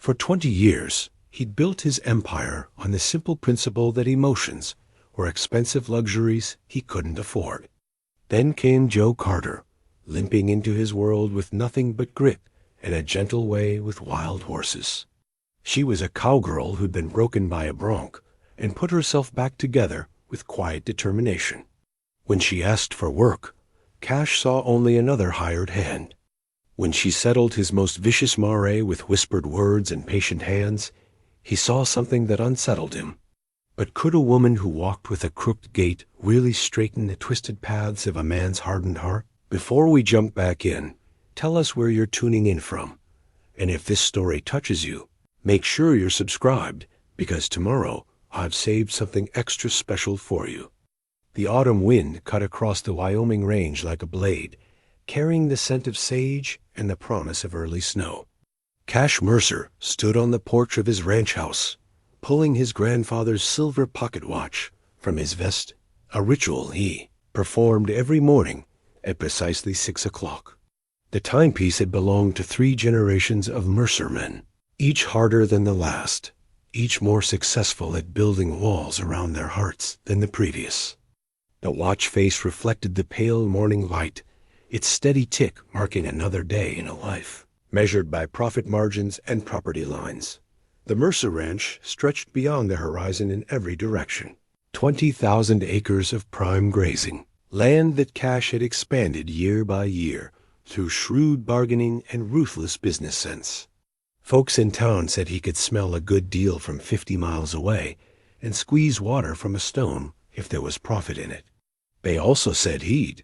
For 20 years, he'd built his empire on the simple principle that emotions were expensive luxuries he couldn't afford. Then came Joe Carter, limping into his world with nothing but grit and a gentle way with wild horses. She was a cowgirl who'd been broken by a bronc and put herself back together with quiet determination. When she asked for work, Cash saw only another hired hand. When she settled his most vicious mare with whispered words and patient hands, he saw something that unsettled him. But could a woman who walked with a crooked gait really straighten the twisted paths of a man's hardened heart? Before we jump back in, tell us where you're tuning in from. And if this story touches you, make sure you're subscribed, because tomorrow I've saved something extra special for you. The autumn wind cut across the Wyoming range like a blade, carrying the scent of sage and the promise of early snow. Cash Mercer stood on the porch of his ranch house, pulling his grandfather's silver pocket watch from his vest, a ritual he performed every morning at precisely 6 o'clock. The timepiece had belonged to 3 generations of Mercer men, each harder than the last, each more successful at building walls around their hearts than the previous. The watch face reflected the pale morning light, its steady tick marking another day in a life, measured by profit margins and property lines. The Mercer Ranch stretched beyond the horizon in every direction. 20,000 acres of prime grazing, land that Cash had expanded year by year through shrewd bargaining and ruthless business sense. Folks in town said he could smell a good deal from 50 miles away and squeeze water from a stone if there was profit in it. They also said he'd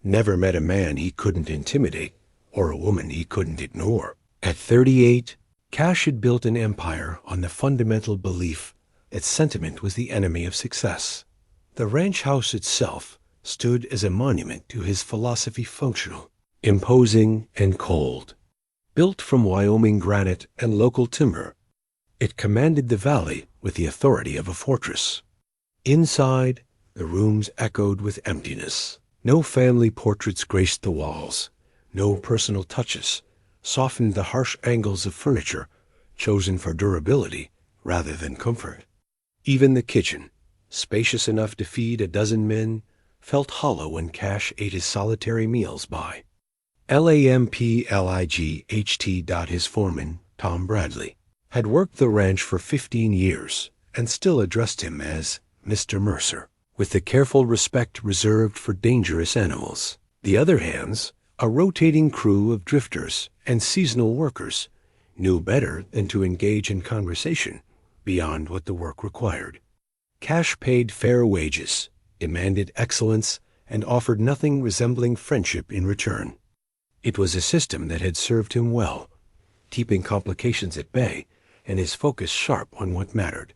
never met a man he couldn't intimidate or a woman he couldn't ignore. At 38, Cash had built an empire on the fundamental belief that sentiment was the enemy of success. The ranch house itself stood as a monument to his philosophy, functional, imposing, and cold. Built from Wyoming granite and local timber, it commanded the valley with the authority of a fortress. Inside, the rooms echoed with emptiness. No family portraits graced the walls. No personal touches softened the harsh angles of furniture chosen for durability rather than comfort. Even the kitchen, spacious enough to feed a dozen men, felt hollow when Cash ate his solitary meals by Lamplight. His foreman, Tom Bradley, had worked the ranch for 15 years and still addressed him as Mr. Mercer, with the careful respect reserved for dangerous animals. The other hands, a rotating crew of drifters and seasonal workers, knew better than to engage in conversation beyond what the work required. Cash paid fair wages, demanded excellence, and offered nothing resembling friendship in return. It was a system that had served him well, keeping complications at bay and his focus sharp on what mattered,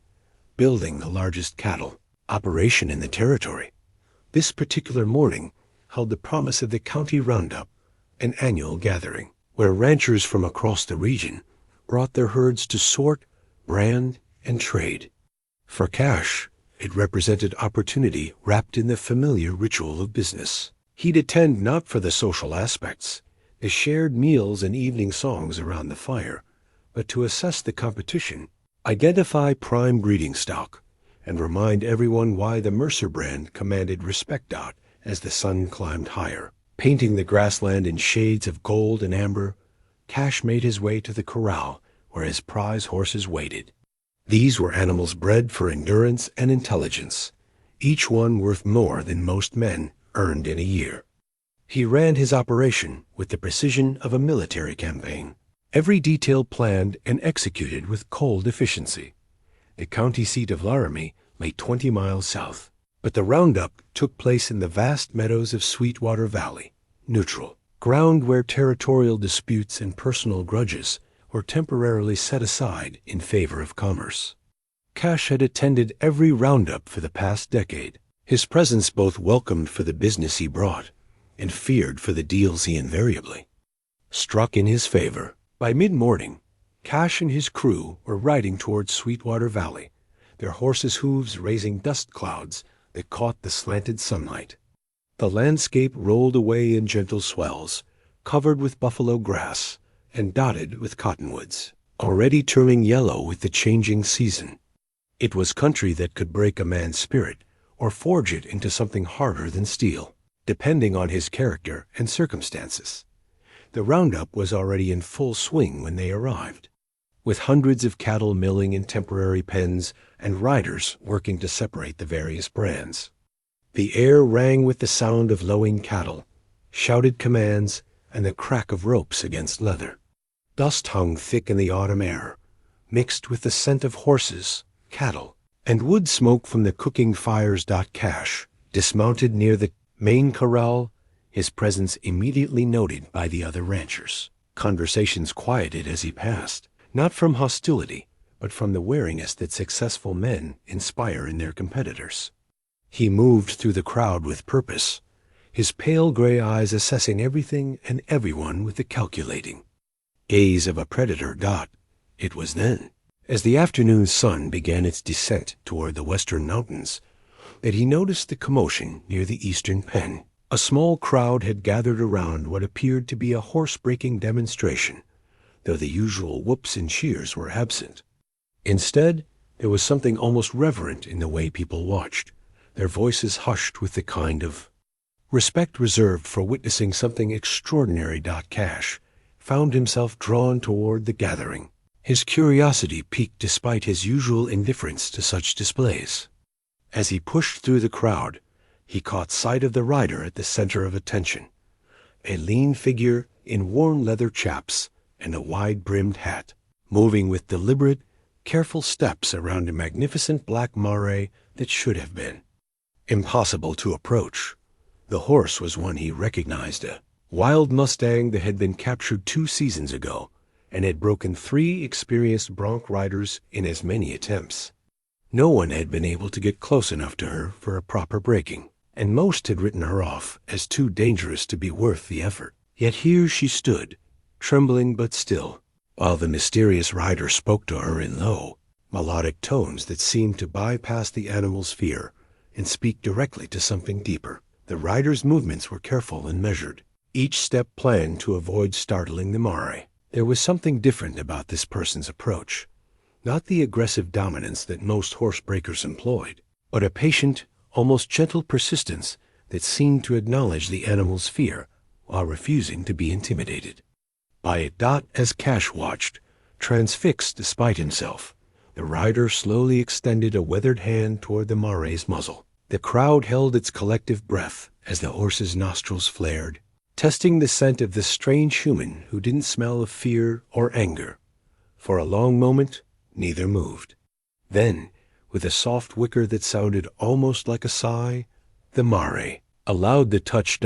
building the largest cattle operation in the territory. This particular morning held the promise of the county roundup, an annual gathering where ranchers from across the region brought their herds to sort, brand, and trade. For Cash, it represented opportunity wrapped in the familiar ritual of business. He'd attend not for the social aspects, the shared meals and evening songs around the fire, but to assess the competition, identify prime breeding stock, and remind everyone why the Mercer brand commanded respect out as the sun climbed higher. Painting the grassland in shades of gold and amber, Cash made his way to the corral where his prize horses waited. These were animals bred for endurance and intelligence, each one worth more than most men earned in a year. He ran his operation with the precision of a military campaign, every detail planned and executed with cold efficiency. The county seat of Laramie lay 20 miles south, but the roundup took place in the vast meadows of Sweetwater Valley, neutral, ground where territorial disputes and personal grudges were temporarily set aside in favor of commerce. Cash had attended every roundup for the past decade, his presence both welcomed for the business he brought and feared for the deals he invariably struck in his favor. By mid-morning, Cash and his crew were riding towards Sweetwater Valley, their horses' hooves raising dust clouds that caught the slanted sunlight. The landscape rolled away in gentle swells, covered with buffalo grass and dotted with cottonwoods. already turning yellow with the changing season. It was country that could break a man's spirit or forge it into something harder than steel, depending on his character and circumstances. The roundup was already in full swing when they arrived, with hundreds of cattle milling in temporary pens and riders working to separate the various brands. The air rang with the sound of lowing cattle, shouted commands, and the crack of ropes against leather. Dust hung thick in the autumn air, mixed with the scent of horses, cattle, and wood smoke from the cooking fires. Cash, dismounted near the main corral, his presence immediately noted by the other ranchers. Conversations quieted as he passed, not from hostility, but from the wariness that successful men inspire in their competitors. He moved through the crowd with purpose, his pale gray eyes assessing everything and everyone with the calculating gaze of a predator. It was then, as the afternoon sun began its descent toward the western mountains, that he noticed the commotion near the eastern pen. A small crowd had gathered around what appeared to be a horse-breaking demonstration, though the usual whoops and cheers were absent. Instead, there was something almost reverent in the way people watched, their voices hushed with the kind of respect reserved for witnessing something extraordinary. Cash found himself drawn toward the gathering, his curiosity piqued despite his usual indifference to such displays. As he pushed through the crowd, he caught sight of the rider at the center of attention, a lean figure in worn leather chaps and a wide-brimmed hat, moving with deliberate, careful steps around a magnificent black mare that should have been impossible to approach. The horse was one he recognized, a wild mustang that had been captured 2 seasons ago and had broken 3 experienced bronc riders in as many attempts. No one had been able to get close enough to her for a proper breaking, and most had written her off as too dangerous to be worth the effort. Yet here she stood, trembling but still, while the mysterious rider spoke to her in low, melodic tones that seemed to bypass the animal's fear and speak directly to something deeper. The rider's movements were careful and measured, each step planned to avoid startling the mare. There was something different about this person's approach, not the aggressive dominance that most horse breakers employed, but a patient, almost gentle persistence that seemed to acknowledge the animal's fear while refusing to be intimidated by it. As Cash watched, transfixed despite himself, the rider slowly extended a weathered hand toward the mare's muzzle. The crowd held its collective breath as the horse's nostrils flared, testing the scent of this strange human who didn't smell of fear or anger. For a long moment, neither moved. Then, with a soft whicker that sounded almost like a sigh, the mare allowed the touch.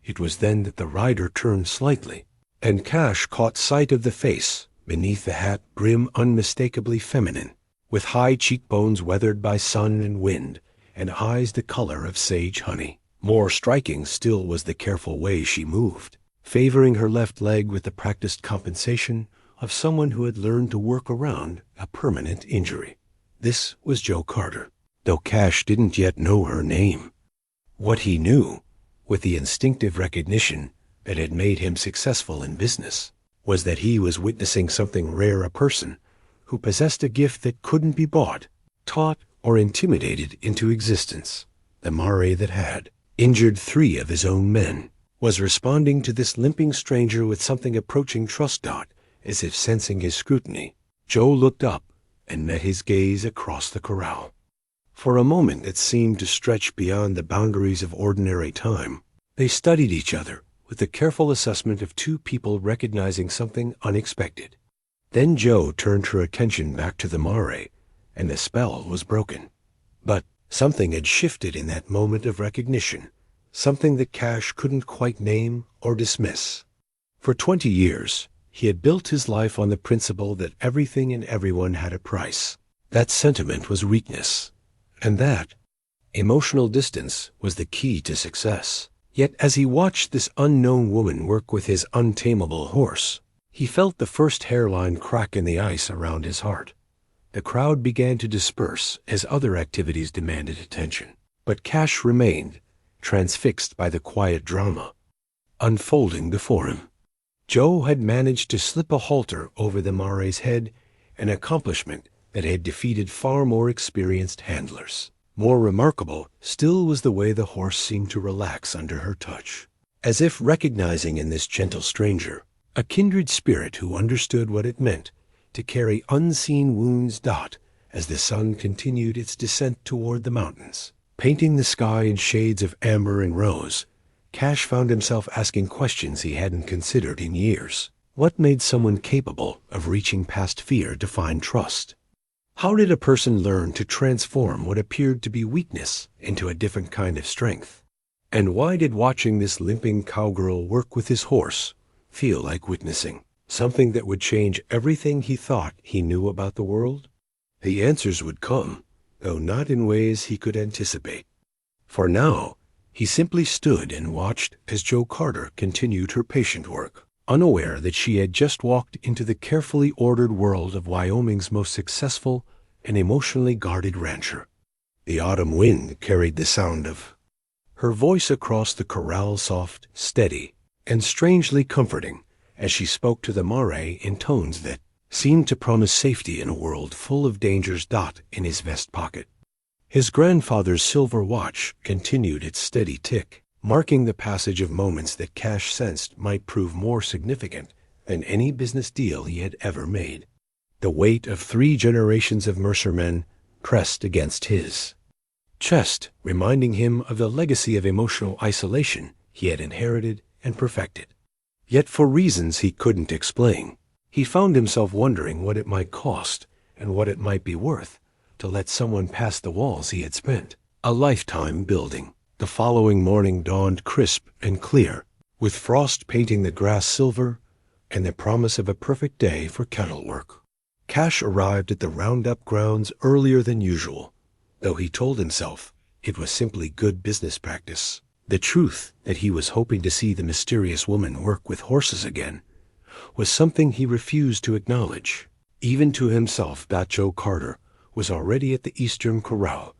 It was then that the rider turned slightly, and Cash caught sight of the face beneath the hat, grim, unmistakably feminine, with high cheekbones weathered by sun and wind, and eyes the color of sage honey. More striking still was the careful way she moved, favoring her left leg with the practiced compensation of someone who had learned to work around a permanent injury. This was Joe Carter, though Cash didn't yet know her name. What he knew, with the instinctive recognition that had made him successful in business, was that he was witnessing something rare, a person who possessed a gift that couldn't be bought, taught, or intimidated into existence. The mare that had injured 3 of his own men was responding to this limping stranger with something approaching trust. As if sensing his scrutiny, Joe looked up and met his gaze across the corral. For a moment that seemed to stretch beyond the boundaries of ordinary time, they studied each other with the careful assessment of 2 people recognizing something unexpected. Then Joe turned her attention back to the mare, and the spell was broken. But something had shifted in that moment of recognition, something that Cash couldn't quite name or dismiss. For 20 years, he had built his life on the principle that everything and everyone had a price. That sentiment was weakness, and that emotional distance was the key to success. Yet as he watched this unknown woman work with his untamable horse, he felt the first hairline crack in the ice around his heart. The crowd began to disperse as other activities demanded attention, but Cash remained, transfixed by the quiet drama unfolding before him. Joe had managed to slip a halter over the mare's head, an accomplishment that had defeated far more experienced handlers. More remarkable still was the way the horse seemed to relax under her touch, as if recognizing in this gentle stranger a kindred spirit who understood what it meant to carry unseen wounds. As the sun continued its descent toward the mountains, painting the sky in shades of amber and rose, Cash found himself asking questions he hadn't considered in years. What made someone capable of reaching past fear to find trust? How did a person learn to transform what appeared to be weakness into a different kind of strength? And why did watching this limping cowgirl work with his horse feel like witnessing something that would change everything he thought he knew about the world? The answers would come, though not in ways he could anticipate. For now, he simply stood and watched as Joe Carter continued her patient work, unaware that she had just walked into the carefully ordered world of Wyoming's most successful and emotionally guarded rancher. The autumn wind carried the sound of her voice across the corral, soft, steady, and strangely comforting, as she spoke to the mare in tones that seemed to promise safety in a world full of dangers. In his vest pocket, his grandfather's silver watch continued its steady tick, marking the passage of moments that Cash sensed might prove more significant than any business deal he had ever made. The weight of 3 generations of Mercer men pressed against his chest, reminding him of the legacy of emotional isolation he had inherited and perfected. Yet for reasons he couldn't explain, he found himself wondering what it might cost and what it might be worth to let someone pass the walls he had spent a lifetime building. The following morning dawned crisp and clear, with frost painting the grass silver and the promise of a perfect day for cattle work. Cash arrived at the roundup grounds earlier than usual, though he told himself it was simply good business practice. The truth that he was hoping to see the mysterious woman work with horses again was something he refused to acknowledge, even to himself. Joe Carter was already at the eastern corral,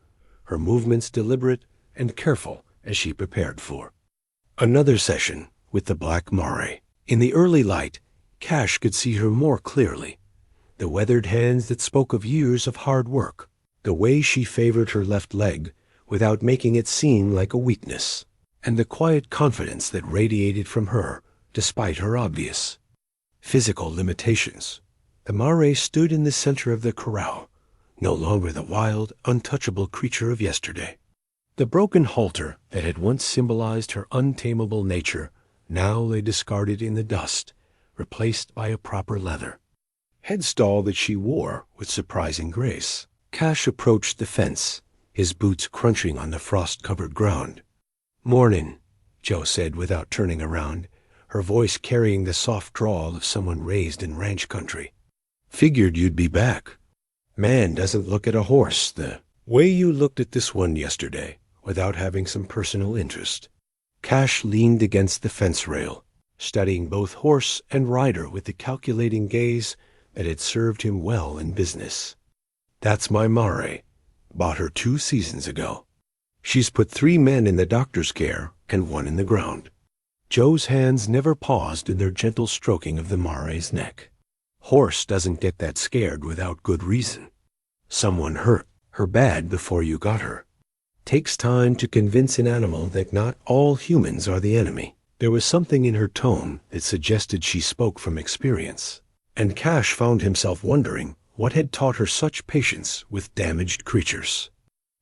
her movements deliberate and careful as she prepared for another session with the black mare. In the early light, Cash could see her more clearly. The weathered hands that spoke of years of hard work, the way she favored her left leg without making it seem like a weakness, and the quiet confidence that radiated from her despite her obvious physical limitations. The mare stood in the center of the corral, no longer the wild, untouchable creature of yesterday. The broken halter that had once symbolized her untamable nature now lay discarded in the dust, replaced by a proper leather headstall that she wore with surprising grace. Cash approached the fence, his boots crunching on the frost-covered ground. "Mornin'," Joe said without turning around, her voice carrying the soft drawl of someone raised in ranch country. "Figured you'd be back. Man doesn't look at a horse the way you looked at this one yesterday without having some personal interest." Cash leaned against the fence rail, studying both horse and rider with the calculating gaze that had served him well in business. "That's my mare. Bought her 2 seasons ago. She's put 3 men in the doctor's care and 1 in the ground." Joe's hands never paused in their gentle stroking of the mare's neck. "Horse doesn't get that scared without good reason. Someone hurt her bad before you got her. Takes time to convince an animal that not all humans are the enemy." There was something in her tone that suggested she spoke from experience, and Cash found himself wondering what had taught her such patience with damaged creatures.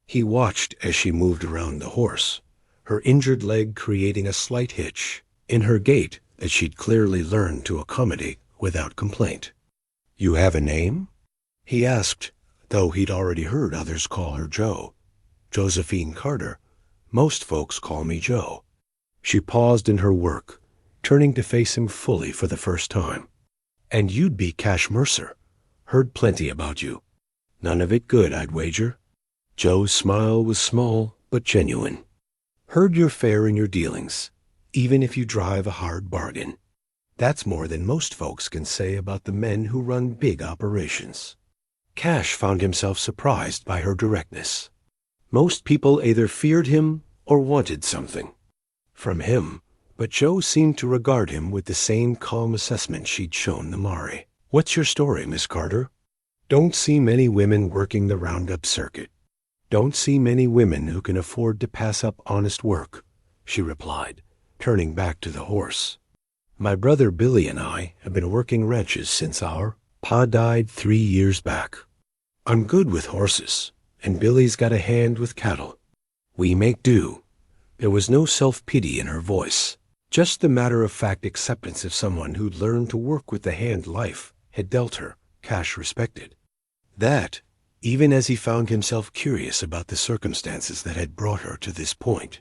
He watched as she moved around the horse, her injured leg creating a slight hitch in her gait that she'd clearly learned to accommodate without complaint. "You have a name?" he asked, though he'd already heard others call her Joe. "Josephine Carter. Most folks call me Joe." She paused in her work, turning to face him fully for the first time. "And you'd be Cash Mercer. Heard plenty about you. None of it good, I'd wager." Joe's smile was small but genuine. "Heard you're fair in your dealings, even if you drive a hard bargain. That's more than most folks can say about the men who run big operations." Cash found himself surprised by her directness. Most people either feared him or wanted something from him, But Joe seemed to regard him with the same calm assessment she'd shown the Mare. "What's your story, Miss Carter?" "Don't see many women working the roundup circuit. Don't see many women who can afford to pass up honest work," she replied, turning back to the horse. "My brother Billy and I have been working ranches since our pa died 3 years back. I'm good with horses, and Billy's got a hand with cattle. We make do." There was no self-pity in her voice, just the matter-of-fact acceptance of someone who'd learned to work with the hand life had dealt her. Cash respected that, even as he found himself curious about the circumstances that had brought her to this point.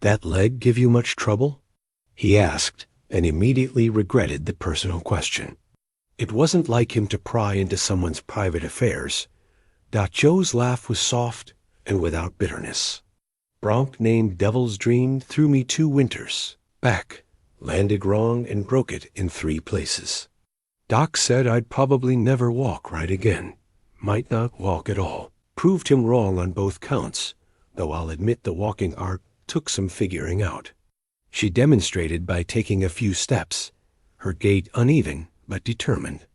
"That leg give you much trouble?" he asked, and immediately regretted the personal question. It wasn't like him to pry into someone's private affairs. Joe's laugh was soft and without bitterness. "Bronc named Devil's Dream threw me 2 winters back, landed wrong and broke it in 3 places. Doc said I'd probably never walk right again. Might not walk at all. Proved him wrong on both counts, though I'll admit the walking art took some figuring out." She demonstrated by taking a few steps, her gait uneven but determined.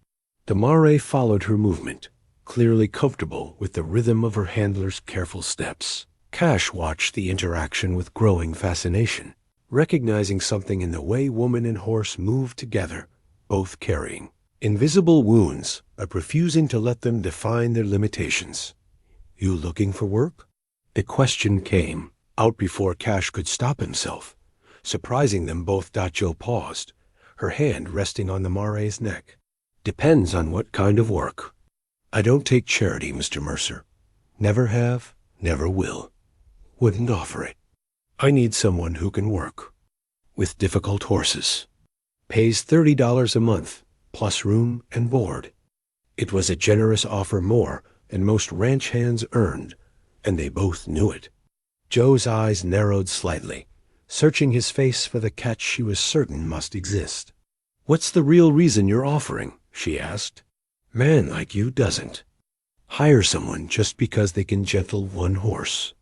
The Mare followed her movement, clearly comfortable with the rhythm of her handler's careful steps. Cash watched the interaction with growing fascination, recognizing something in the way woman and horse moved together, both carrying invisible wounds, but refusing to let them define their limitations. "You looking for work?" The question came out before Cash could stop himself. Surprising them both, Joe paused, her hand resting on the Mare's neck. "Depends on what kind of work. I don't take charity, Mr. Mercer. Never have, never will. Wouldn't offer it. I need someone who can work with difficult horses. Pays $30 a month, plus room and board." It was a generous offer, more than most ranch hands earned, and they both knew it. Joe's eyes narrowed slightly, searching his face for the catch she was certain must exist. "What's the real reason you're offering?" she asked. "Man like you doesn't hire someone just because they can gentle 1 horse."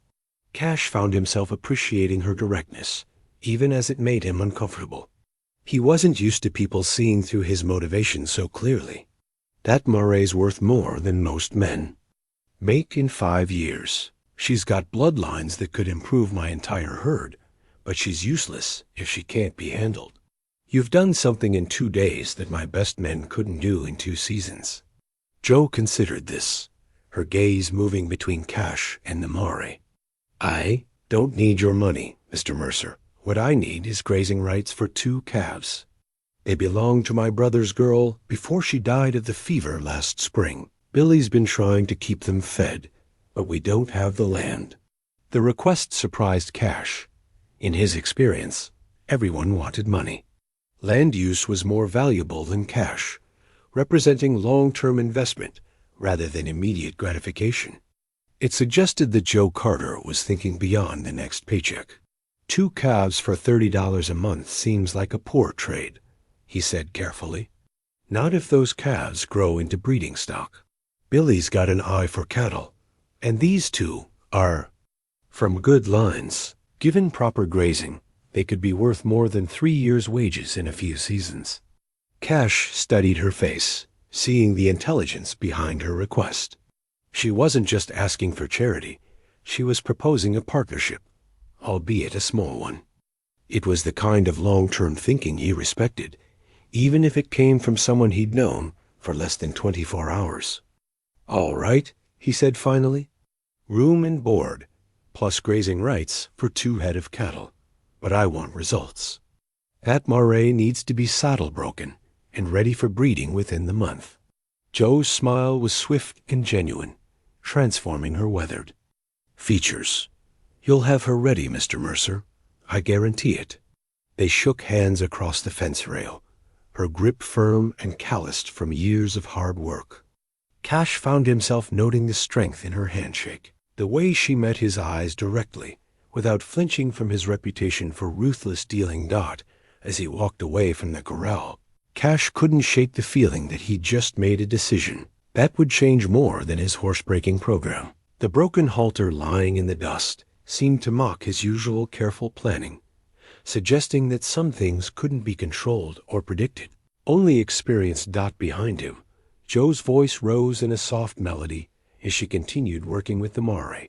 Cash found himself appreciating her directness, even as it made him uncomfortable. He wasn't used to people seeing through his motivation so clearly. "That Mare's worth more than most men. Make in 5 years. She's got bloodlines that could improve my entire herd, but she's useless if she can't be handled. You've done something in 2 days that my best men couldn't do in 2 seasons." Joe considered this, her gaze moving between Cash and the Mare. "I don't need your money, Mr. Mercer. What I need is grazing rights for 2 calves. They belonged to my brother's girl before she died of the fever last spring. Billy's been trying to keep them fed, but we don't have the land." The request surprised Cash. In his experience, everyone wanted money. Land use was more valuable than cash, representing long-term investment rather than immediate gratification. It suggested that Joe Carter was thinking beyond the next paycheck. 2 calves for $30 a month seems like a poor trade, he said carefully. Not if those calves grow into breeding stock. Billy's got an eye for cattle, and these 2 are from good lines. Given proper grazing, they could be worth more than 3 years' wages in a few seasons. Cash studied her face, seeing the intelligence behind her request. She wasn't just asking for charity, she was proposing a partnership, albeit a small one. It was the kind of long-term thinking he respected, even if it came from someone he'd known for less than 24 hours. "All right," he said finally. "Room and board, plus grazing rights for 2 head of cattle. But I want results. That Mare needs to be saddle broken and ready for breeding within the month." Joe's smile was swift and genuine, transforming her weathered features. "You'll have her ready, Mr. Mercer. I guarantee it." They shook hands across the fence rail, her grip firm and calloused from years of hard work. Cash found himself noting the strength in her handshake, the way she met his eyes directly, without flinching from his reputation for ruthless dealing as he walked away from the corral. Cash couldn't shake the feeling that he'd just made a decision that would change more than his horse-breaking program. The broken halter lying in the dust seemed to mock his usual careful planning, suggesting that some things couldn't be controlled or predicted. Only experience dot behind him. Joe's voice rose in a soft melody as she continued working with the mare,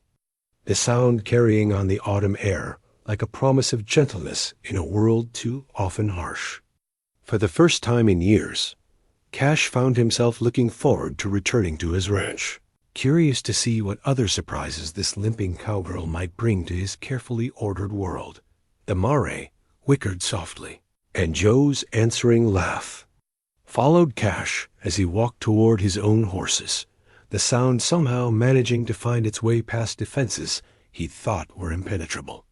the sound carrying on the autumn air like a promise of gentleness in a world too often harsh. For the first time in years, Cash found himself looking forward to returning to his ranch, curious to see what other surprises this limping cowgirl might bring to his carefully ordered world. The mare whickered softly, and Joe's answering laugh followed Cash as he walked toward his own horses, the sound somehow managing to find its way past defenses he thought were impenetrable.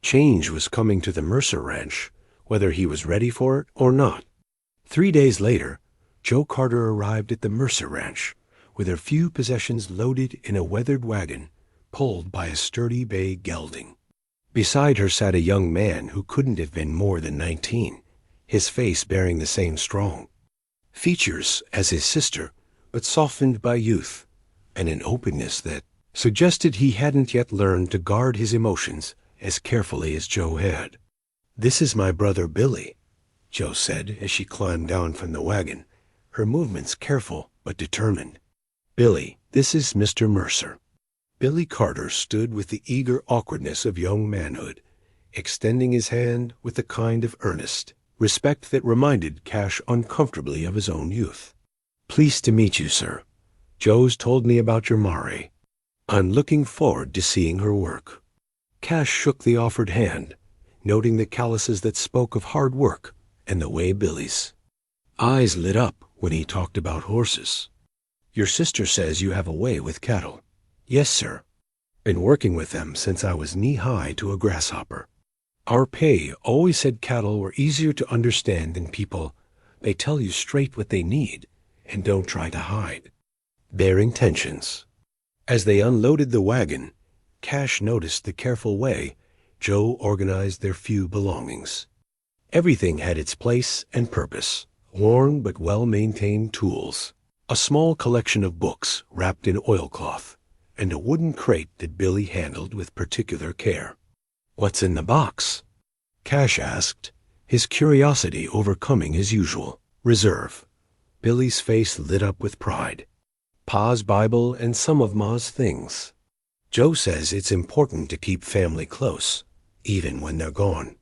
Change was coming to the Mercer ranch, whether he was ready for it or not. 3 days later, Joe Carter arrived at the Mercer ranch with her few possessions loaded in a weathered wagon pulled by a sturdy bay gelding. Beside her sat a young man who couldn't have been more than 19, his face bearing the same strong features as his sister, but softened by youth and an openness that suggested he hadn't yet learned to guard his emotions as carefully as Joe had. "This is my brother Billy," Joe said as she climbed down from the wagon, her movements careful but determined. "Billy, this is Mr. Mercer." Billy Carter stood with the eager awkwardness of young manhood, extending his hand with the kind of earnest respect that reminded Cash uncomfortably of his own youth. "Pleased to meet you, sir. Joe's told me about your mare. I'm looking forward to seeing her work." Cash shook the offered hand, noting the calluses that spoke of hard work and the way Billy's eyes lit up when he talked about horses. "Your sister says you have a way with cattle." "Yes, sir. Been working with them since I was knee-high to a grasshopper. Our pay always said cattle were easier to understand than people. They tell you straight what they need and don't try to hide their intentions." As they unloaded the wagon, Cash noticed the careful way Joe organized their few belongings. Everything had its place and purpose, worn but well-maintained tools, a small collection of books wrapped in oilcloth, and a wooden crate that Billy handled with particular care. "What's in the box?" Cash asked, his curiosity overcoming his usual reserve. Billy's face lit up with pride. "Pa's Bible and some of Ma's things. Joe says it's important to keep family close, even when they're gone."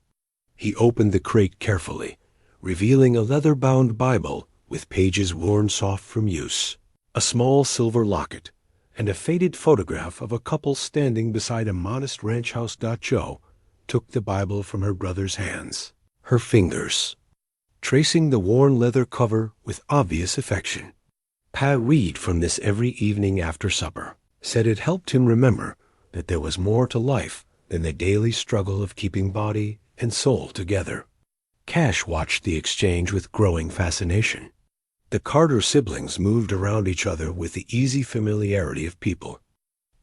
He opened the crate carefully, revealing a leather-bound Bible with pages worn soft from use, a small silver locket, and a faded photograph of a couple standing beside a modest ranch house. Joe took the Bible from her brother's hands, her fingers tracing the worn leather cover with obvious affection. "Pa read from this every evening after supper. Said it helped him remember that there was more to life than the daily struggle of keeping body and soul together." Cash watched the exchange with growing fascination. The Carter siblings moved around each other with the easy familiarity of people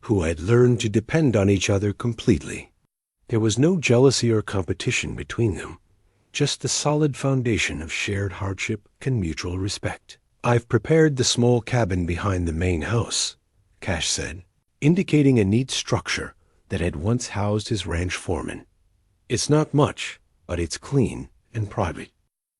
who had learned to depend on each other completely. There was no jealousy or competition between them, just the solid foundation of shared hardship and mutual respect. "I've prepared the small cabin behind the main house," Cash said, indicating a neat structure that had once housed his ranch foreman. "It's not much, but it's clean and private."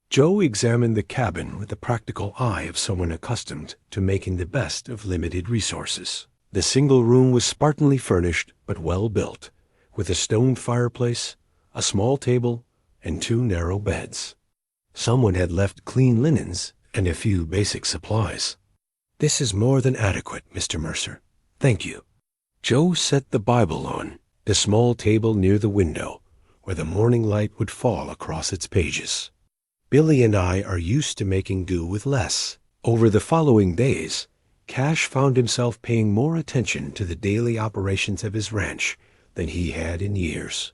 Joe examined the cabin with the practical eye of someone accustomed to making the best of limited resources. The single room was spartanly furnished but well built, with a stone fireplace, a small table, and 2 narrow beds. Someone had left clean linens and a few basic supplies. "This is more than adequate, Mr. Mercer. Thank you." Joe set the Bible on the small table near the window, where the morning light would fall across its pages. "Billy and I are used to making do with less." Over the following days, Cash found himself paying more attention to the daily operations of his ranch than he had in years.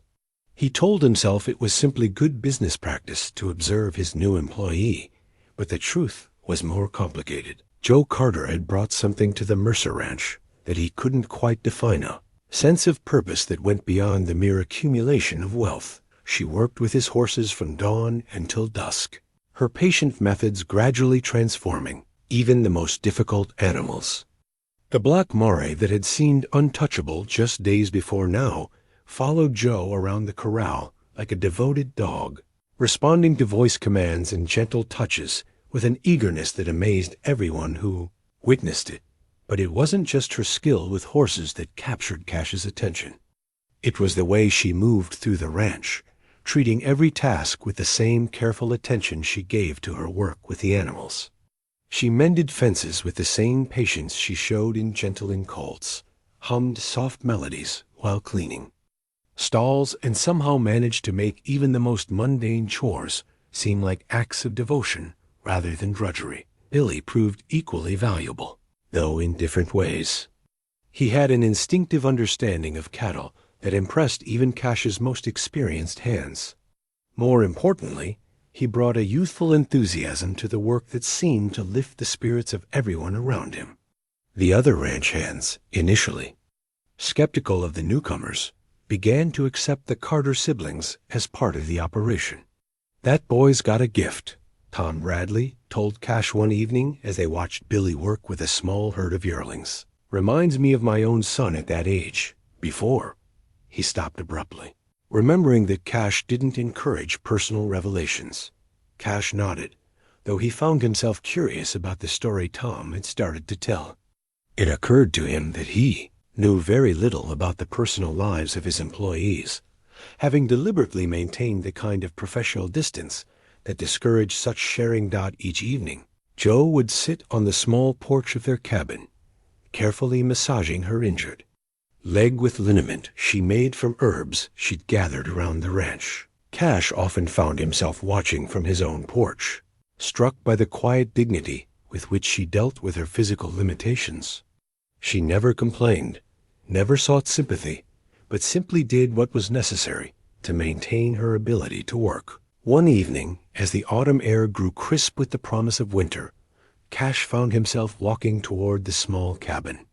He told himself it was simply good business practice to observe his new employee, but the truth was more complicated. Joe Carter had brought something to the Mercer ranch that he couldn't quite define, a sense of purpose that went beyond the mere accumulation of wealth. She worked with his horses from dawn until dusk, her patient methods gradually transforming even the most difficult animals. The black mare that had seemed untouchable just days before now followed Joe around the corral like a devoted dog, responding to voice commands and gentle touches with an eagerness that amazed everyone who witnessed it. But it wasn't just her skill with horses that captured Cash's attention. It was the way she moved through the ranch, treating every task with the same careful attention she gave to her work with the animals. She mended fences with the same patience she showed in gentling colts, hummed soft melodies while cleaning stalls, and somehow managed to make even the most mundane chores seem like acts of devotion rather than drudgery. Billy proved equally valuable, though in different ways. He had an instinctive understanding of cattle that impressed even Cash's most experienced hands. More importantly, he brought a youthful enthusiasm to the work that seemed to lift the spirits of everyone around him. The other ranch hands, initially skeptical of the newcomers, began to accept the Carter siblings as part of the operation. "That boy's got a gift," Tom Bradley told Cash one evening as they watched Billy work with a small herd of yearlings. "Reminds me of my own son at that age. Before." He stopped abruptly, remembering that Cash didn't encourage personal revelations. Cash nodded, though he found himself curious about the story Tom had started to tell. It occurred to him that he knew very little about the personal lives of his employees, having deliberately maintained the kind of professional distance that discouraged such sharing. Each evening, Joe would sit on the small porch of their cabin, carefully massaging her injured leg with liniment she made from herbs she'd gathered around the ranch. Cash often found himself watching from his own porch, struck by the quiet dignity with which she dealt with her physical limitations. She never complained, never sought sympathy, but simply did what was necessary to maintain her ability to work. One evening, as the autumn air grew crisp with the promise of winter, Cash found himself walking toward the small cabin.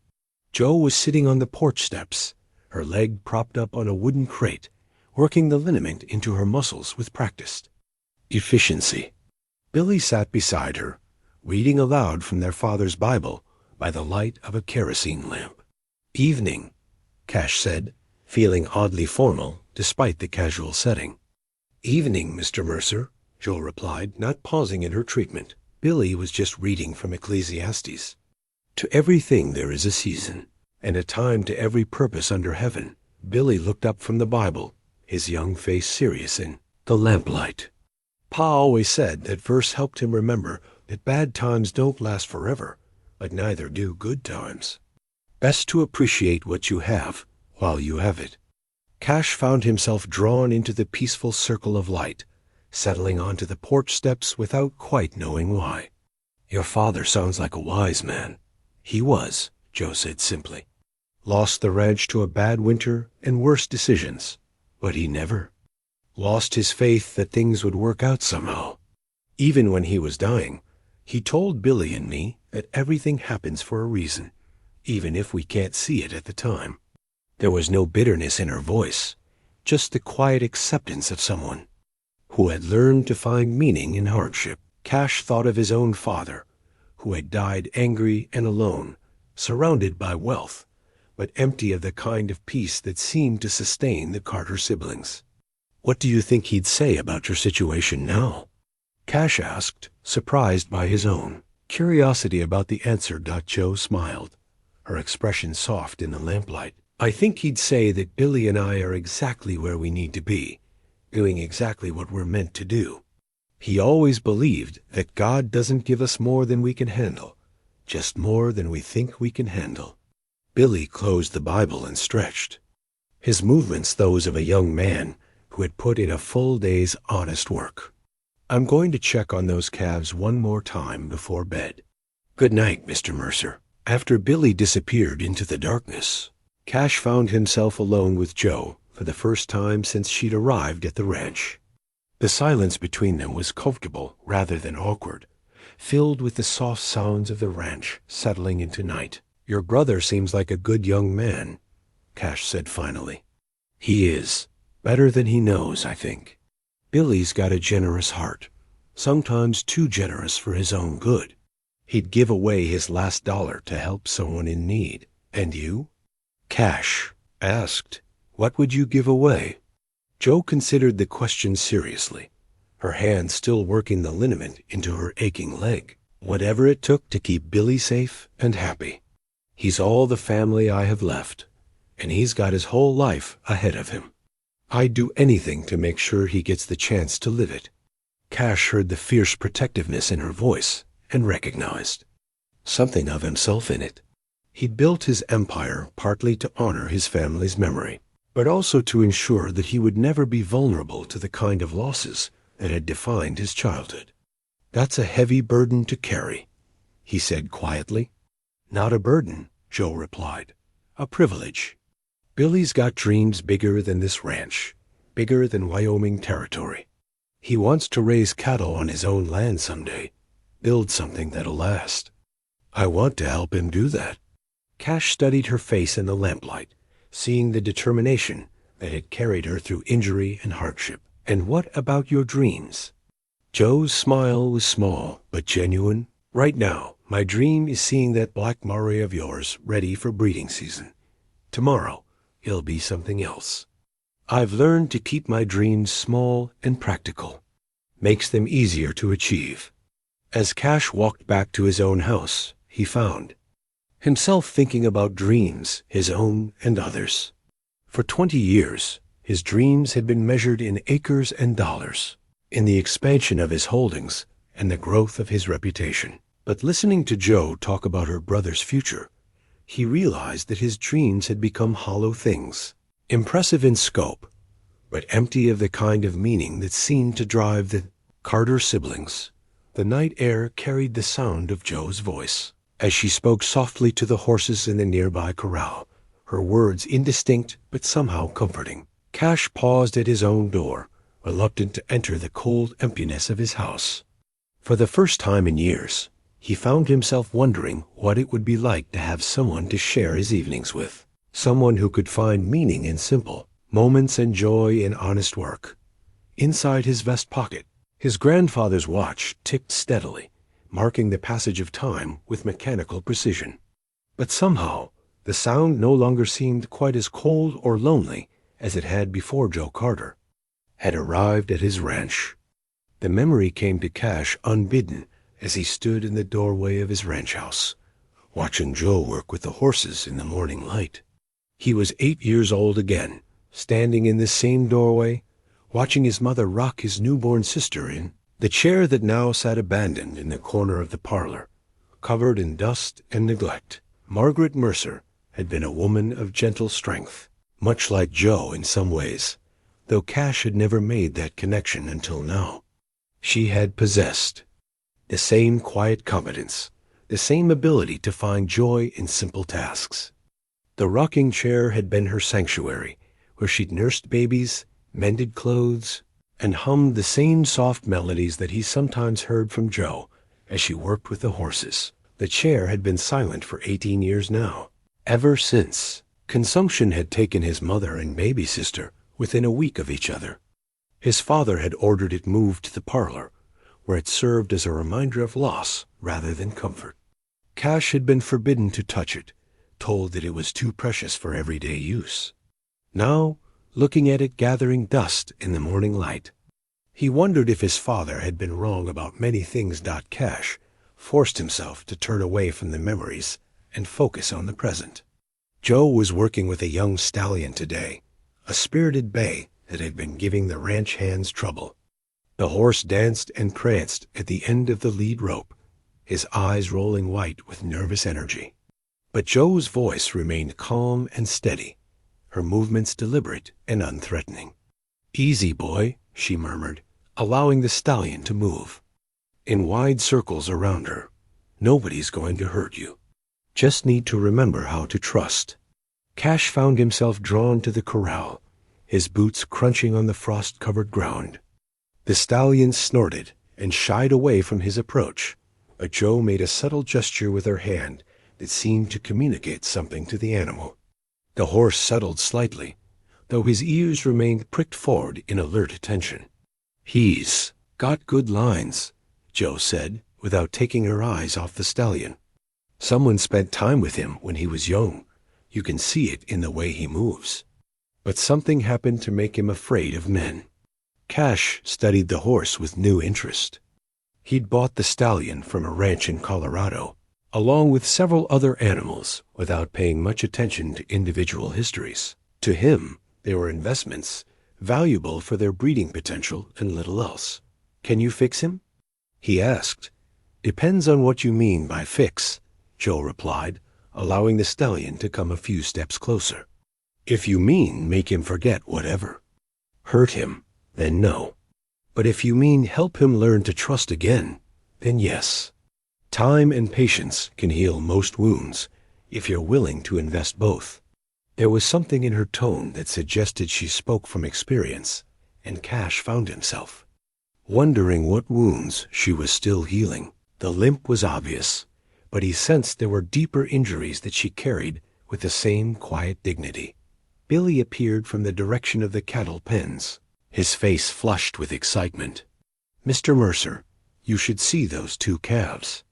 Joe was sitting on the porch steps, her leg propped up on a wooden crate, working the liniment into her muscles with practiced efficiency. Billy sat beside her, reading aloud from their father's Bible by the light of a kerosene lamp. "Evening," Cash said, feeling oddly formal despite the casual setting. "Evening, Mr. Mercer," Joe replied, not pausing in her treatment. Billy was just reading from Ecclesiastes. "To everything there is a season, and a time to every purpose under heaven." Billy looked up from the Bible, his young face serious in the lamplight. Pa always said that verse helped him remember that bad times don't last forever, but neither do good times. Best to appreciate what you have while you have it. Cash found himself drawn into the peaceful circle of light, settling onto the porch steps without quite knowing why. "Your father sounds like a wise man." "He was," Joe said simply. "Lost the ranch to a bad winter and worse decisions, but he never lost his faith that things would work out somehow. Even when he was dying, he told Billy and me that everything happens for a reason, even if we can't see it at the time." There was no bitterness in her voice, just the quiet acceptance of someone who had learned to find meaning in hardship. Cash thought of his own father, who had died angry and alone, surrounded by wealth, but empty of the kind of peace that seemed to sustain the Carter siblings. "What do you think he'd say about your situation now?" Cash asked, surprised by his own curiosity about the answer. Joe smiled, her expression soft in the lamplight. "I think he'd say that Billy and I are exactly where we need to be, doing exactly what we're meant to do. He always believed that God doesn't give us more than we can handle, just more than we think we can handle." Billy closed the Bible and stretched, his movements those of a young man who had put in a full day's honest work. "I'm going to check on those calves one more time before bed. Good night, Mr. Mercer." After Billy disappeared into the darkness, Cash found himself alone with Joe for the first time since she'd arrived at the ranch. The silence between them was comfortable rather than awkward, filled with the soft sounds of the ranch settling into night. "Your brother seems like a good young man," Cash said finally. "He is. Better than he knows, I think. Billy's got a generous heart, sometimes too generous for his own good. He'd give away his last dollar to help someone in need. And you?" Cash asked, "What would you give away?" Joe considered the question seriously, her hand still working the liniment into her aching leg. Whatever it took to keep Billy safe and happy. He's all the family I have left, and he's got his whole life ahead of him. I'd do anything to make sure he gets the chance to live it. Cash heard the fierce protectiveness in her voice and recognized something of himself in it. He'd built his empire partly to honor his family's memory, but also to ensure that he would never be vulnerable to the kind of losses that had defined his childhood. That's a heavy burden to carry, he said quietly. Not a burden, Joe replied. A privilege. Billy's got dreams bigger than this ranch, bigger than Wyoming territory. He wants to raise cattle on his own land someday, build something that'll last. I want to help him do that. Cash studied her face in the lamplight, seeing the determination that had carried her through injury and hardship. And what about your dreams? Joe's smile was small but genuine. Right now, my dream is seeing that black Maori of yours ready for breeding season. Tomorrow, he'll be something else. I've learned to keep my dreams small and practical. Makes them easier to achieve. As Cash walked back to his own house, he found himself thinking about dreams, his own and others. For 20 years, his dreams had been measured in acres and dollars, in the expansion of his holdings and the growth of his reputation. But listening to Joe talk about her brother's future, he realized that his dreams had become hollow things, impressive in scope, but empty of the kind of meaning that seemed to drive the Carter siblings. The night air carried the sound of Joe's voice, as she spoke softly to the horses in the nearby corral, her words indistinct but somehow comforting. Cash paused at his own door, reluctant to enter the cold emptiness of his house. For the first time in years, he found himself wondering what it would be like to have someone to share his evenings with, someone who could find meaning in simple moments and joy in honest work. Inside his vest pocket, his grandfather's watch ticked steadily, marking the passage of time with mechanical precision. But somehow, the sound no longer seemed quite as cold or lonely as it had before Joe Carter had arrived at his ranch. The memory came to Cash unbidden as he stood in the doorway of his ranch house, watching Joe work with the horses in the morning light. He was 8 years old again, standing in this same doorway, watching his mother rock his newborn sister in the chair that now sat abandoned in the corner of the parlor, covered in dust and neglect. Margaret Mercer had been a woman of gentle strength, much like Joe in some ways, though Cash had never made that connection until now. She had possessed the same quiet competence, the same ability to find joy in simple tasks. The rocking chair had been her sanctuary, where she'd nursed babies, mended clothes, and hummed the same soft melodies that he sometimes heard from Joe as she worked with the horses. The chair had been silent for 18 years now. Ever since, consumption had taken his mother and baby sister within a week of each other. His father had ordered it moved to the parlor, where it served as a reminder of loss rather than comfort. Cash had been forbidden to touch it, told that it was too precious for everyday use. Now, looking at it gathering dust in the morning light, he wondered if his father had been wrong about many things. Cash forced himself to turn away from the memories and focus on the present. Joe was working with a young stallion today, a spirited bay that had been giving the ranch hands trouble. The horse danced and pranced at the end of the lead rope, his eyes rolling white with nervous energy. But Joe's voice remained calm and steady, her movements deliberate and unthreatening. "Easy, boy," she murmured, allowing the stallion to move in wide circles around her. "Nobody's going to hurt you. Just need to remember how to trust." Cash found himself drawn to the corral, his boots crunching on the frost-covered ground. The stallion snorted and shied away from his approach, but Joe made a subtle gesture with her hand that seemed to communicate something to the animal. The horse settled slightly, though his ears remained pricked forward in alert attention. "He's got good lines," Joe said, without taking her eyes off the stallion. "Someone spent time with him when he was young. You can see it in the way he moves." But something happened to make him afraid of men. Cash studied the horse with new interest. He'd bought the stallion from a ranch in Colorado, along with several other animals, without paying much attention to individual histories. To him, they were investments, valuable for their breeding potential and little else. "Can you fix him?" he asked. "Depends on what you mean by fix," Joe replied, allowing the stallion to come a few steps closer. "If you mean make him forget whatever, hurt him, then no. But if you mean help him learn to trust again, then yes. Time and patience can heal most wounds if you're willing to invest both." There was something in her tone that suggested she spoke from experience, and Cash found himself wondering what wounds she was still healing. The limp was obvious, but he sensed there were deeper injuries that she carried with the same quiet dignity. Billy appeared from the direction of the cattle pens, his face flushed with excitement. "Mr. Mercer, you should see those 2 calves.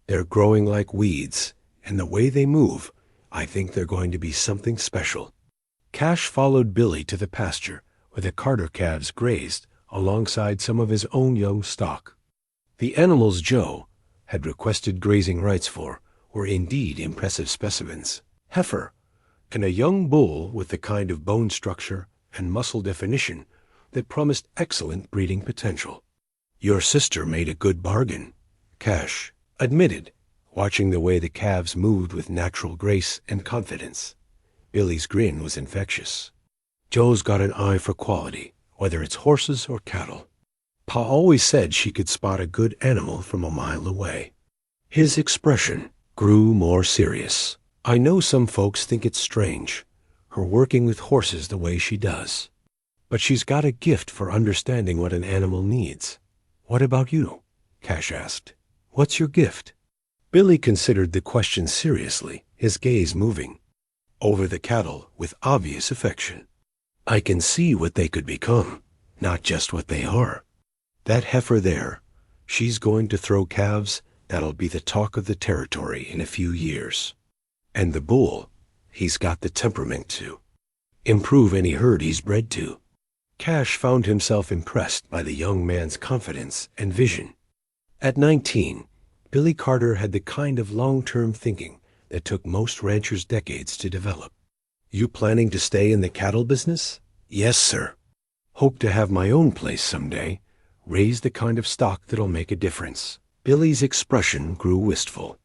They're growing like weeds, and the way they move, I think they're going to be something special." Cash followed Billy to the pasture where the Carter calves grazed alongside some of his own young stock. The animals Joe had requested grazing rights for were indeed impressive specimens. Heifer, and a young bull with the kind of bone structure and muscle definition that promised excellent breeding potential. "Your sister made a good bargain," Cash admitted, watching the way the calves moved with natural grace and confidence. Billy's grin was infectious. "Joe's got an eye for quality, whether it's horses or cattle. Pa always said she could spot a good animal from a mile away." His expression grew more serious. "I know some folks think it's strange, her working with horses the way she does. But she's got a gift for understanding what an animal needs." "What about you?" Cash asked. "What's your gift?" Billy considered the question seriously, his gaze moving over the cattle with obvious affection. "I can see what they could become, not just what they are. That heifer there, she's going to throw calves that'll be the talk of the territory in a few years. And the bull, he's got the temperament to improve any herd he's bred to." Cash found himself impressed by the young man's confidence and vision. At 19, Billy Carter had the kind of long-term thinking that took most ranchers decades to develop. "You planning to stay in the cattle business?" "Yes, sir. Hope to have my own place someday, raise the kind of stock that'll make a difference." Billy's expression grew wistful.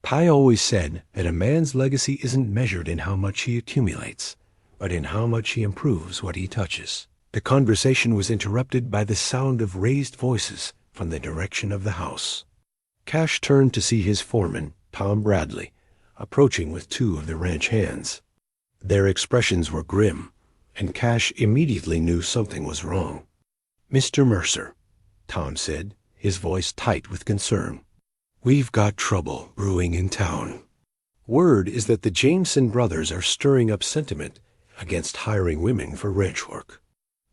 "Pi always said that a man's legacy isn't measured in how much he accumulates, but in how much he improves what he touches." The conversation was interrupted by the sound of raised voices from the direction of the house. Cash turned to see his foreman, Tom Bradley, approaching with 2 of the ranch hands. Their expressions were grim, and Cash immediately knew something was wrong. "Mr. Mercer," Tom said, his voice tight with concern, "we've got trouble brewing in town. Word is that the Jameson brothers are stirring up sentiment against hiring women for ranch work.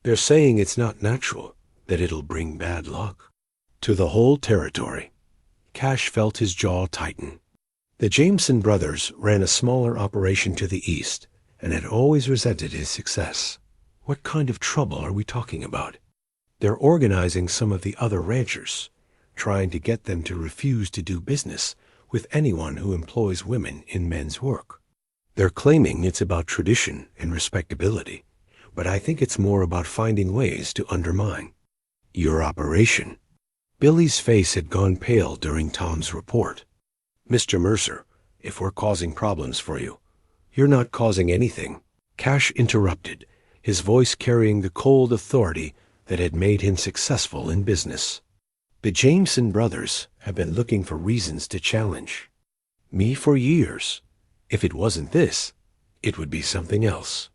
They're saying it's not natural, that it'll bring bad luck to the whole territory." Cash felt his jaw tighten. The Jameson brothers ran a smaller operation to the east and had always resented his success. "What kind of trouble are we talking about?" "They're organizing some of the other ranchers, trying to get them to refuse to do business with anyone who employs women in men's work. They're claiming it's about tradition and respectability, but I think it's more about finding ways to undermine your operation." Billy's face had gone pale during Tom's report. "Mr. Mercer, if we're causing problems for you, you're not causing anything," Cash interrupted, his voice carrying the cold authority that had made him successful in business. "The Jameson brothers have been looking for reasons to challenge me for years. If it wasn't this, it would be something else."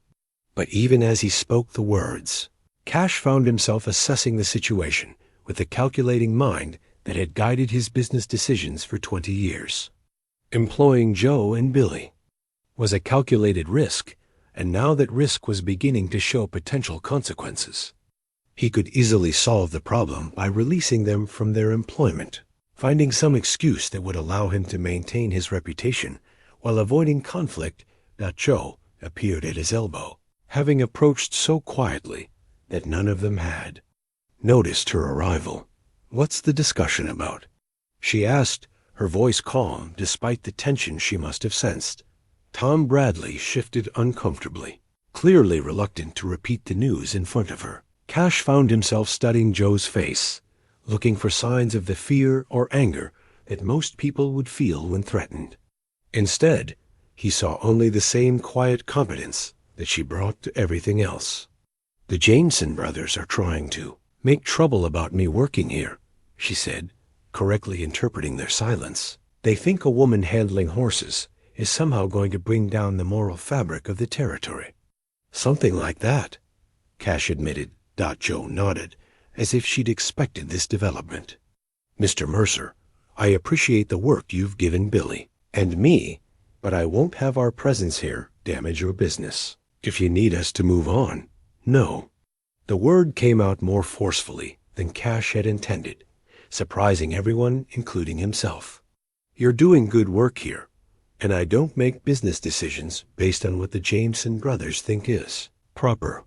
But even as he spoke the words, Cash found himself assessing the situation with the calculating mind that had guided his business decisions for 20 years. Employing Joe and Billy was a calculated risk, and now that risk was beginning to show potential consequences. He could easily solve the problem by releasing them from their employment, finding some excuse that would allow him to maintain his reputation while avoiding conflict. Joe appeared at his elbow. having approached so quietly that none of them had noticed her arrival. "What's the discussion about?" she asked, her voice calm despite the tension she must have sensed. Tom Bradley shifted uncomfortably, clearly reluctant to repeat the news in front of her. Cash found himself studying Joe's face, looking for signs of the fear or anger that most people would feel when threatened. Instead, he saw only the same quiet competence that she brought to everything else. "The Jameson brothers are trying to make trouble about me working here," she said, correctly interpreting their silence. "They think a woman handling horses is somehow going to bring down the moral fabric of the territory." "Something like that," Cash admitted. Joe nodded, as if she'd expected this development. "Mr. Mercer, I appreciate the work you've given Billy and me, but I won't have our presence here damage your business. If you need us to move on, no." The word came out more forcefully than Cash had intended, surprising everyone, including himself. "You're doing good work here, and I don't make business decisions based on what the Jameson brothers think is proper."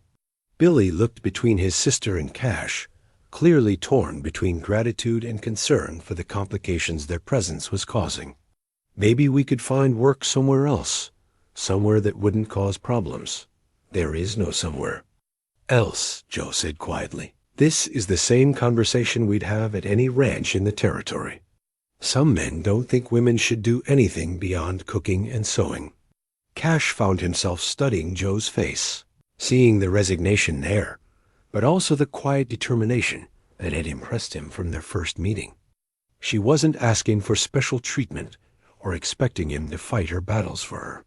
Billy looked between his sister and Cash, clearly torn between gratitude and concern for the complications their presence was causing. "Maybe we could find work somewhere else, somewhere that wouldn't cause problems." "There is no somewhere else," Joe said quietly. "This is the same conversation we'd have at any ranch in the territory. Some men don't think women should do anything beyond cooking and sewing." Cash found himself studying Joe's face, seeing the resignation there, but also the quiet determination that had impressed him from their first meeting. She wasn't asking for special treatment or expecting him to fight her battles for her.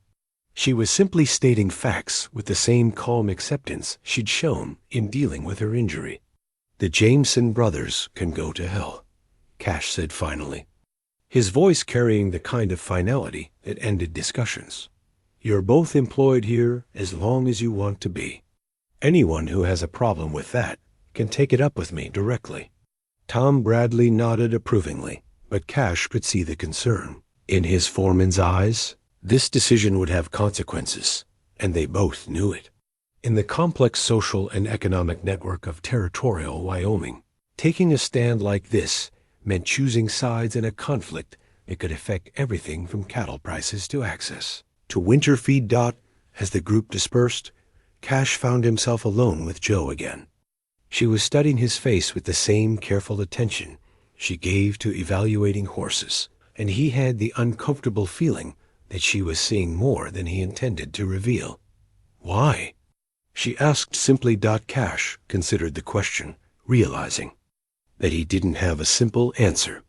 She was simply stating facts with the same calm acceptance she'd shown in dealing with her injury. "The Jameson brothers can go to hell," Cash said finally, his voice carrying the kind of finality that ended discussions. "You're both employed here as long as you want to be. Anyone who has a problem with that can take it up with me directly." Tom Bradley nodded approvingly, but Cash could see the concern in his foreman's eyes. This decision would have consequences, and they both knew it. In the complex social and economic network of territorial Wyoming, taking a stand like this meant choosing sides in a conflict that could affect everything from cattle prices to access to winter feed. As the group dispersed, Cash found himself alone with Joe again. She was studying his face with the same careful attention she gave to evaluating horses, and he had the uncomfortable feeling that she was seeing more than he intended to reveal. "Why?" she asked simply. Cash considered the question, realizing that he didn't have a simple answer.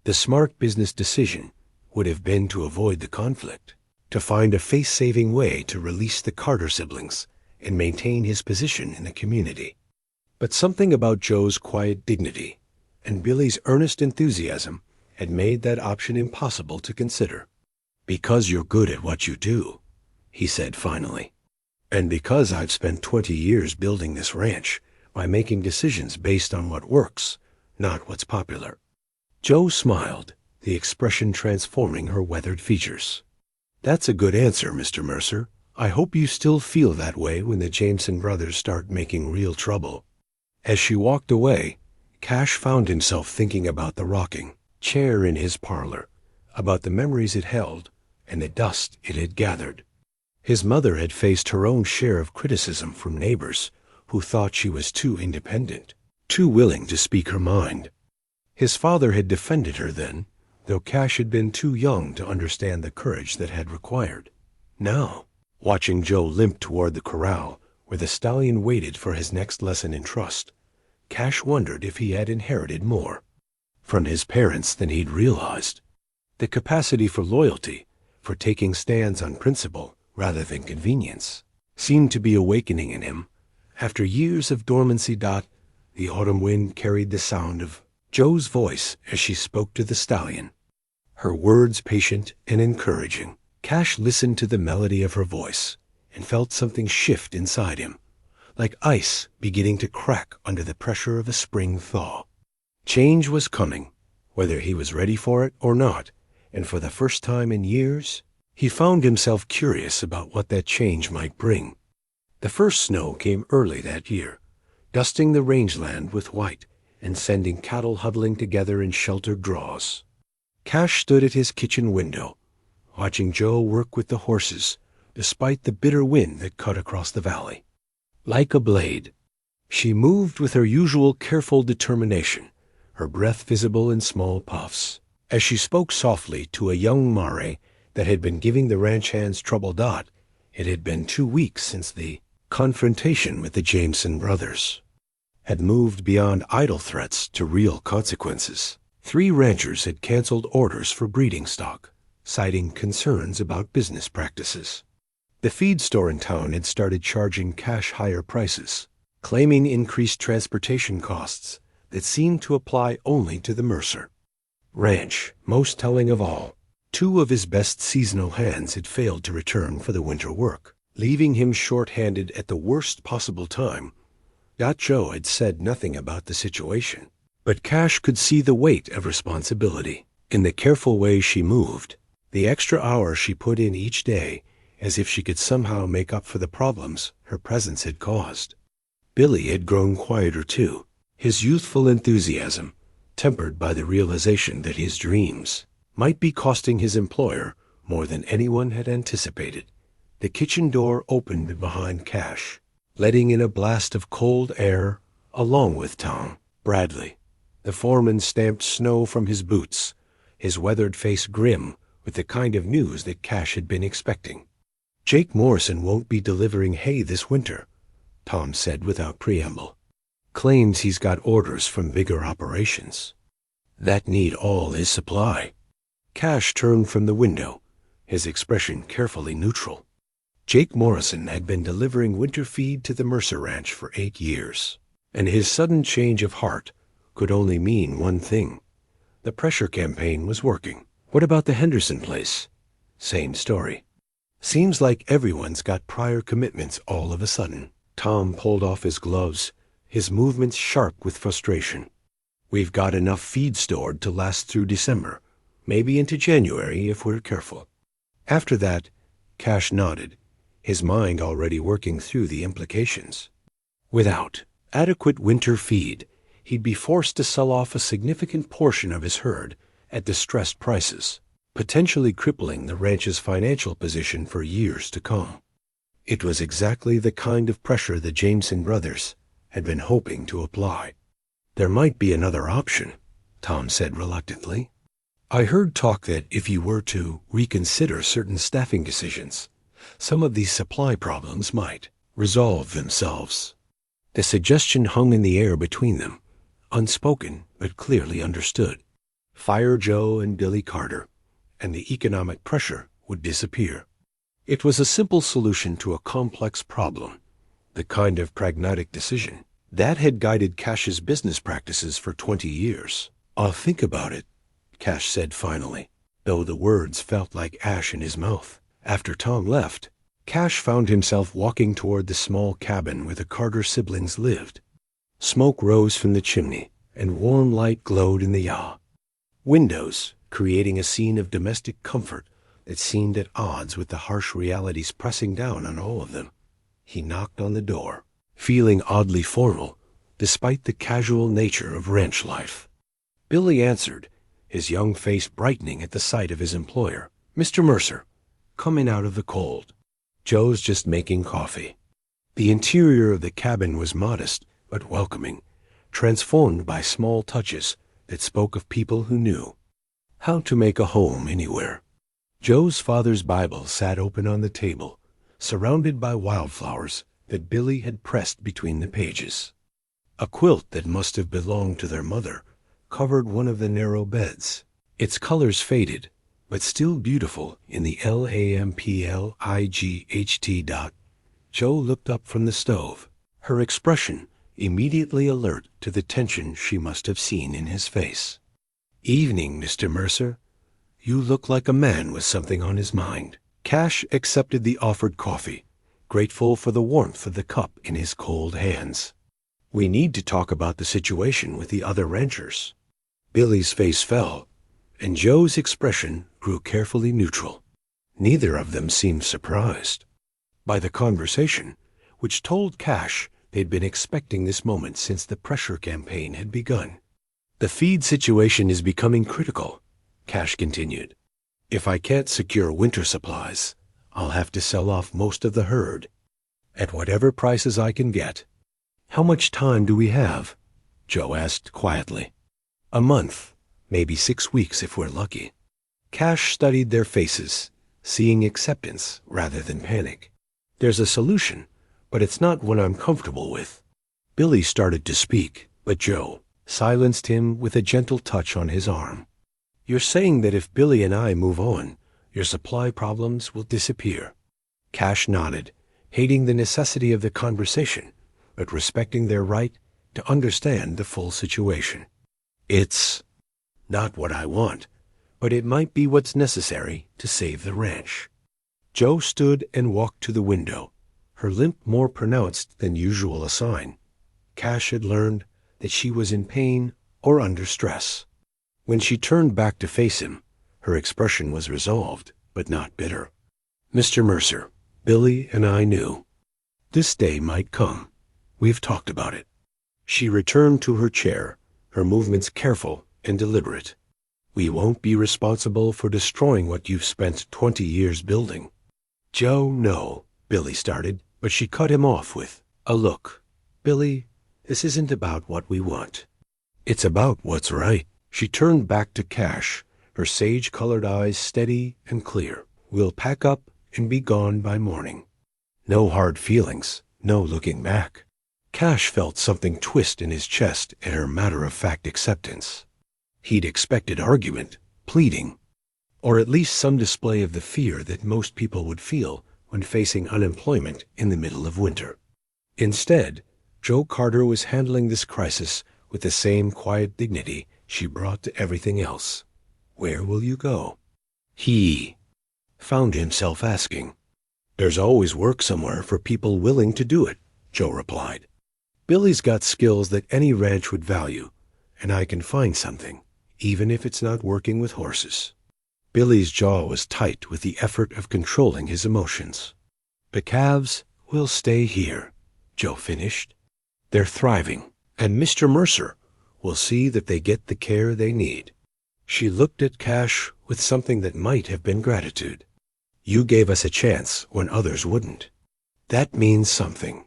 The smart business decision would have been to avoid the conflict, to find a face-saving way to release the Carter siblings and maintain his position in the community. But something about Joe's quiet dignity and Billy's earnest enthusiasm had made that option impossible to consider. "Because you're good at what you do," he said finally, "and because I've spent 20 years building this ranch by making decisions based on what works, not what's popular." Joe smiled, the expression transforming her weathered features. "That's a good answer, Mr. Mercer. I hope you still feel that way when the Jameson brothers start making real trouble." As she walked away, Cash found himself thinking about the rocking chair in his parlor, about the memories it held and the dust it had gathered. His mother had faced her own share of criticism from neighbors who thought she was too independent, too willing to speak her mind. His father had defended her then, though Cash had been too young to understand the courage that had required. Now, watching Joe limp toward the corral where the stallion waited for his next lesson in trust, Cash wondered if he had inherited more from his parents than he'd realized. The capacity for loyalty, for taking stands on principle rather than convenience, seemed to be awakening in him. After years of dormancy. The autumn wind carried the sound of Joe's voice as she spoke to the stallion, her words patient and encouraging. Cash listened to the melody of her voice and felt something shift inside him, like ice beginning to crack under the pressure of a spring thaw. Change was coming, whether he was ready for it or not, and for the first time in years, he found himself curious about what that change might bring. The first snow came early that year, dusting the rangeland with white and sending cattle huddling together in sheltered draws. Cash stood at his kitchen window, watching Joe work with the horses, despite the bitter wind that cut across the valley. Like a blade, she moved with her usual careful determination, her breath visible in small puffs. As she spoke softly to a young mare that had been giving the ranch hands trouble. It had been 2 weeks since the confrontation with the Jameson brothers had moved beyond idle threats to real consequences. 3 ranchers had canceled orders for breeding stock, citing concerns about business practices. The feed store in town had started charging Cash higher prices, claiming increased transportation costs that seemed to apply only to the Mercer ranch. Most telling of all, 2 of his best seasonal hands had failed to return for the winter work, leaving him short-handed at the worst possible time. Joe had said nothing about the situation, but Cash could see the weight of responsibility in the careful way she moved, the extra hour she put in each day, as if she could somehow make up for the problems her presence had caused. Billy had grown quieter too, his youthful enthusiasm tempered by the realization that his dreams might be costing his employer more than anyone had anticipated. The kitchen door opened behind Cash, letting in a blast of cold air along with Tom Bradley. The foreman stamped snow from his boots, his weathered face grim with the kind of news that Cash had been expecting. "Jake Morrison won't be delivering hay this winter," Tom said without preamble. "Claims he's got orders from bigger operations that need all his supply." Cash turned from the window, his expression carefully neutral. Jake Morrison had been delivering winter feed to the Mercer ranch for 8 years, and his sudden change of heart could only mean one thing. The pressure campaign was working. What about the Henderson place? Same story. Seems like everyone's got prior commitments all of a sudden. Tom pulled off his gloves, his movements sharp with frustration. "We've got enough feed stored to last through December, maybe into January if we're careful." After that, Cash nodded, his mind already working through the implications. Without adequate winter feed, he'd be forced to sell off a significant portion of his herd at distressed prices, potentially crippling the ranch's financial position for years to come. It was exactly the kind of pressure the Jameson brothers had been hoping to apply. "There might be another option," Tom said reluctantly. "I heard talk that if you were to reconsider certain staffing decisions, some of these supply problems might resolve themselves." The suggestion hung in the air between them, unspoken but clearly understood. Fire Joe and Billy Carter, and the economic pressure would disappear. It was a simple solution to a complex problem, the kind of pragmatic decision that had guided Cash's business practices for 20 years. "I'll think about it," Cash said finally, though the words felt like ash in his mouth. After Tom left, Cash found himself walking toward the small cabin where the Carter siblings lived. Smoke rose from the chimney, and warm light glowed in the yaw windows, creating a scene of domestic comfort that seemed at odds with the harsh realities pressing down on all of them. He knocked on the door, feeling oddly formal, despite the casual nature of ranch life. Billy answered, his young face brightening at the sight of his employer. "Mr. Mercer, coming out of the cold. Joe's just making coffee." The interior of the cabin was modest but welcoming, transformed by small touches that spoke of people who knew how to make a home anywhere. Joe's father's Bible sat open on the table, surrounded by wildflowers that Billy had pressed between the pages. A quilt that must have belonged to their mother covered one of the narrow beds, its colors faded, but still beautiful in the lamplight. Joe looked up from the stove, her expression immediately alert to the tension she must have seen in his face. "Evening, Mr. Mercer. You look like a man with something on his mind." Cash accepted the offered coffee, grateful for the warmth of the cup in his cold hands. "We need to talk about the situation with the other ranchers." Billy's face fell, and Joe's expression grew carefully neutral. Neither of them seemed surprised by the conversation, which told Cash they'd been expecting this moment since the pressure campaign had begun. "The feed situation is becoming critical," Cash continued. "If I can't secure winter supplies, I'll have to sell off most of the herd, at whatever prices I can get." "How much time do we have?" Joe asked quietly. "A month, maybe 6 weeks if we're lucky." Cash studied their faces, seeing acceptance rather than panic. "There's a solution, but it's not one I'm comfortable with." Billy started to speak, but Joe silenced him with a gentle touch on his arm. "You're saying that if Billy and I move on, your supply problems will disappear." Cash nodded, hating the necessity of the conversation, but respecting their right to understand the full situation. "It's not what I want, but it might be what's necessary to save the ranch." Joe stood and walked to the window, her limp more pronounced than usual a sign. Cash had learned that she was in pain or under stress. When she turned back to face him, her expression was resolved, but not bitter. "Mr. Mercer, Billy and I knew this day might come. We've talked about it." She returned to her chair, her movements careful and deliberate. "We won't be responsible for destroying what you've spent 20 years building." "Joe, no," Billy started, but she cut him off with a look. "Billy, this isn't about what we want. It's about what's right." She turned back to Cash, her sage-colored eyes steady and clear. "We'll pack up and be gone by morning. No hard feelings, no looking back." Cash felt something twist in his chest at her matter-of-fact acceptance. He'd expected argument, pleading, or at least some display of the fear that most people would feel when facing unemployment in the middle of winter. Instead, Joe Carter was handling this crisis with the same quiet dignity she brought to everything else. "Where will you go?" he found himself asking. "There's always work somewhere for people willing to do it," Joe replied. "Billy's got skills that any ranch would value, and I can find something, even if it's not working with horses." Billy's jaw was tight with the effort of controlling his emotions. "The calves will stay here," Joe finished. "They're thriving, and Mr. Mercer will see that they get the care they need." She looked at Cash with something that might have been gratitude. "You gave us a chance when others wouldn't. That means something."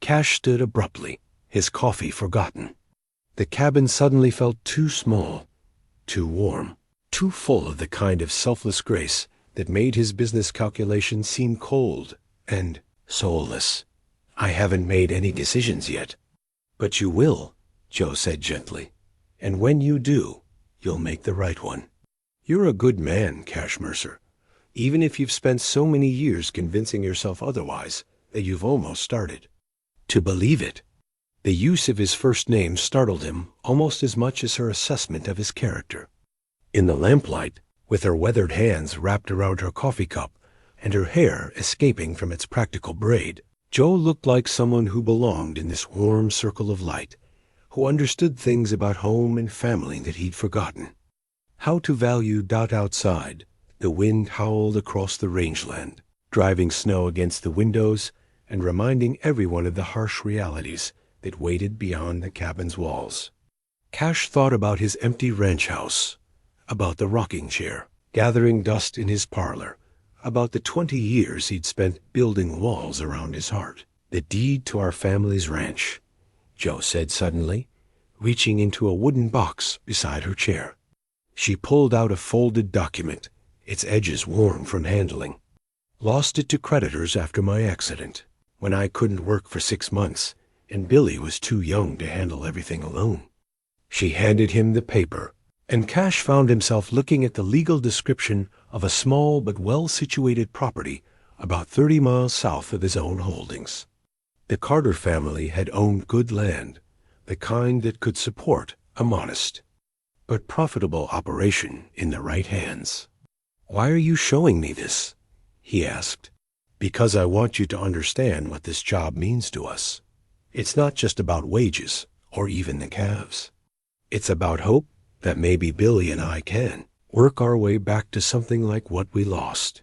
Cash stood abruptly, his coffee forgotten. The cabin suddenly felt too small, too warm, too full of the kind of selfless grace that made his business calculations seem cold and soulless. "I haven't made any decisions yet." "But you will," Joe said gently. "And when you do, you'll make the right one." "You're a good man, Cash Mercer, even if you've spent so many years convincing yourself otherwise that you've almost started to believe it." The use of his first name startled him almost as much as her assessment of his character. In the lamplight, with her weathered hands wrapped around her coffee cup and her hair escaping from its practical braid, Joe looked like someone who belonged in this warm circle of light, who understood things about home and family that he'd forgotten. How to value dot outside. The wind howled across the rangeland, driving snow against the windows and reminding everyone of the harsh realities that waited beyond the cabin's walls. Cash thought about his empty ranch house, about the rocking chair gathering dust in his parlor, about the 20 years he'd spent building walls around his heart. "The deed to our family's ranch," Joe said suddenly, reaching into a wooden box beside her chair. She pulled out a folded document, its edges worn from handling. "Lost it to creditors after my accident, when I couldn't work for 6 months, and Billy was too young to handle everything alone." She handed him the paper, and Cash found himself looking at the legal description of a small but well-situated property about 30 miles south of his own holdings. The Carter family had owned good land, the kind that could support a modest but profitable operation in the right hands. "Why are you showing me this?" he asked. "Because I want you to understand what this job means to us. It's not just about wages or even the calves. It's about hope that maybe Billy and I can work our way back to something like what we lost."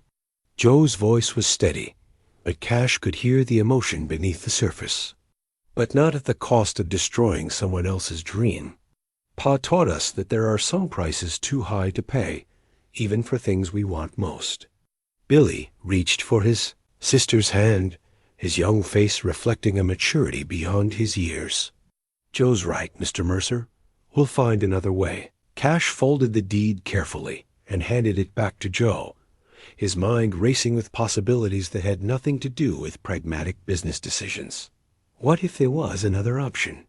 Joe's voice was steady, but Cash could hear the emotion beneath the surface. But not at the cost of destroying someone else's dream. Pa taught us that there are some prices too high to pay, even for things we want most. Billy reached for his sister's hand, his young face reflecting a maturity beyond his years. Joe's right, Mr. Mercer. We'll find another way. Cash folded the deed carefully and handed it back to Joe, his mind racing with possibilities that had nothing to do with pragmatic business decisions. What if there was another option?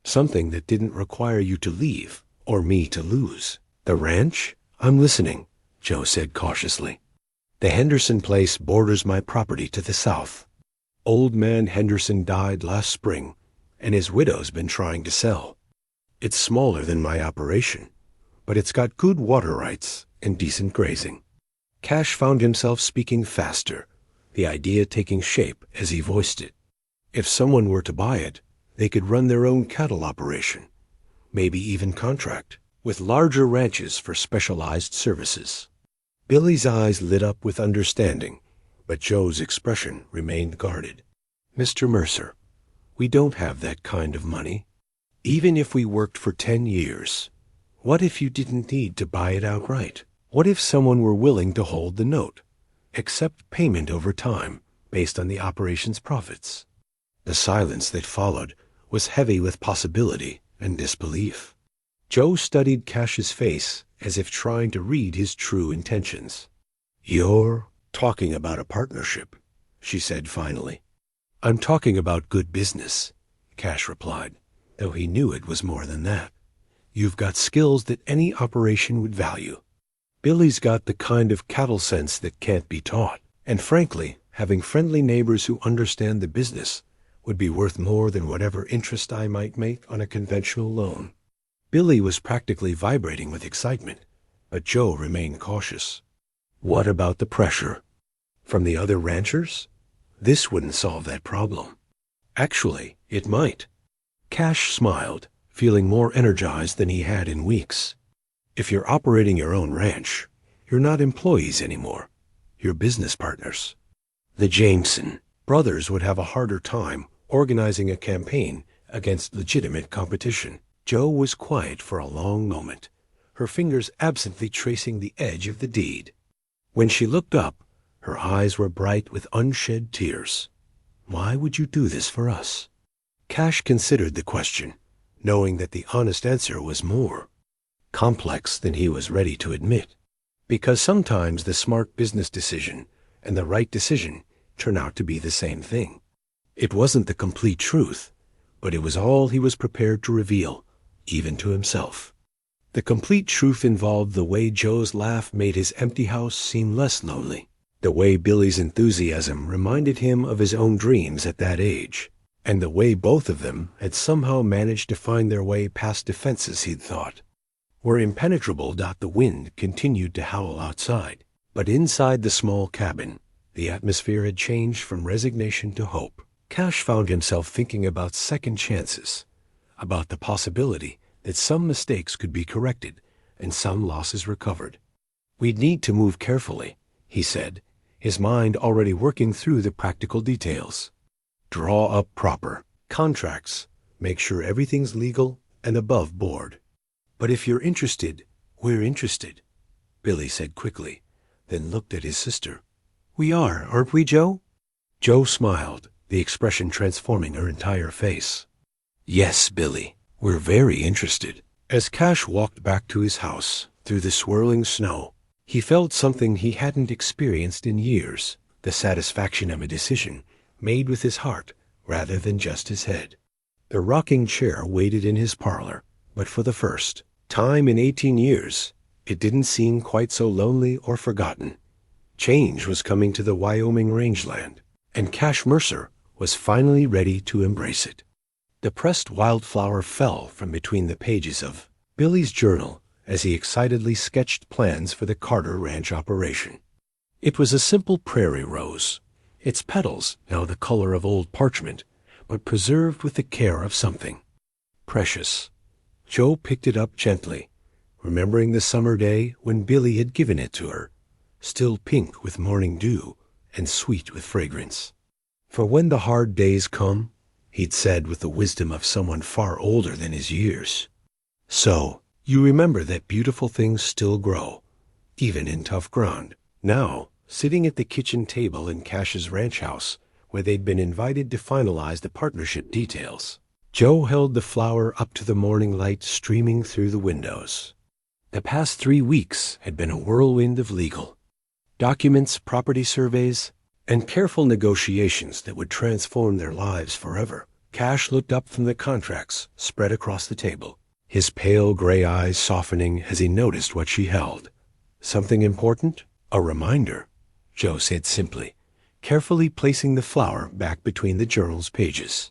Something that didn't require you to leave, or me to lose. The ranch? I'm listening, Joe said cautiously. The Henderson place borders my property to the south. Old man Henderson died last spring, and his widow's been trying to sell. It's smaller than my operation, but it's got good water rights and decent grazing. Cash found himself speaking faster, the idea taking shape as he voiced it. If someone were to buy it, they could run their own cattle operation, maybe even contract, with larger ranches for specialized services. Billy's eyes lit up with understanding, but Joe's expression remained guarded. Mr. Mercer, we don't have that kind of money. Even if we worked for 10 years, what if you didn't need to buy it outright? What if someone were willing to hold the note, accept payment over time based on the operation's profits? The silence that followed was heavy with possibility and disbelief. Joe studied Cash's face as if trying to read his true intentions. You're talking about a partnership, she said finally. I'm talking about good business, Cash replied, though he knew it was more than that. You've got skills that any operation would value. Billy's got the kind of cattle sense that can't be taught, and frankly, having friendly neighbors who understand the business would be worth more than whatever interest I might make on a conventional loan. Billy was practically vibrating with excitement, but Joe remained cautious. What about the pressure? From the other ranchers? This wouldn't solve that problem. Actually, it might. Cash smiled, feeling more energized than he had in weeks. If you're operating your own ranch, you're not employees anymore. You're business partners. The Jameson brothers would have a harder time organizing a campaign against legitimate competition. Joe was quiet for a long moment, her fingers absently tracing the edge of the deed. When she looked up, her eyes were bright with unshed tears. Why would you do this for us? Cash considered the question, knowing that the honest answer was more complex than he was ready to admit. Because sometimes the smart business decision and the right decision turn out to be the same thing. It wasn't the complete truth, but it was all he was prepared to reveal, even to himself. The complete truth involved the way Joe's laugh made his empty house seem less lonely, the way Billy's enthusiasm reminded him of his own dreams at that age, and the way both of them had somehow managed to find their way past defenses he'd thought were impenetrable. The wind continued to howl outside, but inside the small cabin, the atmosphere had changed from resignation to hope. Cash found himself thinking about second chances, about the possibility that some mistakes could be corrected and some losses recovered. We'd need to move carefully, he said, his mind already working through the practical details. Draw up proper contracts, make sure everything's legal and above board. But if you're interested, we're interested, Billy said quickly, then looked at his sister. We are, aren't we, Joe? Joe smiled, the expression transforming her entire face. Yes, Billy, we're very interested. As Cash walked back to his house through the swirling snow, he felt something he hadn't experienced in years, the satisfaction of a decision made with his heart rather than just his head. The rocking chair waited in his parlor, but for the first time in 18 years, it didn't seem quite so lonely or forgotten. Change was coming to the Wyoming rangeland, and Cash Mercer was finally ready to embrace it. The pressed wildflower fell from between the pages of Billy's journal as he excitedly sketched plans for the Carter Ranch operation. It was a simple prairie rose, its petals now the color of old parchment, but preserved with the care of something precious. Joe picked it up gently, remembering the summer day when Billy had given it to her, still pink with morning dew and sweet with fragrance. For when the hard days come, he'd said with the wisdom of someone far older than his years, so you remember that beautiful things still grow, even in tough ground. Now, sitting at the kitchen table in Cash's ranch house, where they'd been invited to finalize the partnership details, Joe held the flower up to the morning light streaming through the windows. The past 3 weeks had been a whirlwind of legal documents, property surveys, and careful negotiations that would transform their lives forever. Cash looked up from the contracts spread across the table, his pale gray eyes softening as he noticed what she held. Something important? A reminder, Joe said simply, carefully placing the flower back between the journal's pages.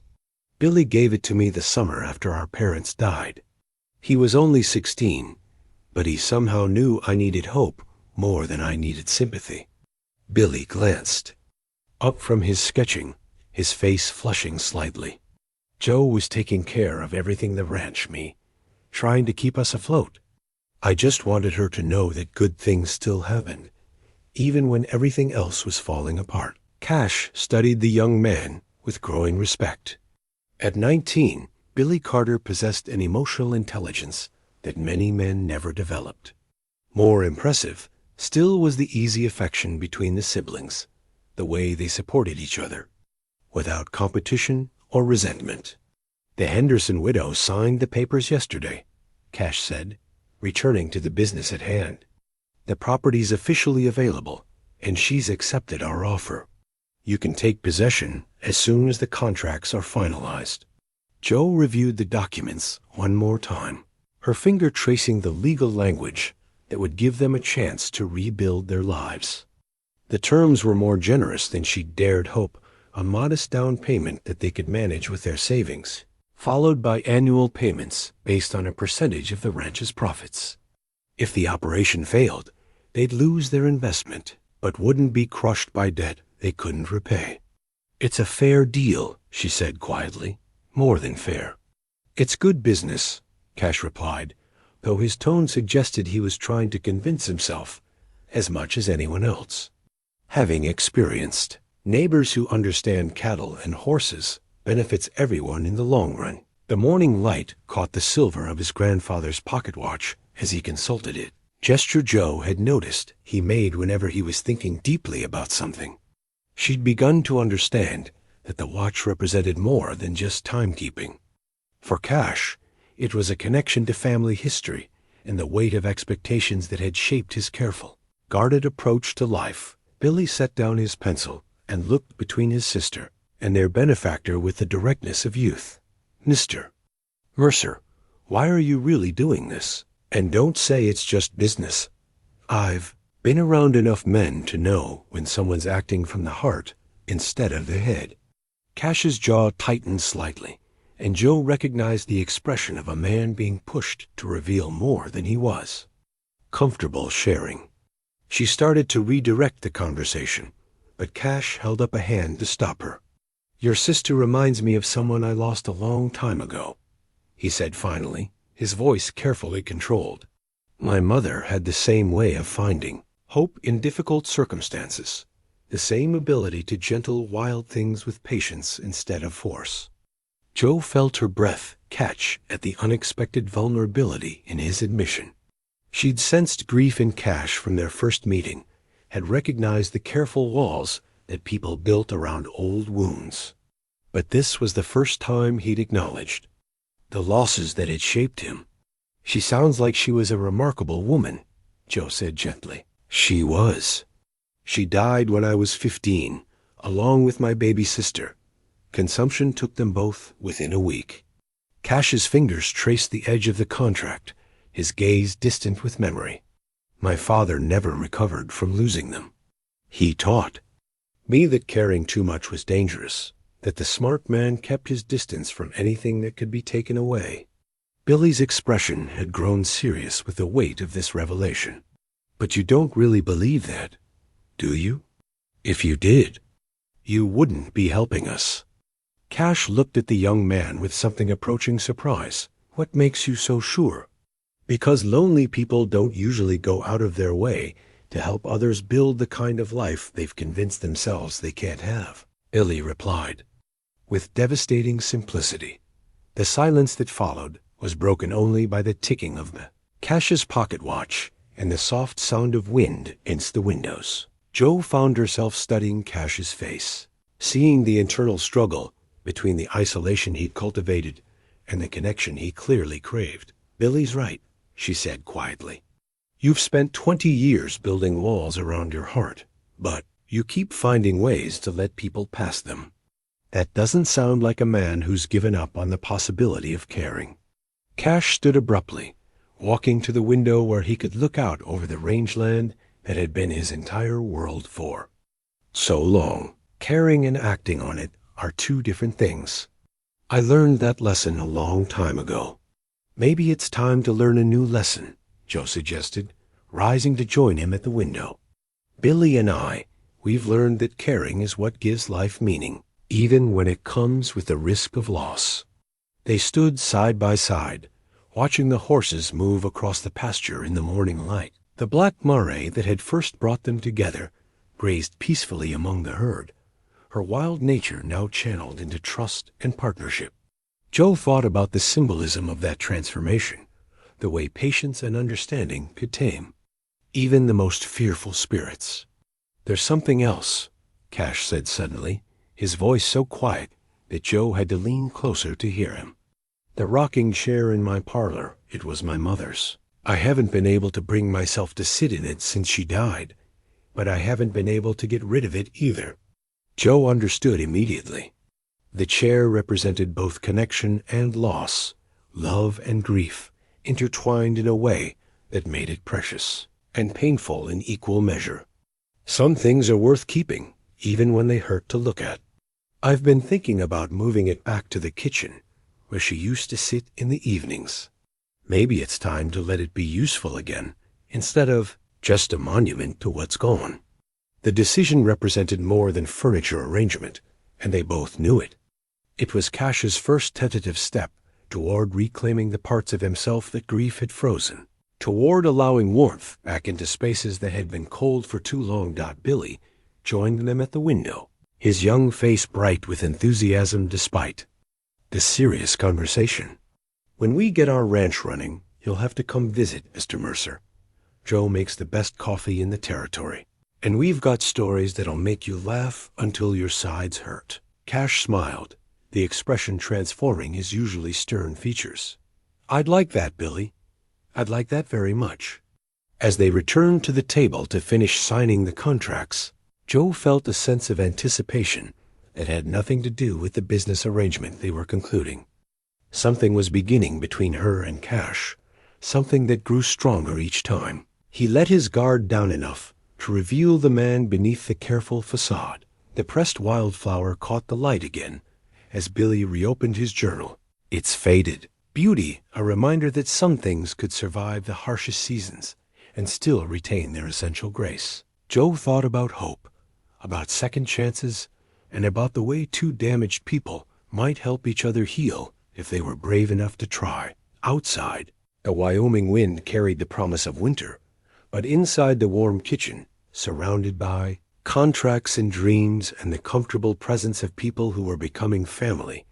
Billy gave it to me the summer after our parents died. He was only 16, but he somehow knew I needed hope more than I needed sympathy. Billy glanced up from his sketching, his face flushing slightly. Joe was taking care of everything the ranch, me, trying to keep us afloat. I just wanted her to know that good things still happened, even when everything else was falling apart. Cash studied the young man with growing respect. At 19, Billy Carter possessed an emotional intelligence that many men never developed. More impressive still was the easy affection between the siblings, the way they supported each other, without competition or resentment. The Henderson widow signed the papers yesterday, Cash said, returning to the business at hand. The property's officially available, and she's accepted our offer. You can take possession as soon as the contracts are finalized. Joe reviewed the documents one more time, her finger tracing the legal language that would give them a chance to rebuild their lives. The terms were more generous than she'd dared hope, a modest down payment that they could manage with their savings, followed by annual payments based on a percentage of the ranch's profits. If the operation failed, they'd lose their investment, but wouldn't be crushed by debt they couldn't repay. It's a fair deal, she said quietly. More than fair. It's good business, Cash replied, though his tone suggested he was trying to convince himself as much as anyone else. Having experienced neighbors who understand cattle and horses benefits everyone in the long run. The morning light caught the silver of his grandfather's pocket watch as he consulted it, gesture Joe had noticed he made whenever he was thinking deeply about something. She'd begun to understand that the watch represented more than just timekeeping. For Cash, it was a connection to family history and the weight of expectations that had shaped his careful, guarded approach to life. Billy set down his pencil and looked between his sister and their benefactor with the directness of youth. Mr. Mercer, why are you really doing this? And don't say it's just business. I've been around enough men to know when someone's acting from the heart instead of the head. Cash's jaw tightened slightly, and Joe recognized the expression of a man being pushed to reveal more than he was comfortable sharing. She started to redirect the conversation, but Cash held up a hand to stop her. Your sister reminds me of someone I lost a long time ago, he said finally, his voice carefully controlled. My mother had the same way of finding hope in difficult circumstances, the same ability to gentle wild things with patience instead of force. Joe felt her breath catch at the unexpected vulnerability in his admission. She'd sensed grief in Cash from their first meeting, had recognized the careful walls that people built around old wounds. But this was the first time he'd acknowledged the losses that had shaped him. She sounds like she was a remarkable woman, Joe said gently. She was. She died when I was 15, along with my baby sister. Consumption took them both within a week. Cash's fingers traced the edge of the contract, his gaze distant with memory. My father never recovered from losing them. He taught me that caring too much was dangerous, that the smart man kept his distance from anything that could be taken away. Billy's expression had grown serious with the weight of this revelation. But you don't really believe that, do you? If you did, you wouldn't be helping us. Cash looked at the young man with something approaching surprise. What makes you so sure? Because lonely people don't usually go out of their way to help others build the kind of life they've convinced themselves they can't have, Billy replied, with devastating simplicity. The silence that followed was broken only by the ticking of Cash's pocket watch and the soft sound of wind against the windows. Jo found herself studying Cash's face, seeing the internal struggle between the isolation he'd cultivated and the connection he clearly craved. Billy's right, she said quietly. You've spent 20 years building walls around your heart, but you keep finding ways to let people pass them. That doesn't sound like a man who's given up on the possibility of caring. Cash stood abruptly, walking to the window where he could look out over the rangeland that had been his entire world for so long. Caring and acting on it are two different things. I learned that lesson a long time ago. Maybe it's time to learn a new lesson, Jo suggested, rising to join him at the window. Billy and we've learned that caring is what gives life meaning, even when it comes with the risk of loss. They stood side by side, watching the horses move across the pasture in the morning light. The black mare that had first brought them together grazed peacefully among the herd, her wild nature now channeled into trust and partnership. Jo thought about the symbolism of that transformation, the way patience and understanding could tame even the most fearful spirits. There's something else, Cash said suddenly, his voice so quiet that Jo had to lean closer to hear him. The rocking chair in my parlor, it was my mother's. I haven't been able to bring myself to sit in it since she died, but I haven't been able to get rid of it either. Jo understood immediately. The chair represented both connection and loss, love and grief, intertwined in a way that made it precious and painful in equal measure. Some things are worth keeping, even when they hurt to look at. I've been thinking about moving it back to the kitchen, where she used to sit in the evenings. Maybe it's time to let it be useful again, instead of just a monument to what's gone. The decision represented more than furniture arrangement, and they both knew it. It was Cash's first tentative step toward reclaiming the parts of himself that grief had frozen, toward allowing warmth back into spaces that had been cold for too long. Billy joined them at the window, his young face bright with enthusiasm despite the serious conversation. When we get our ranch running, you'll have to come visit, Mr. Mercer. Jo makes the best coffee in the territory, and we've got stories that'll make you laugh until your sides hurt. Cash smiled, the expression transforming his usually stern features. I'd like that, Billy. I'd like that very much. As they returned to the table to finish signing the contracts, Jo felt a sense of anticipation that had nothing to do with the business arrangement they were concluding. Something was beginning between her and Cash, something that grew stronger each time. He let his guard down enough to reveal the man beneath the careful facade. The pressed wildflower caught the light again as Billy reopened his journal. It's faded. Beauty, a reminder that some things could survive the harshest seasons and still retain their essential grace. Jo thought about hope, about second chances, and about the way two damaged people might help each other heal if they were brave enough to try. Outside, a Wyoming wind carried the promise of winter, but inside the warm kitchen, surrounded by contracts and dreams and the comfortable presence of people who were becoming family,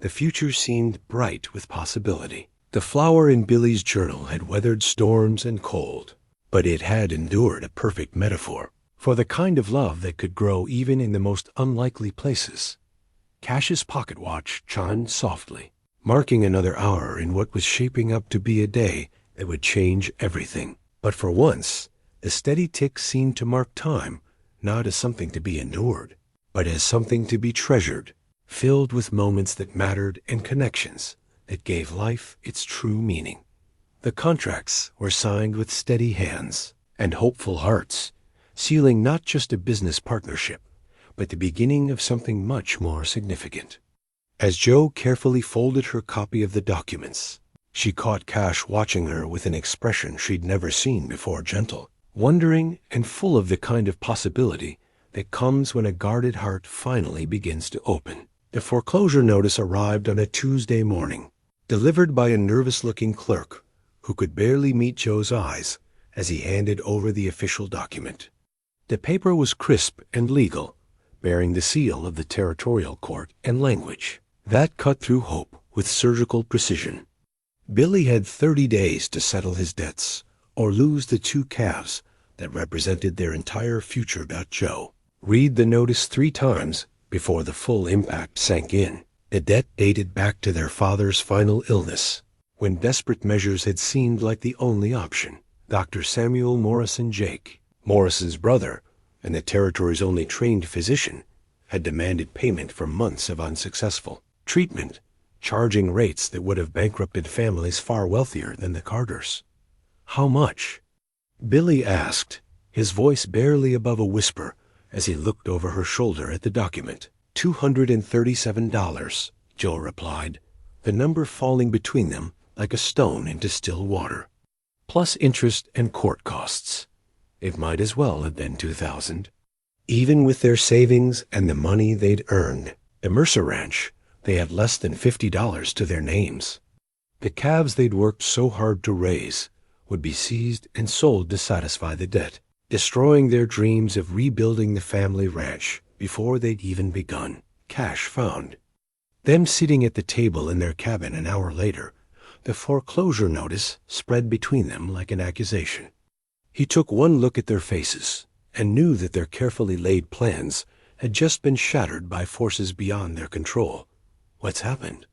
the future seemed bright with possibility. The flower in Billy's journal had weathered storms and cold, but it had endured a perfect metaphor for the kind of love that could grow even in the most unlikely places. Cash's pocket watch chimed softly, marking another hour in what was shaping up to be a day that would change everything. But for once, the steady tick seemed to mark time not as something to be endured, but as something to be treasured, filled with moments that mattered and connections that gave life its true meaning. The contracts were signed with steady hands and hopeful hearts, sealing not just a business partnership, but the beginning of something much more significant. As Jo carefully folded her copy of the documents, she caught Cash watching her with an expression she'd never seen before, gentle, wondering, and full of the kind of possibility that comes when a guarded heart finally begins to open. The foreclosure notice arrived on a Tuesday morning, delivered by a nervous-looking clerk who could barely meet Jo's eyes as he handed over the official document. The paper was crisp and legal, bearing the seal of the territorial court and language that cut through hope with surgical precision. Billy had 30 days to settle his debts or lose the 2 calves that represented their entire future. Joe read the notice 3 times before the full impact sank in. The debt dated back to their father's final illness, when desperate measures had seemed like the only option. Dr. Samuel Morrison Jake, Morrison's brother and the territory's only trained physician, had demanded payment for months of unsuccessful treatment, charging rates that would have bankrupted families far wealthier than the Carters. How much? Billy asked, his voice barely above a whisper as he looked over her shoulder at the document. $237, Joe replied, the number falling between them like a stone into still water. Plus interest and court costs. It might as well have been $2,000. Even with their savings and the money they'd earned, the Mercer Ranch, they had less than $50 to their names. The calves they'd worked so hard to raise would be seized and sold to satisfy the debt, destroying their dreams of rebuilding the family ranch before they'd even begun. Cash found them sitting at the table in their cabin an hour later. The foreclosure notice spread between them like an accusation. He took one look at their faces and knew that their carefully laid plans had just been shattered by forces beyond their control. What's happened?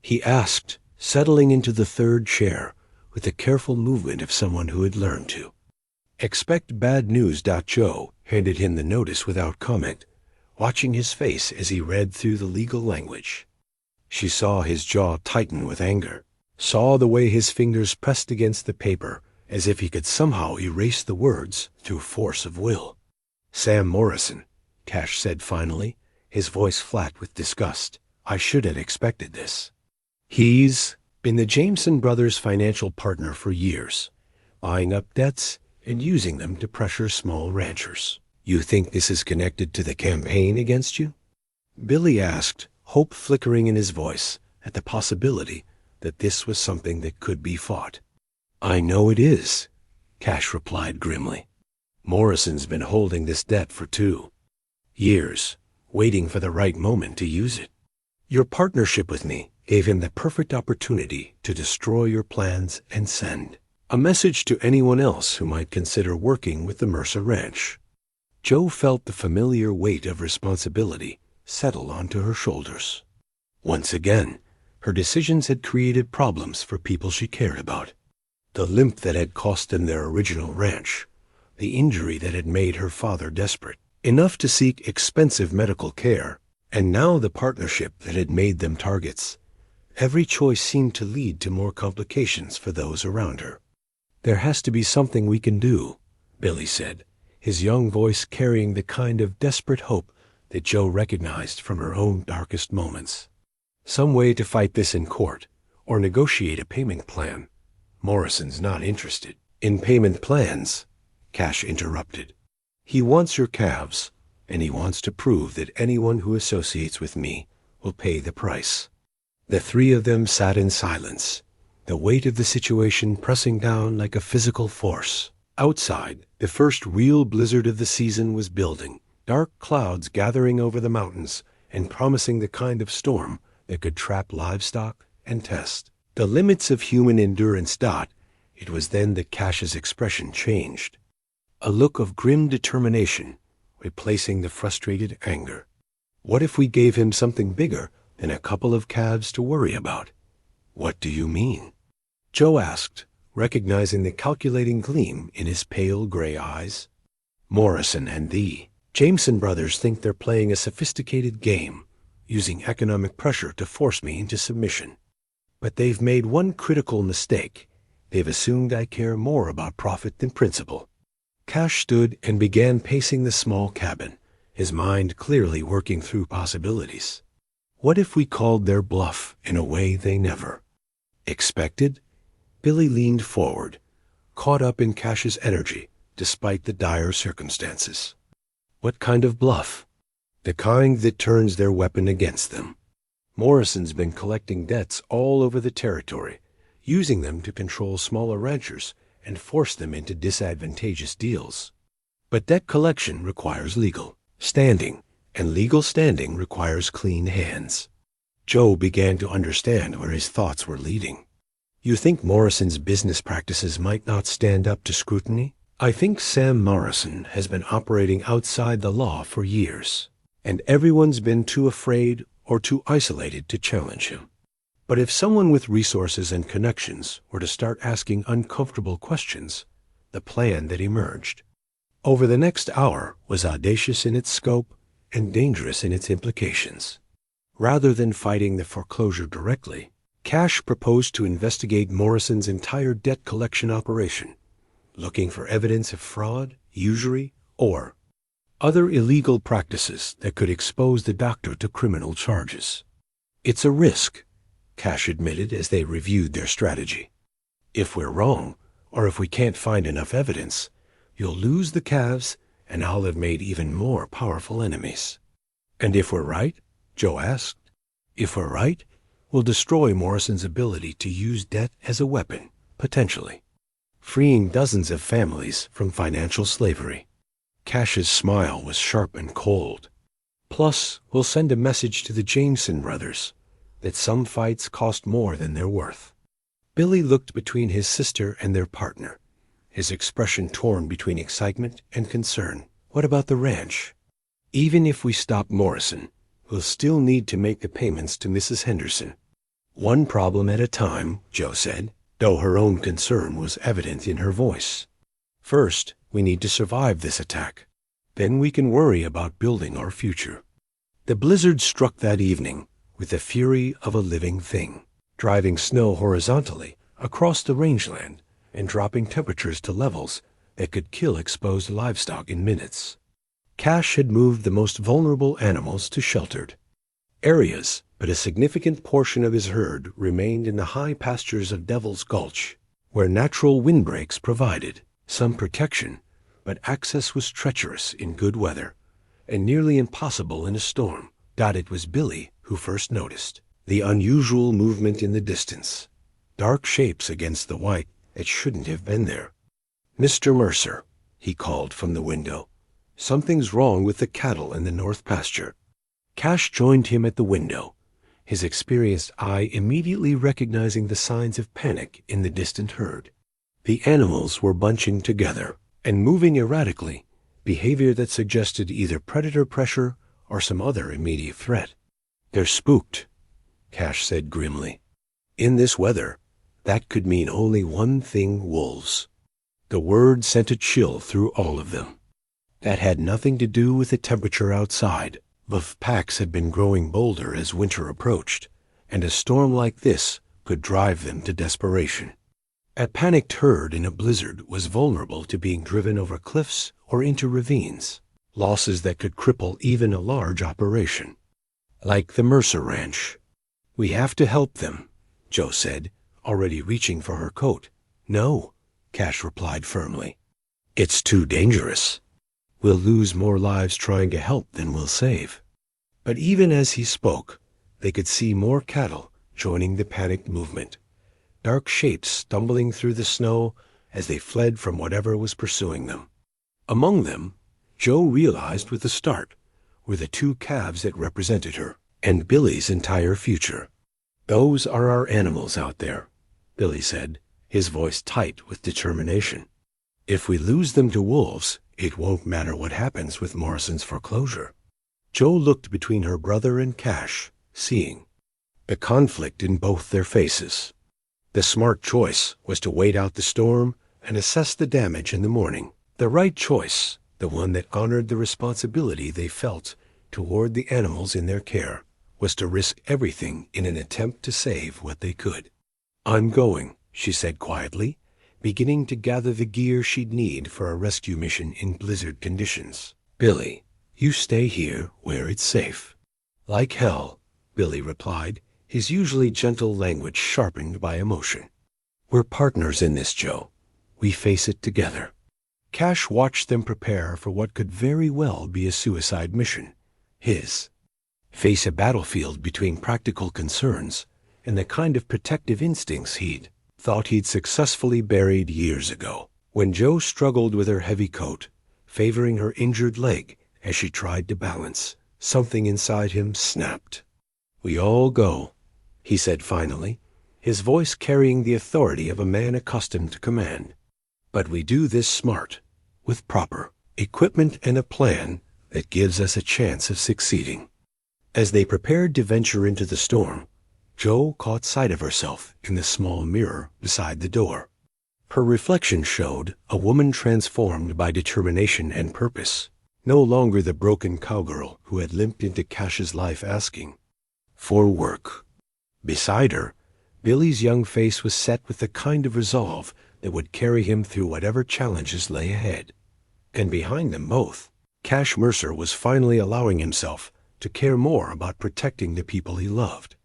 He asked, settling into the third chair with the careful movement of someone who had learned to. Expect bad news. Joe handed him the notice without comment, watching his face as he read through the legal language. She saw his jaw tighten with anger, saw the way his fingers pressed against the paper as if he could somehow erase the words through force of will. Sam Morrison, Cash said finally, his voice flat with disgust. I should have expected this. He's been the Jameson brothers' financial partner for years, buying up debts and using them to pressure small ranchers. You think this is connected to the campaign against you? Billy asked, hope flickering in his voice at the possibility that this was something that could be fought. I know it is, Cash replied grimly. Morrison's been holding this debt for 2 years, waiting for the right moment to use it. Your partnership with me gave him the perfect opportunity to destroy your plans and send a message to anyone else who might consider working with the Mercer Ranch. Joe felt the familiar weight of responsibility settle onto her shoulders. Once again, her decisions had created problems for people she cared about. The limp that had cost them their original ranch, the injury that had made her father desperate, enough to seek expensive medical care, and now the partnership that had made them targets. Every choice seemed to lead to more complications for those around her. There has to be something we can do, Billy said, his young voice carrying the kind of desperate hope that Joe recognized from her own darkest moments. Some way to fight this in court, or negotiate a payment plan. Morrison's not interested in payment plans, Cash interrupted. He wants your calves, and he wants to prove that anyone who associates with me will pay the price. The 3 of them sat in silence, the weight of the situation pressing down like a physical force. Outside, the first real blizzard of the season was building, dark clouds gathering over the mountains and promising the kind of storm that could trap livestock and test the limits of human endurance. It was then that Cash's expression changed, a look of grim determination replacing the frustrated anger. What if we gave him something bigger than a couple of calves to worry about? What do you mean? Joe asked, recognizing the calculating gleam in his pale gray eyes. Morrison and the Jameson brothers think they're playing a sophisticated game, using economic pressure to force me into submission. But they've made one critical mistake. They've assumed I care more about profit than principle. Cash stood and began pacing the small cabin, his mind clearly working through possibilities. What if we called their bluff in a way they never expected? Billy leaned forward, caught up in Cash's energy despite the dire circumstances. What kind of bluff? The kind that turns their weapon against them. Morrison's been collecting debts all over the territory, using them to control smaller ranchers and force them into disadvantageous deals. But debt collection requires legal standing, and legal standing requires clean hands. Joe began to understand where his thoughts were leading. You think Morrison's business practices might not stand up to scrutiny? I think Sam Morrison has been operating outside the law for years, and everyone's been too afraid or too isolated to challenge him. But if someone with resources and connections were to start asking uncomfortable questions, the plan that emerged over the next hour was audacious in its scope and dangerous in its implications. Rather than fighting the foreclosure directly, Cash proposed to investigate Morrison's entire debt collection operation, looking for evidence of fraud, usury, or other illegal practices that could expose the doctor to criminal charges. It's a risk, Cash admitted as they reviewed their strategy. If we're wrong, or if we can't find enough evidence, you'll lose the calves, and I'll have made even more powerful enemies. And if we're right? Joe asked. If we're right, we'll destroy Morrison's ability to use debt as a weapon, potentially, freeing dozens of families from financial slavery. Cash's smile was sharp and cold. Plus, we'll send a message to the Jameson brothers that some fights cost more than they're worth. Billy looked between his sister and their partner, his expression torn between excitement and concern. What about the ranch? Even if we stop Morrison, we'll still need to make the payments to Mrs. Henderson. One problem at a time, Joe said, though her own concern was evident in her voice. First, we need to survive this attack. Then we can worry about building our future. The blizzard struck that evening with the fury of a living thing, driving snow horizontally across the rangeland and dropping temperatures to levels that could kill exposed livestock in minutes. Cash had moved the most vulnerable animals to sheltered areas, but a significant portion of his herd remained in the high pastures of Devil's Gulch, where natural windbreaks provided some protection, but access was treacherous in good weather and nearly impossible in a storm. It was Billy who first noticed the unusual movement in the distance, dark shapes against the white that shouldn't have been there. "Mr. Mercer," he called from the window, "something's wrong with the cattle in the north pasture." Cash joined him at the window, his experienced eye immediately recognizing the signs of panic in the distant herd. The animals were bunching together and moving erratically, behavior that suggested either predator pressure or some other immediate threat. "They're spooked," Cash said grimly. In this weather, that could mean only one thing: wolves. The word sent a chill through all of them. That had nothing to do with the temperature outside. The packs had been growing bolder as winter approached, and a storm like this could drive them to desperation. A panicked herd in a blizzard was vulnerable to being driven over cliffs or into ravines, losses that could cripple even a large operation. Like the Mercer ranch. "We have to help them," Joe said, already reaching for her coat. "No," Cash replied firmly. "It's too dangerous. We'll lose more lives trying to help than we'll save." But even as he spoke, they could see more cattle joining the panicked movement, dark shapes stumbling through the snow as they fled from whatever was pursuing them. Among them, Joe realized with a start, were the two calves that represented her and Billy's entire future. "Those are our animals out there," Billy said, his voice tight with determination. "If we lose them to wolves, it won't matter what happens with Morrison's foreclosure." Joe looked between her brother and Cash, seeing the conflict in both their faces. The smart choice was to wait out the storm and assess the damage in the morning. The right choice, the one that honored the responsibility they felt toward the animals in their care, was to risk everything in an attempt to save what they could. "I'm going," she said quietly, beginning to gather the gear she'd need for a rescue mission in blizzard conditions. "Billy, you stay here where it's safe." "Like hell," Billy replied, his usually gentle language sharpened by emotion. "We're partners in this, Joe. We face it together." Cash watched them prepare for what could very well be a suicide mission. His. Face a battlefield between practical concerns and the kind of protective instincts he'd thought he'd successfully buried years ago. When Joe struggled with her heavy coat, favoring her injured leg as she tried to balance, something inside him snapped. "We all go," he said finally, his voice carrying the authority of a man accustomed to command. "But we do this smart, with proper equipment and a plan that gives us a chance of succeeding." As they prepared to venture into the storm, Joe caught sight of herself in the small mirror beside the door. Her reflection showed a woman transformed by determination and purpose, no longer the broken cowgirl who had limped into Cash's life asking for work. Beside her, Billy's young face was set with the kind of resolve that would carry him through whatever challenges lay ahead. And behind them both, Cash Mercer was finally allowing himself to care more about protecting the people he loved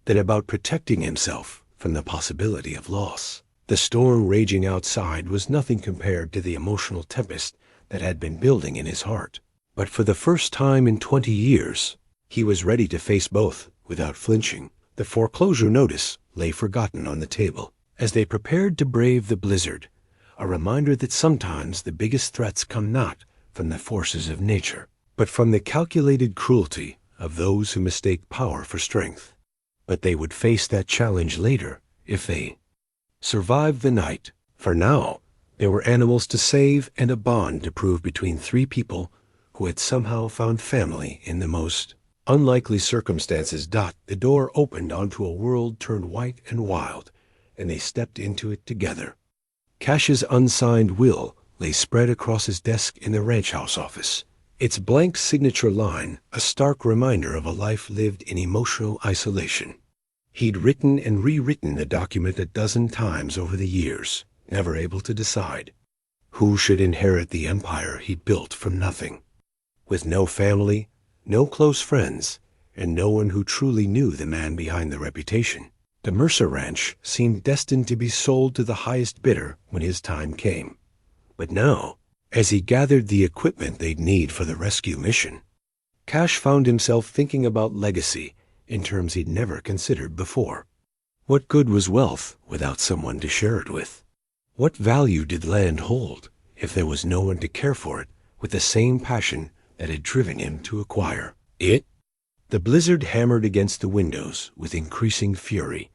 than about protecting himself from the possibility of loss. The storm raging outside was nothing compared to the emotional tempest that had been building in his heart. But for the first time in 20 years, he was ready to face both without flinching. The foreclosure notice lay forgotten on the table. As they prepared to brave the blizzard, a reminder that sometimes the biggest threats come not from the forces of nature, but from the calculated cruelty of those who mistake power for strength. But they would face that challenge later if they survived the night. For now, there were animals to save and a bond to prove between three people who had somehow found family in the most unlikely circumstances. The door opened onto a world turned white and wild, and they stepped into it together. Cash's unsigned will lay spread across his desk in the ranch house office, its blank signature line a stark reminder of a life lived in emotional isolation. He'd written and rewritten the document a dozen times over the years, never able to decide who should inherit the empire he'd built from nothing. With no family, no close friends, and no one who truly knew the man behind the reputation, the Mercer ranch seemed destined to be sold to the highest bidder when his time came. But now, as he gathered the equipment they'd need for the rescue mission, Cash found himself thinking about legacy in terms he'd never considered before. What good was wealth without someone to share it with? What value did land hold if there was no one to care for it with the same passion that had driven him to acquire it? The blizzard hammered against the windows with increasing fury,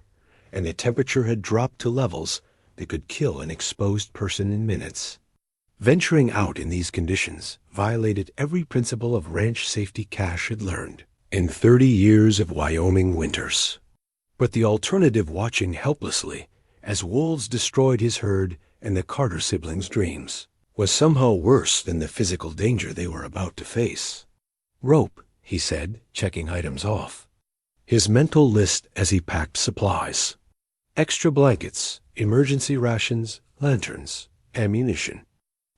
and the temperature had dropped to levels that could kill an exposed person in minutes. Venturing out in these conditions violated every principle of ranch safety Cash had learned in 30 years of Wyoming winters. But the alternative, watching helplessly as wolves destroyed his herd and the Carter siblings' dreams, was somehow worse than the physical danger they were about to face. "Rope," he said, checking items off, his mental list as he packed supplies. Extra blankets, emergency rations, lanterns, ammunition.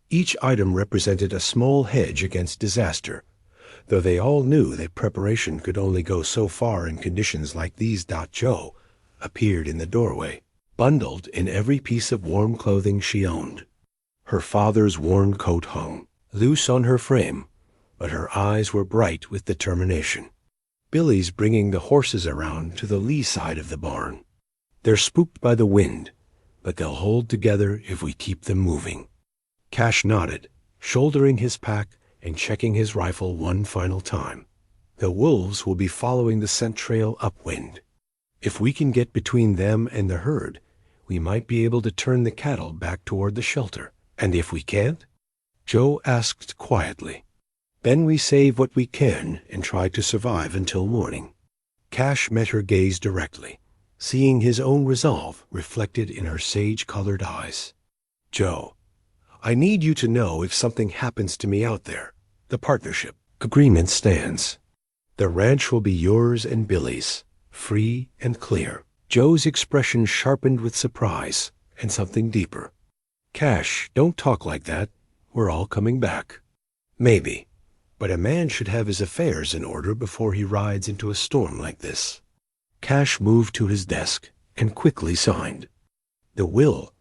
Each item represented a small hedge against disaster, though they all knew that preparation could only go so far in conditions like these. Joe appeared in the doorway, bundled in every piece of warm clothing she owned. Her father's worn coat hung loose on her frame, but her eyes were bright with determination. "Billy's bringing the horses around to the lee side of the barn. They're spooked by the wind, but they'll hold together if we keep them moving." Cash nodded, shouldering his pack and checking his rifle one final time. "The wolves will be following the scent trail upwind. If we can get between them and the herd, we might be able to turn the cattle back toward the shelter. And if we can't?" Joe asked quietly. "Then we save what we can and try to survive until morning." Cash met her gaze directly, seeing his own resolve reflected in her sage-colored eyes. "Joe, I need you to know if something happens to me out there, the partnership agreement stands. The ranch will be yours and Billy's, free and clear." Joe's expression sharpened with surprise and something deeper. "Cash, don't talk like that. We're all coming back." "Maybe, but a man should have his affairs in order before he rides into a storm like this." Cash moved to his desk and quickly signed the will,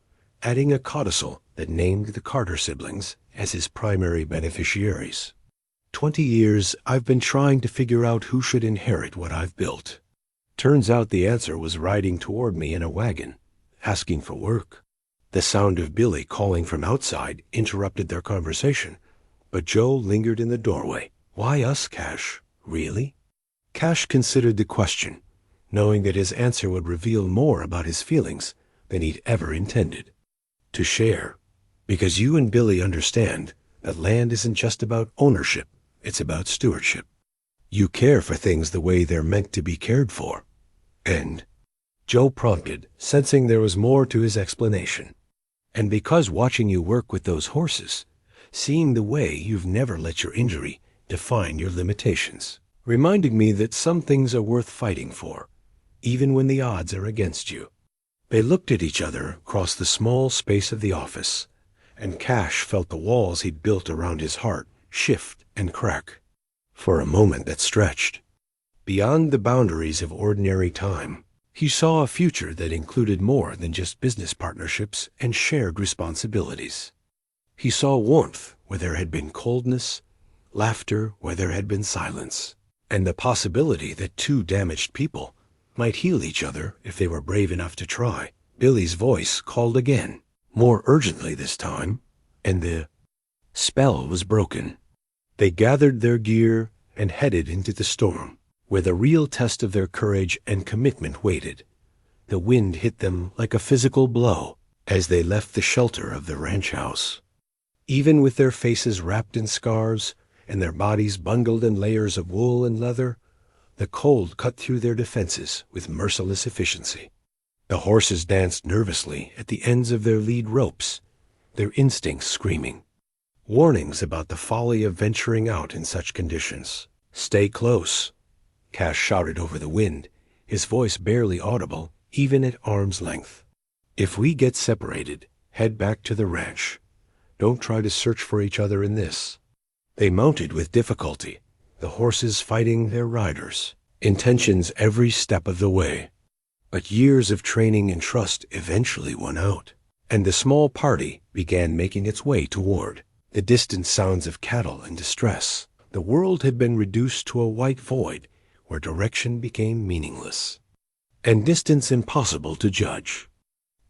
adding a codicil that named the Carter siblings as his primary beneficiaries. 20 years I've been trying to figure out who should inherit what I've built. Turns out the answer was riding toward me in a wagon, asking for work. The sound of Billy calling from outside interrupted their conversation, but Joe lingered in the doorway. Why us, Cash? Really? Cash considered the question, knowing that his answer would reveal more about his feelings than he'd ever intended. To share, because you and Billy understand that land isn't just about ownership, it's about stewardship. You care for things the way they're meant to be cared for. And Joe prompted, sensing there was more to his explanation. And because watching you work with those horses, seeing the way you've never let your injury define your limitations, reminding me that some things are worth fighting for, even when the odds are against you. They looked at each other across the small space of the office, and Cash felt the walls he'd built around his heart shift and crack. For a moment that stretched. Beyond the boundaries of ordinary time, he saw a future that included more than just business partnerships and shared responsibilities. He saw warmth where there had been coldness, laughter where there had been silence, and the possibility that two damaged people might heal each other if they were brave enough to try. Billy's voice called again, more urgently this time, and the spell was broken. They gathered their gear and headed into the storm, where the real test of their courage and commitment waited. The wind hit them like a physical blow as they left the shelter of the ranch house. Even with their faces wrapped in scarves and their bodies bundled in layers of wool and leather, the cold cut through their defenses with merciless efficiency. The horses danced nervously at the ends of their lead ropes, their instincts screaming. Warnings about the folly of venturing out in such conditions. Stay close, Cash shouted over the wind, his voice barely audible, even at arm's length. If we get separated, head back to the ranch. Don't try to search for each other in this. They mounted with difficulty, the horses fighting their riders, intentions every step of the way. But years of training and trust eventually won out, and the small party began making its way toward the distant sounds of cattle in distress. The world had been reduced to a white void where direction became meaningless, and distance impossible to judge.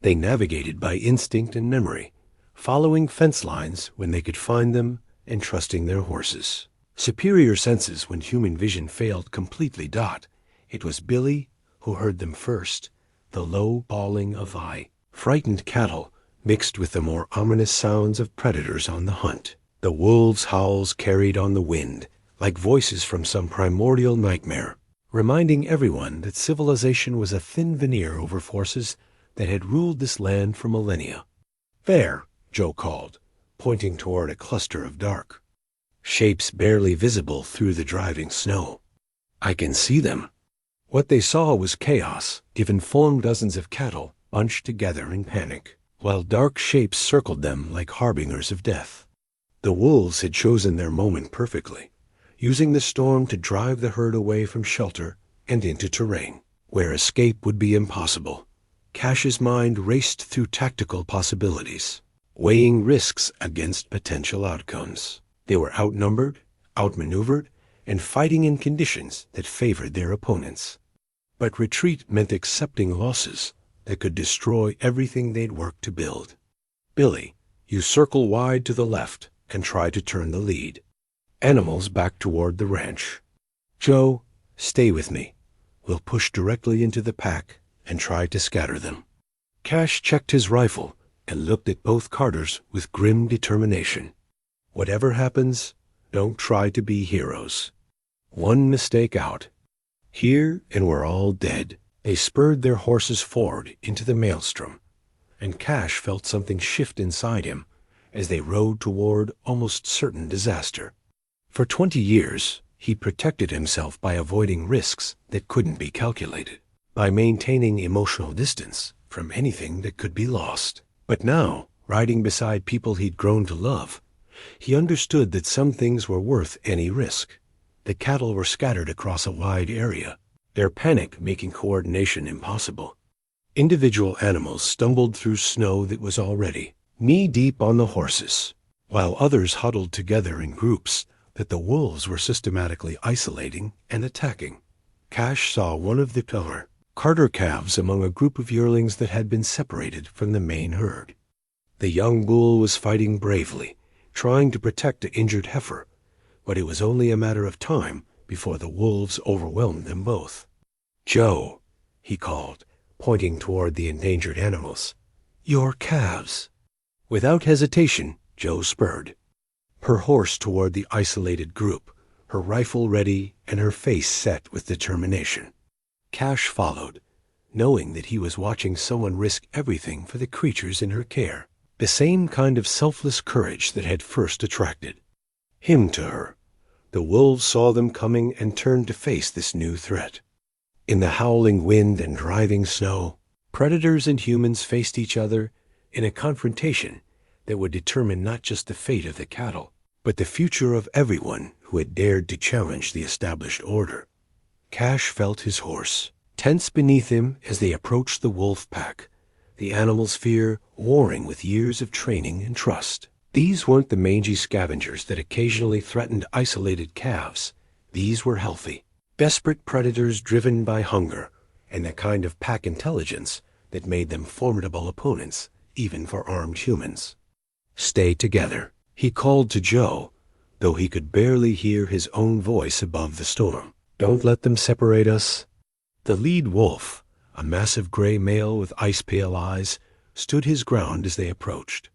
They navigated by instinct and memory, following fence lines when they could find them and trusting their horses. Superior senses when human vision failed completely. It was Billy who heard them first, the low bawling of frightened cattle mixed with the more ominous sounds of predators on the hunt. The wolves' howls carried on the wind, like voices from some primordial nightmare, reminding everyone that civilization was a thin veneer over forces that had ruled this land for millennia. There, Joe called, pointing toward a cluster of dark shapes barely visible through the driving snow. I can see them. What they saw was chaos, given formed dozens of cattle bunched together in panic, while dark shapes circled them like harbingers of death. The wolves had chosen their moment perfectly, using the storm to drive the herd away from shelter and into terrain, where escape would be impossible. Cash's mind raced through tactical possibilities, weighing risks against potential outcomes. They were outnumbered, outmaneuvered, and fighting in conditions that favored their opponents. But retreat meant accepting losses that could destroy everything they'd worked to build. Billy, you circle wide to the left and try to turn the lead. Animals back toward the ranch. Joe, stay with me. We'll push directly into the pack and try to scatter them. Cash checked his rifle and looked at both Carters with grim determination. Whatever happens, don't try to be heroes. One mistake out. Here, and we're all dead. They spurred their horses forward into the maelstrom, and Cash felt something shift inside him as they rode toward almost certain disaster. For 20 years, he protected himself by avoiding risks that couldn't be calculated, by maintaining emotional distance from anything that could be lost. But now, riding beside people he'd grown to love, he understood that some things were worth any risk. The cattle were scattered across a wide area, their panic making coordination impossible. Individual animals stumbled through snow that was already knee-deep on the horses, while others huddled together in groups that the wolves were systematically isolating and attacking. Cash saw one of the pillar, Carter calves among a group of yearlings that had been separated from the main herd. The young bull was fighting bravely, trying to protect the injured heifer, but it was only a matter of time before the wolves overwhelmed them both. "Joe," he called, pointing toward the endangered animals. "Your calves." Without hesitation, Joe spurred her horse toward the isolated group, her rifle ready and her face set with determination. Cash followed, knowing that he was watching someone risk everything for the creatures in her care, the same kind of selfless courage that had first attracted him to her. The wolves saw them coming and turned to face this new threat. In the howling wind and driving snow, predators and humans faced each other in a confrontation that would determine not just the fate of the cattle, but the future of everyone who had dared to challenge the established order. Cash felt his horse tense beneath him as they approached the wolf pack, the animal's fear warring with years of training and trust. These weren't the mangy scavengers that occasionally threatened isolated calves. These were healthy, desperate predators driven by hunger and the kind of pack intelligence that made them formidable opponents, even for armed humans. "Stay together," he called to Joe, though he could barely hear his own voice above the storm. "Don't let them separate us." The lead wolf, a massive gray male with ice-pale eyes, stood his ground as they approached.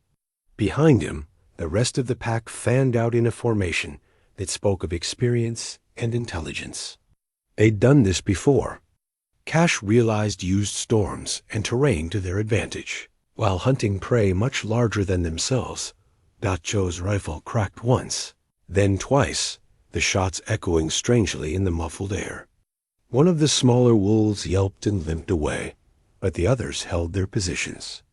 Behind him, the rest of the pack fanned out in a formation that spoke of experience and intelligence. They'd done this before. Cash realized used storms and terrain to their advantage. While hunting prey much larger than themselves, Joe's rifle cracked once, then twice, the shots echoing strangely in the muffled air. One of the smaller wolves yelped and limped away, but the others held their positions.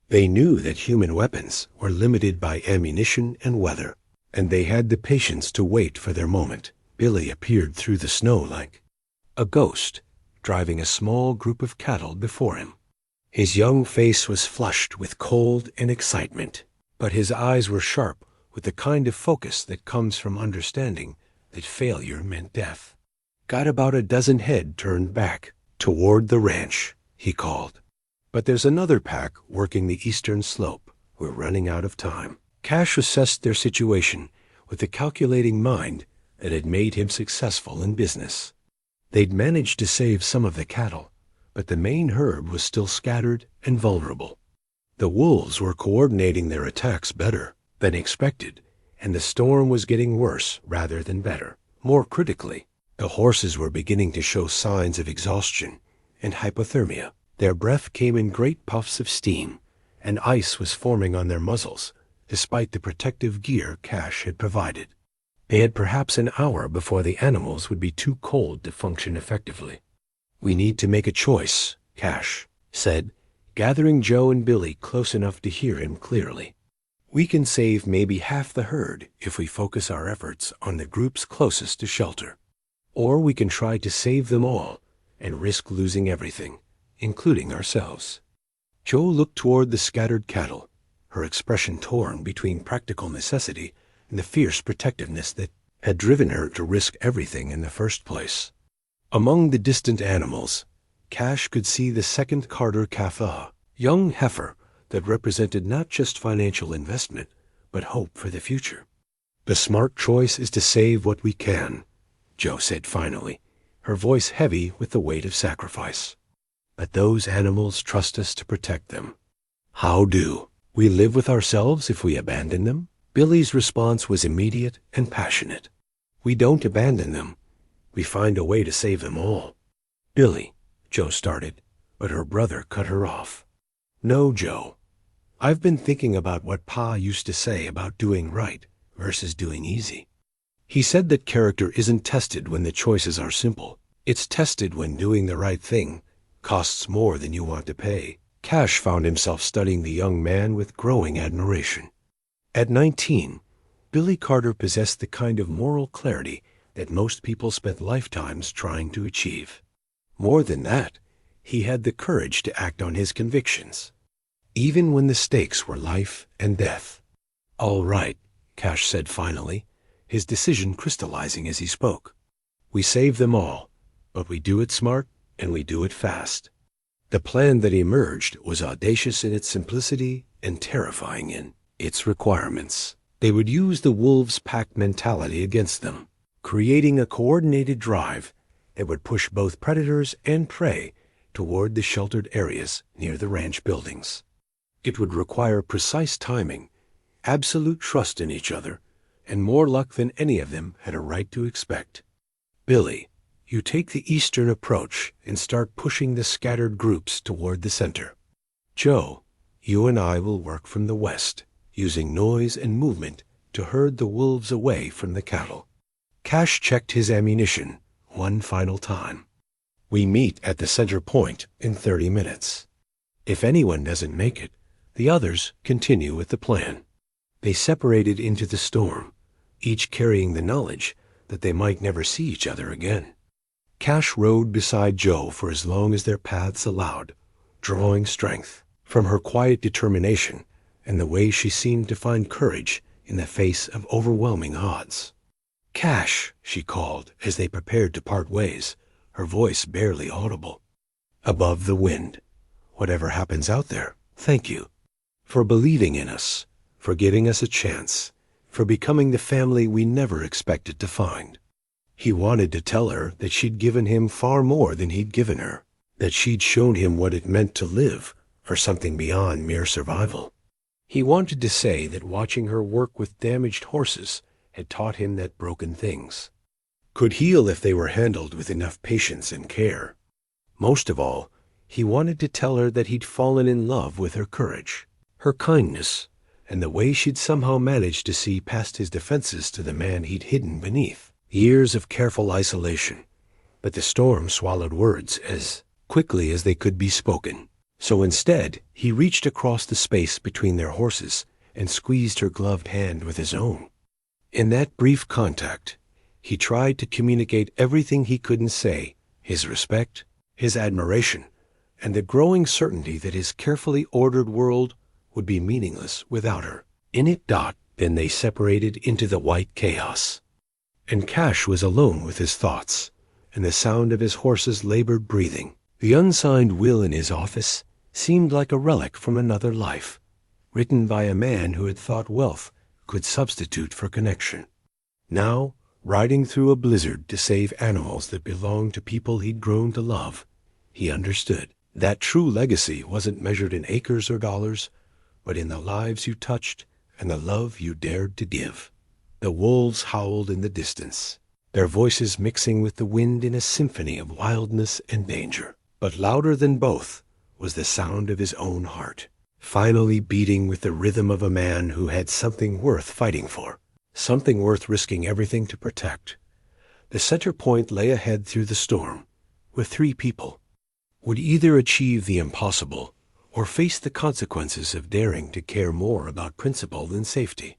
They knew that human weapons were limited by ammunition and weather, and they had the patience to wait for their moment. Billy appeared through the snow like a ghost, driving a small group of cattle before him. His young face was flushed with cold and excitement, but his eyes were sharp with the kind of focus that comes from understanding that failure meant death. "Got about a dozen head turned back toward the ranch," he called. "But there's another pack working the eastern slope. We're running out of time." Cash assessed their situation with the calculating mind that had made him successful in business. They'd managed to save some of the cattle, but the main herd was still scattered and vulnerable. The wolves were coordinating their attacks better than expected, and the storm was getting worse rather than better. More critically, the horses were beginning to show signs of exhaustion and hypothermia. Their breath came in great puffs of steam, and ice was forming on their muzzles, despite the protective gear Cash had provided. They had perhaps an hour before the animals would be too cold to function effectively. "We need to make a choice," Cash said, gathering Joe and Billy close enough to hear him clearly. "We can save maybe half the herd if we focus our efforts on the groups closest to shelter. Or we can try to save them all and risk losing everything, including ourselves." Joe looked toward the scattered cattle, her expression torn between practical necessity and the fierce protectiveness that had driven her to risk everything in the first place. Among the distant animals, Cash could see the second Carter calf, a young heifer that represented not just financial investment, but hope for the future. "The smart choice is to save what we can," Joe said finally, her voice heavy with the weight of sacrifice. "But those animals trust us to protect them." "How do we live with ourselves if we abandon them?" Billy's response was immediate and passionate. "We don't abandon them. We find a way to save them all." "Billy," Joe started, but her brother cut her off. "No, Joe. I've been thinking about what Pa used to say about doing right versus doing easy. He said that character isn't tested when the choices are simple. It's tested when doing the right thing costs more than you want to pay." Cash found himself studying the young man with growing admiration. At 19, Billy Carter possessed the kind of moral clarity that most people spent lifetimes trying to achieve. More than that, he had the courage to act on his convictions, even when the stakes were life and death. "All right," Cash said finally, his decision crystallizing as he spoke. "We save them all, but we do it smart and we do it fast. The plan that emerged was audacious in its simplicity and terrifying in its requirements. They would use the wolves' pack mentality against them, creating a coordinated drive that would push both predators and prey toward the sheltered areas near the ranch buildings. It would require precise timing, absolute trust in each other, and more luck than any of them had a right to expect. Billy, you take the eastern approach and start pushing the scattered groups toward the center. Joe, you and I will work from the west, using noise and movement to herd the wolves away from the cattle. Cash checked his ammunition one final time. We meet at the center point in 30 minutes. If anyone doesn't make it, the others continue with the plan. They separated into the storm, each carrying the knowledge that they might never see each other again. Cash rode beside Joe for as long as their paths allowed, drawing strength from her quiet determination and the way she seemed to find courage in the face of overwhelming odds. "Cash," she called as they prepared to part ways, her voice barely audible. Above the wind, "Whatever happens out there, thank you. For believing in us, for giving us a chance, for becoming the family we never expected to find." He wanted to tell her that she'd given him far more than he'd given her, that she'd shown him what it meant to live for something beyond mere survival. He wanted to say that watching her work with damaged horses had taught him that broken things could heal if they were handled with enough patience and care. Most of all, he wanted to tell her that he'd fallen in love with her courage, her kindness, and the way she'd somehow managed to see past his defenses to the man he'd hidden beneath. Years of careful isolation, but the storm swallowed words as quickly as they could be spoken. So instead, he reached across the space between their horses and squeezed her gloved hand with his own. In that brief contact, he tried to communicate everything he couldn't say, his respect, his admiration, and the growing certainty that his carefully ordered world would be meaningless without her. Then they separated into the white chaos. And Cash was alone with his thoughts, and the sound of his horse's labored breathing. The unsigned will in his office seemed like a relic from another life, written by a man who had thought wealth could substitute for connection. Now, riding through a blizzard to save animals that belonged to people he'd grown to love, he understood that true legacy wasn't measured in acres or dollars, but in the lives you touched and the love you dared to give. The wolves howled in the distance, their voices mixing with the wind in a symphony of wildness and danger. But louder than both was the sound of his own heart, finally beating with the rhythm of a man who had something worth fighting for, something worth risking everything to protect. The center point lay ahead through the storm, with 3 people, would either achieve the impossible or face the consequences of daring to care more about principle than safety.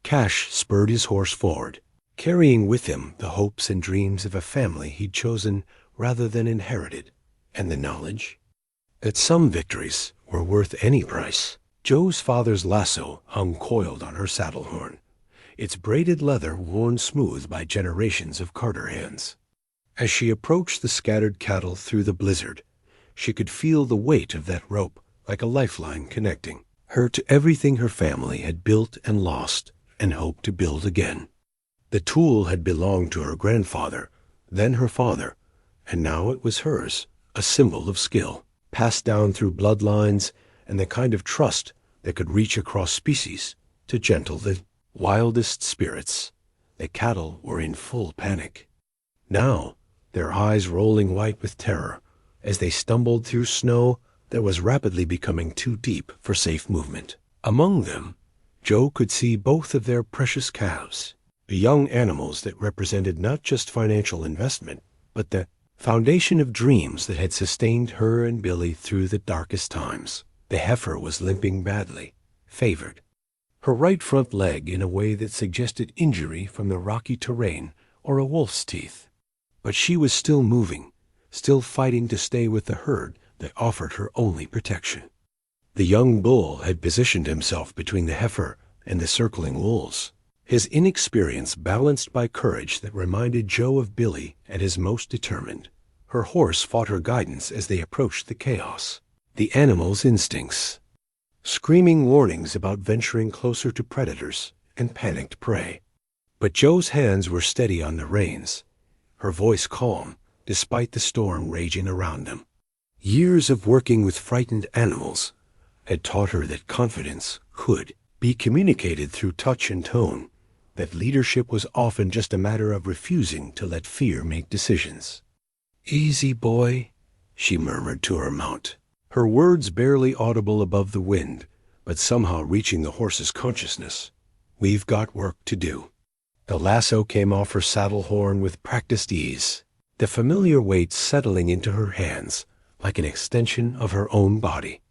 Cash spurred his horse forward, carrying with him the hopes and dreams of a family he'd chosen rather than inherited, and the knowledge that some victories were worth any price. Joe's father's lasso hung coiled on her saddle horn, its braided leather worn smooth by generations of carter hands. As she approached the scattered cattle through the blizzard, she could feel the weight of that rope like a lifeline connecting her to everything her family had built and lost and hoped to build again. The tool had belonged to her grandfather, then her father, and now it was hers, a symbol of skill, passed down through bloodlines and the kind of trust that could reach across species to gentle the wildest spirits. The cattle were in full panic. Now, their eyes rolling white with terror as they stumbled through snow that was rapidly becoming too deep for safe movement. Among them, Joe could see both of their precious calves, the young animals that represented not just financial investment, but the foundation of dreams that had sustained her and Billy through the darkest times. The heifer was limping badly, favored, her right front leg in a way that suggested injury from the rocky terrain or a wolf's teeth. But she was still moving, still fighting to stay with the herd that offered her only protection. The young bull had positioned himself between the heifer and the circling wolves, his inexperience balanced by courage that reminded Joe of Billy at his most determined, Her horse fought her guidance as they approached the chaos. The animal's instincts. Screaming warnings about venturing closer to predators and panicked prey. But Joe's hands were steady on the reins, her voice calm despite the storm raging around them. Years of working with frightened animals had taught her that confidence could be communicated through touch and tone, that leadership was often just a matter of refusing to let fear make decisions. "Easy, boy," she murmured to her mount, her words barely audible above the wind, but somehow reaching the horse's consciousness. "We've got work to do." The lasso came off her saddle horn with practiced ease, the familiar weight settling into her hands like an extension of her own body.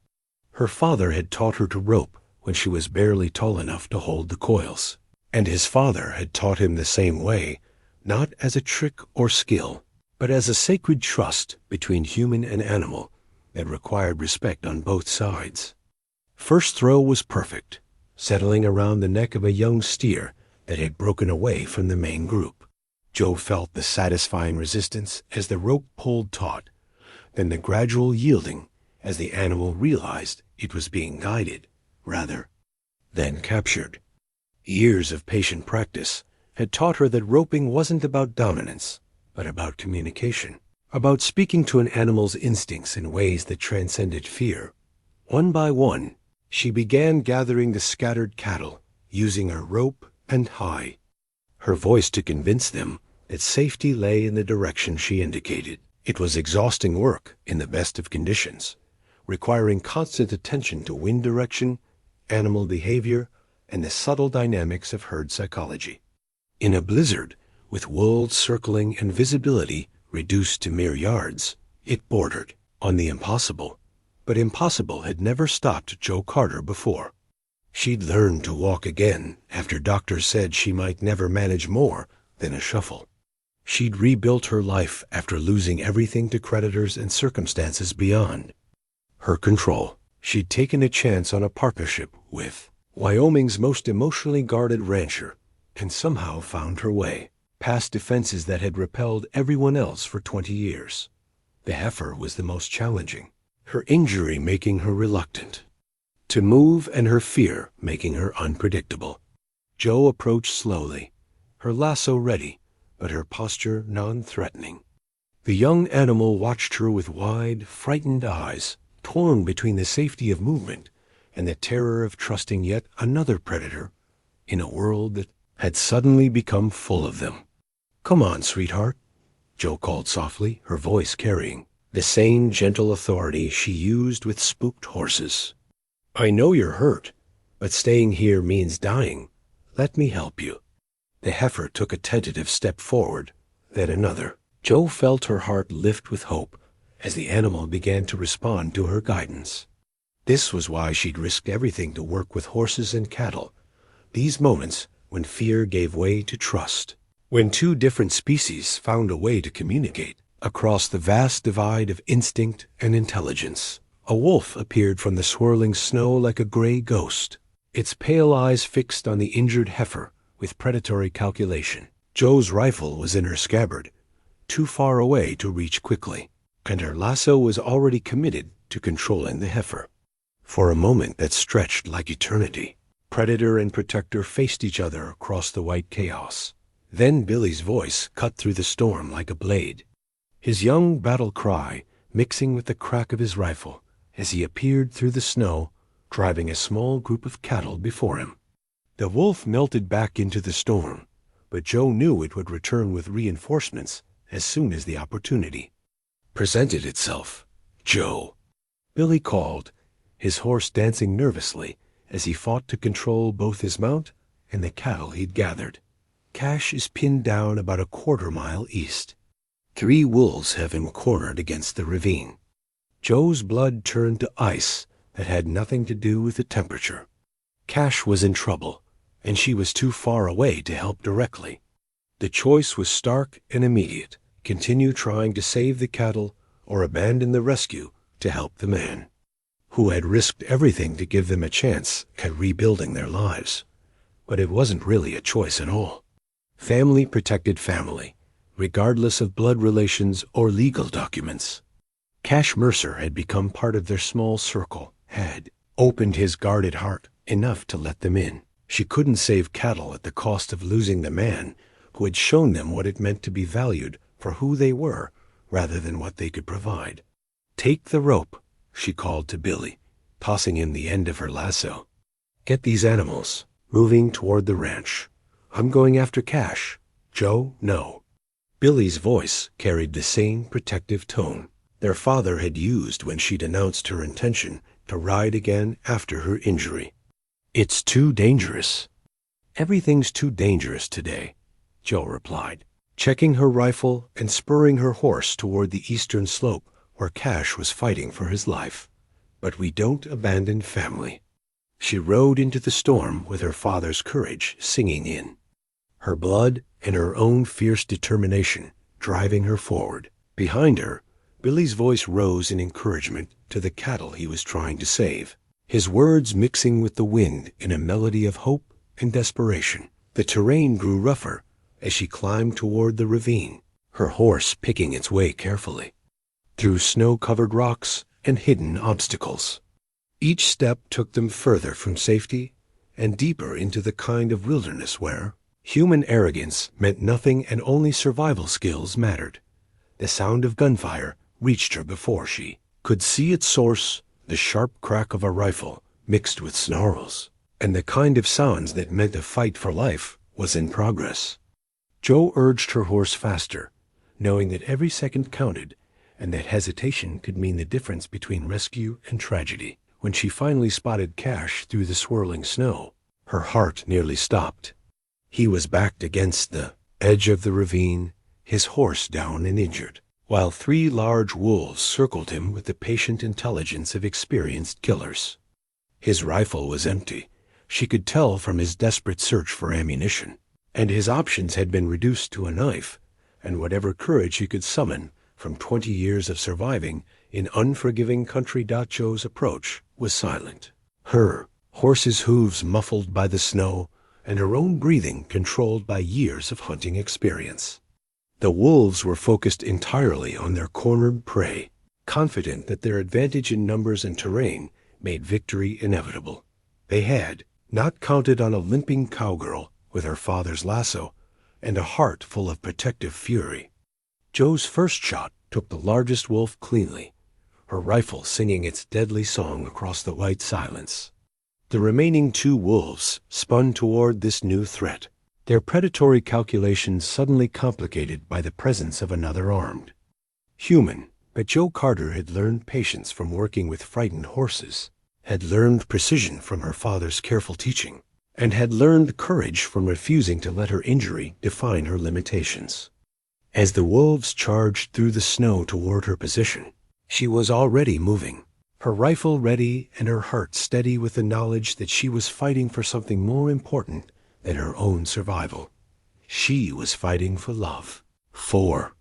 Her father had taught her to rope when she was barely tall enough to hold the coils, and his father had taught him the same way, not as a trick or skill, but as a sacred trust between human and animal that required respect on both sides. First throw was perfect, settling around the neck of a young steer that had broken away from the main group. Joe felt the satisfying resistance as the rope pulled taut, then the gradual yielding as the animal realized it was being guided, rather than captured. Years of patient practice had taught her that roping wasn't about dominance, but about communication, about speaking to an animal's instincts in ways that transcended fear. One by one, she began gathering the scattered cattle, using her rope and high, her voice to convince them that safety lay in the direction she indicated. It was exhausting work in the best of conditions, requiring constant attention to wind direction, animal behavior, and the subtle dynamics of herd psychology. In a blizzard, with wolves circling and visibility reduced to mere yards, it bordered on the impossible. But impossible had never stopped Joe Carter before. She'd learned to walk again after doctors said she might never manage more than a shuffle. She'd rebuilt her life after losing everything to creditors and circumstances beyond her control. She'd taken a chance on a partnership with Wyoming's most emotionally guarded rancher and somehow found her way past defenses that had repelled everyone else for 20 years. The heifer was the most challenging, her injury making her reluctant to move and her fear making her unpredictable. Joe approached slowly, her lasso ready, but her posture non-threatening. The young animal watched her with wide, frightened eyes, torn between the safety of movement and the terror of trusting yet another predator in a world that had suddenly become full of them. "Come on, sweetheart," Joe called softly, her voice carrying the same gentle authority she used with spooked horses. "I know you're hurt, but staying here means dying. Let me help you." The heifer took a tentative step forward, then another. Joe felt her heart lift with hope as the animal began to respond to her guidance. This was why she'd risked everything to work with horses and cattle. These moments when fear gave way to trust, when two different species found a way to communicate across the vast divide of instinct and intelligence. A wolf appeared from the swirling snow like a gray ghost, its pale eyes fixed on the injured heifer with predatory calculation. Joe's rifle was in her scabbard, too far away to reach quickly, and her lasso was already committed to controlling the heifer. For a moment that stretched like eternity, predator and protector faced each other across the white chaos. Then Billy's voice cut through the storm like a blade, his young battle cry mixing with the crack of his rifle as he appeared through the snow, driving a small group of cattle before him. The wolf melted back into the storm, but Joe knew it would return with reinforcements as soon as the opportunity presented itself. "Joe," Billy called, his horse dancing nervously as he fought to control both his mount and the cattle he'd gathered. "Cash is pinned down about a quarter-mile east. 3 wolves have him cornered against the ravine." Joe's blood turned to ice that had nothing to do with the temperature. Cash was in trouble, and she was too far away to help directly. The choice was stark and immediate: continue trying to save the cattle or abandon the rescue to help the man who had risked everything to give them a chance at rebuilding their lives. But it wasn't really a choice at all. Family protected family, regardless of blood relations or legal documents. Cash Mercer had become part of their small circle, had opened his guarded heart enough to let them in. She couldn't save cattle at the cost of losing the man who had shown them what it meant to be valued for who they were rather than what they could provide. "Take the rope," she called to Billy, tossing him the end of her lasso. "Get these animals moving toward the ranch. I'm going after Cash. Joe, no." Billy's voice carried the same protective tone their father had used when she'd announced her intention to ride again after her injury. "It's too dangerous." "Everything's too dangerous today," Joe replied, checking her rifle and spurring her horse toward the eastern slope where Cash was fighting for his life. "But we don't abandon family." She rode into the storm with her father's courage singing in, her blood and her own fierce determination driving her forward. Behind her, Billy's voice rose in encouragement to the cattle he was trying to save, his words mixing with the wind in a melody of hope and desperation. The terrain grew rougher as she climbed toward the ravine, her horse picking its way carefully through snow-covered rocks and hidden obstacles. Each step took them further from safety and deeper into the kind of wilderness where human arrogance meant nothing and only survival skills mattered. The sound of gunfire reached her before she could see its source, the sharp crack of a rifle mixed with snarls, and the kind of sounds that meant a fight for life was in progress. Joe urged her horse faster, knowing that every second counted and that hesitation could mean the difference between rescue and tragedy. When she finally spotted Cash through the swirling snow, her heart nearly stopped. He was backed against the edge of the ravine, his horse down and injured, while 3 large wolves circled him with the patient intelligence of experienced killers. His rifle was empty, she could tell from his desperate search for ammunition, and his options had been reduced to a knife and whatever courage he could summon from 20 years of surviving in unforgiving country. Joe's approach was silent, her horse's hooves muffled by the snow and her own breathing controlled by years of hunting experience. The wolves were focused entirely on their cornered prey, confident that their advantage in numbers and terrain made victory inevitable. They had not counted on a limping cowgirl with her father's lasso and a heart full of protective fury. Joe's first shot took the largest wolf cleanly, her rifle singing its deadly song across the white silence. The remaining 2 wolves spun toward this new threat, their predatory calculations suddenly complicated by the presence of another armed human. But Joe Carter had learned patience from working with frightened horses, had learned precision from her father's careful teaching, and had learned courage from refusing to let her injury define her limitations. As the wolves charged through the snow toward her position, she was already moving, her rifle ready and her heart steady with the knowledge that she was fighting for something more important than her own survival. She was fighting for love, for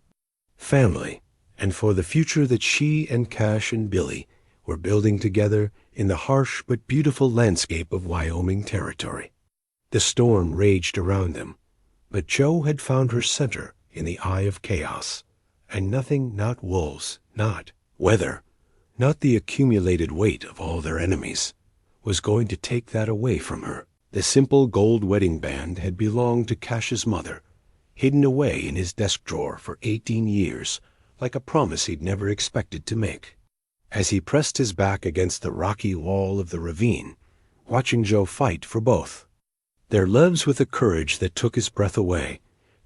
family, and for the future that she and Cash and Billy were building together in the harsh but beautiful landscape of Wyoming territory. The storm raged around them, but Joe had found her center in the eye of chaos, and nothing, not wolves, not weather, not the accumulated weight of all their enemies, was going to take that away from her. The simple gold wedding band had belonged to Cash's mother, hidden away in his desk drawer for 18 years, like a promise he'd never expected to make. As he pressed his back against the rocky wall of the ravine, watching Joe fight for both, their lives with a courage that took his breath away,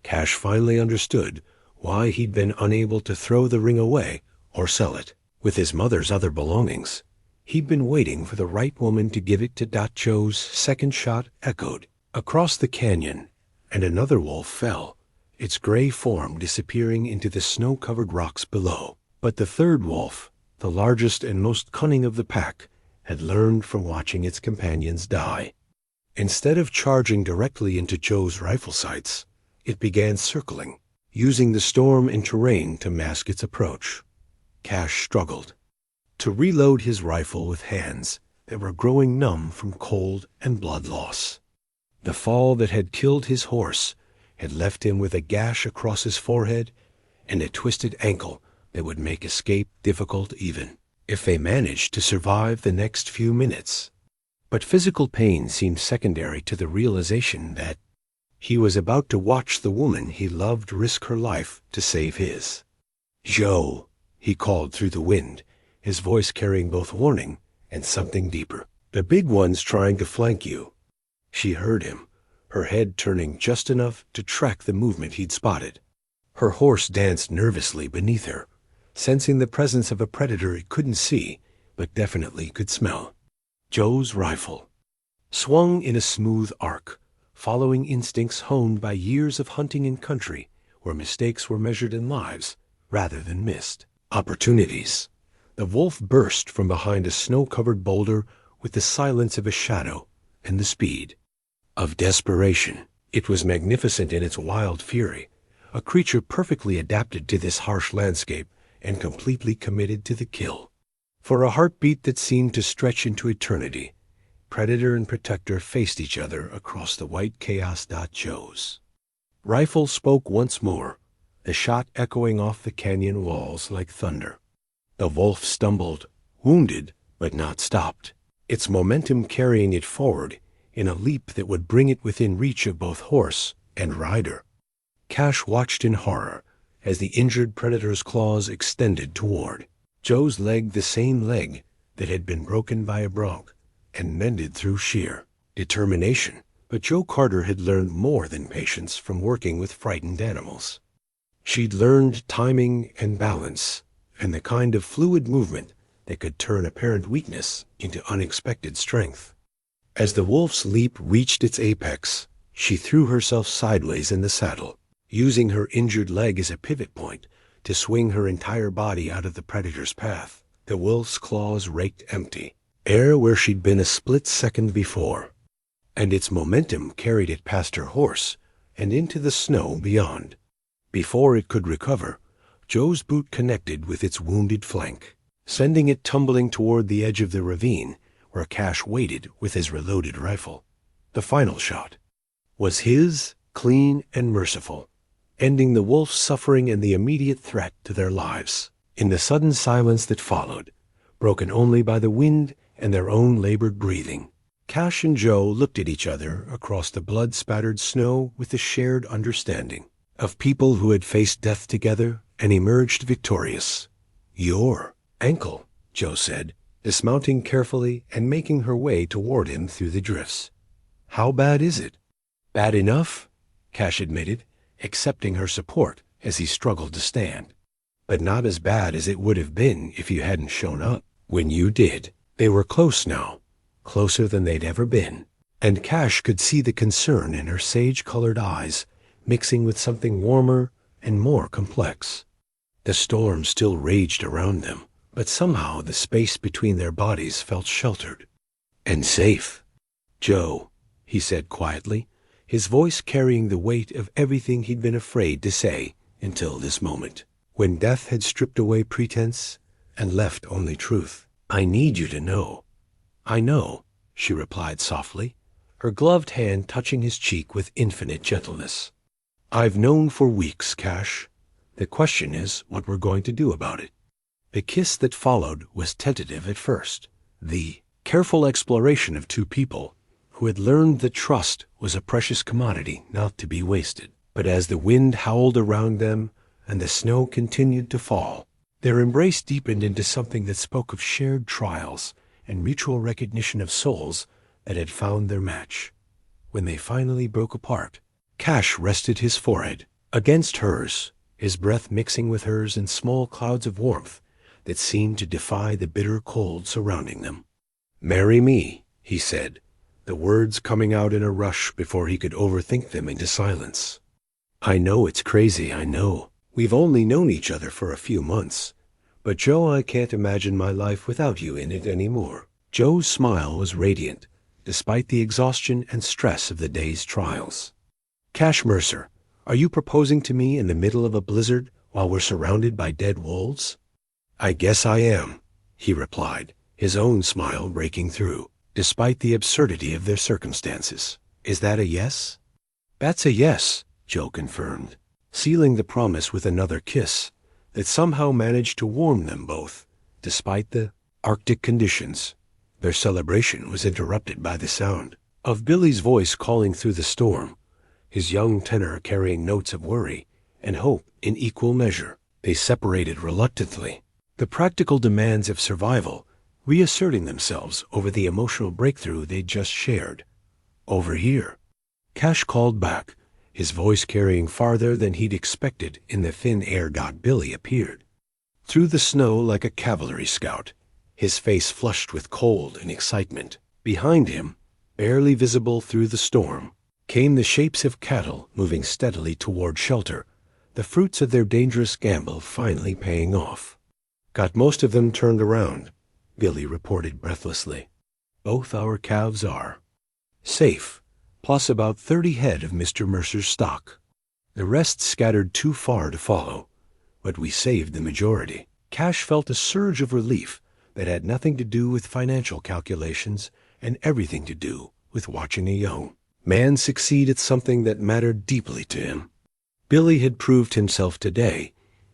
Cash finally understood why he'd been unable to throw the ring away or sell it. With his mother's other belongings, he'd been waiting for the right woman to give it to. Joe's second shot echoed across the canyon, and another wolf fell, its gray form disappearing into the snow-covered rocks below. But the third wolf, the largest and most cunning of the pack, had learned from watching its companions die. Instead of charging directly into Joe's rifle sights, it began circling, using the storm and terrain to mask its approach. Cash struggled to reload his rifle with hands that were growing numb from cold and blood loss. The fall that had killed his horse had left him with a gash across his forehead and a twisted ankle that would make escape difficult even if they managed to survive the next few minutes. But physical pain seemed secondary to the realization that he was about to watch the woman he loved risk her life to save his. "Joe," he called through the wind, his voice carrying both warning and something deeper. "The big one's trying to flank you." She heard him, her head turning just enough to track the movement he'd spotted. Her horse danced nervously beneath her, sensing the presence of a predator it couldn't see, but definitely could smell. Joe's rifle swung in a smooth arc, following instincts honed by years of hunting in country where mistakes were measured in lives rather than missed opportunities. The wolf burst from behind a snow-covered boulder with the silence of a shadow and the speed of desperation. It was magnificent in its wild fury, a creature perfectly adapted to this harsh landscape and completely committed to the kill. For a heartbeat that seemed to stretch into eternity, predator and protector faced each other across the white chaos. Joe's rifle spoke once more, the shot echoing off the canyon walls like thunder. The wolf stumbled, wounded but not stopped, its momentum carrying it forward in a leap that would bring it within reach of both horse and rider. Cash watched in horror as the injured predator's claws extended toward Joe's leg, the same leg that had been broken by a bronc and mended through sheer determination. But Joe Carter had learned more than patience from working with frightened animals. She'd learned timing and balance, and the kind of fluid movement that could turn apparent weakness into unexpected strength. As the wolf's leap reached its apex, she threw herself sideways in the saddle, using her injured leg as a pivot point to swing her entire body out of the predator's path. The wolf's claws raked empty, air where she'd been a split second before, and its momentum carried it past her horse and into the snow beyond. Before it could recover, Joe's boot connected with its wounded flank, sending it tumbling toward the edge of the ravine where Cash waited with his reloaded rifle. The final shot was his, clean and merciful, ending the wolf's suffering and the immediate threat to their lives. In the sudden silence that followed, broken only by the wind and their own labored breathing, Cash and Joe looked at each other across the blood-spattered snow with the shared understanding of people who had faced death together and emerged victorious. "Your ankle," Joe said, dismounting carefully and making her way toward him through the drifts. "How bad is it?" "Bad enough," Cash admitted, accepting her support as he struggled to stand. "But not as bad as it would have been if you hadn't shown up when you did." They were close now, closer than they'd ever been, and Cash could see the concern in her sage-colored eyes mixing with something warmer and more complex. The storm still raged around them, but somehow the space between their bodies felt sheltered and safe. "Joe," he said quietly, his voice carrying the weight of everything he'd been afraid to say until this moment, when death had stripped away pretense and left only truth. "I need you to know." "I know," she replied softly, her gloved hand touching his cheek with infinite gentleness. "I've known for weeks, Cash. The question is what we're going to do about it." The kiss that followed was tentative at first, the careful exploration of two people who had learned that trust was a precious commodity not to be wasted. But as the wind howled around them and the snow continued to fall, their embrace deepened into something that spoke of shared trials and mutual recognition of souls that had found their match. When they finally broke apart, Cash rested his forehead against hers, his breath mixing with hers in small clouds of warmth that seemed to defy the bitter cold surrounding them. "Marry me," he said, the words coming out in a rush before he could overthink them into silence. "I know it's crazy, I know. We've only known each other for a few months. But Joe, I can't imagine my life without you in it anymore." Joe's smile was radiant, despite the exhaustion and stress of the day's trials. "Cash Mercer, are you proposing to me in the middle of a blizzard while we're surrounded by dead wolves?" "I guess I am," he replied, his own smile breaking through, despite the absurdity of their circumstances. "Is that a yes?" "That's a yes," Joe confirmed, sealing the promise with another kiss that somehow managed to warm them both, despite the Arctic conditions. Their celebration was interrupted by the sound of Billy's voice calling through the storm, his young tenor carrying notes of worry and hope in equal measure. They separated reluctantly, the practical demands of survival reasserting themselves over the emotional breakthrough they'd just shared. "Over here," Cash called back, his voice carrying farther than he'd expected in the thin air. Billy appeared through the snow like a cavalry scout, his face flushed with cold and excitement. Behind him, barely visible through the storm, came the shapes of cattle moving steadily toward shelter, the fruits of their dangerous gamble finally paying off. "Got most of them turned around," Billy reported breathlessly. "Both our calves are safe, plus about 30 head of Mr. Mercer's stock. The rest scattered too far to follow, but we saved the majority." Cash felt a surge of relief that had nothing to do with financial calculations and everything to do with watching a young man succeed at something that mattered deeply to him. Billy had proved himself today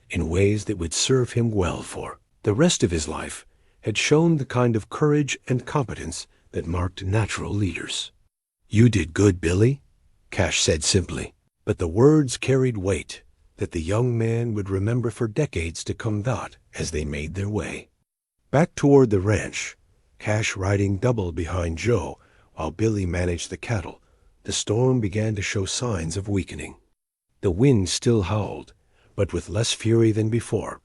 in ways that would serve him well for the rest of his life, had shown the kind of courage and competence that marked natural leaders. "You did good, Billy," Cash said simply, but the words carried weight that the young man would remember for decades to come. As they made their way back toward the ranch, Cash riding double behind Joe while Billy managed the cattle, the storm began to show signs of weakening. The wind still howled, but with less fury than before,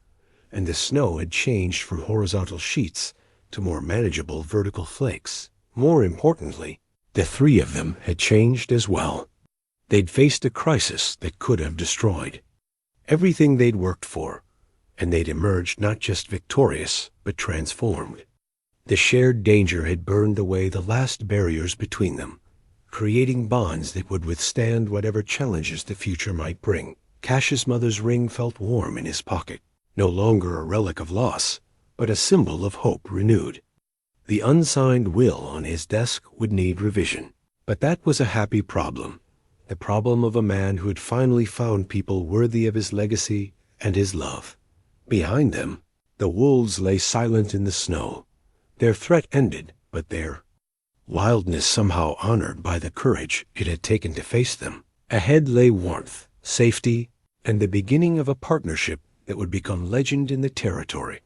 and the snow had changed from horizontal sheets to more manageable vertical flakes. More importantly, the three of them had changed as well. They'd faced a crisis that could have destroyed everything they'd worked for, and they'd emerged not just victorious, but transformed. The shared danger had burned away the last barriers between them, creating bonds that would withstand whatever challenges the future might bring. Cash's mother's ring felt warm in his pocket, no longer a relic of loss, but a symbol of hope renewed. The unsigned will on his desk would need revision, but that was a happy problem, the problem of a man who had finally found people worthy of his legacy and his love. Behind them, the wolves lay silent in the snow, their threat ended, but their wildness somehow honored by the courage it had taken to face them. Ahead lay warmth, safety, and the beginning of a partnership that would become legend in the territory,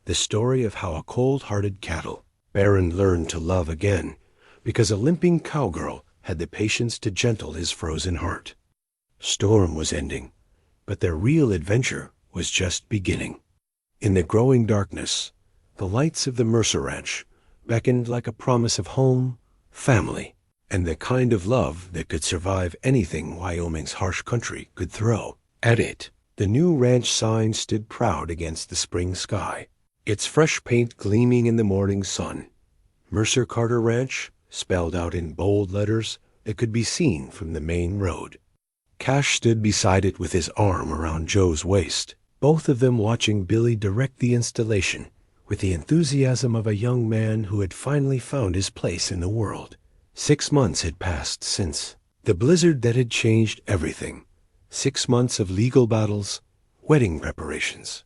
the story of how a cold-hearted cattle baron learned to love again because a limping cowgirl had the patience to gentle his frozen heart. Storm was ending, but their real adventure was just beginning. In the growing darkness, the lights of the Mercer ranch beckoned like a promise of home, family, and the kind of love that could survive anything Wyoming's harsh country could throw at it. The new ranch sign stood proud against the spring sky, its fresh paint gleaming in the morning sun. Mercer Carter Ranch, spelled out in bold letters that could be seen from the main road. Cash stood beside it with his arm around Joe's waist, both of them watching Billy direct the installation with the enthusiasm of a young man who had finally found his place in the world. 6 months had passed since the blizzard that had changed everything. 6 months of legal battles, wedding preparations,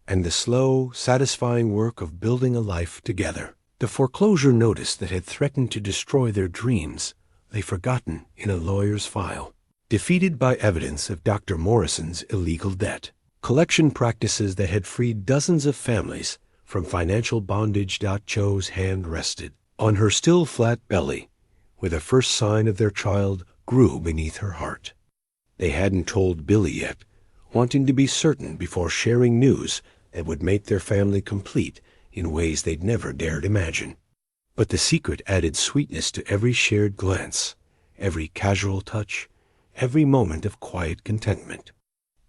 and the slow, satisfying work of building a life together. The foreclosure notice that had threatened to destroy their dreams lay forgotten in a lawyer's file, defeated by evidence of Dr. Morrison's illegal debt, collection practices that had freed dozens of families from financial bondage. Joe's hand rested on her still flat belly, where the first sign of their child grew beneath her heart. They hadn't told Billy yet, wanting to be certain before sharing news that would make their family complete in ways they'd never dared imagine. But the secret added sweetness to every shared glance, every casual touch, every moment of quiet contentment.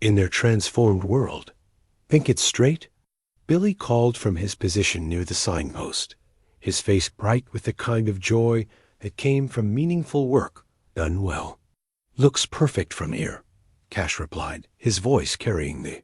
In their transformed world, "Think it's straight?" Billy called from his position near the signpost, his face bright with the kind of joy that came from meaningful work done well. "Looks perfect from here," Cash replied, his voice carrying the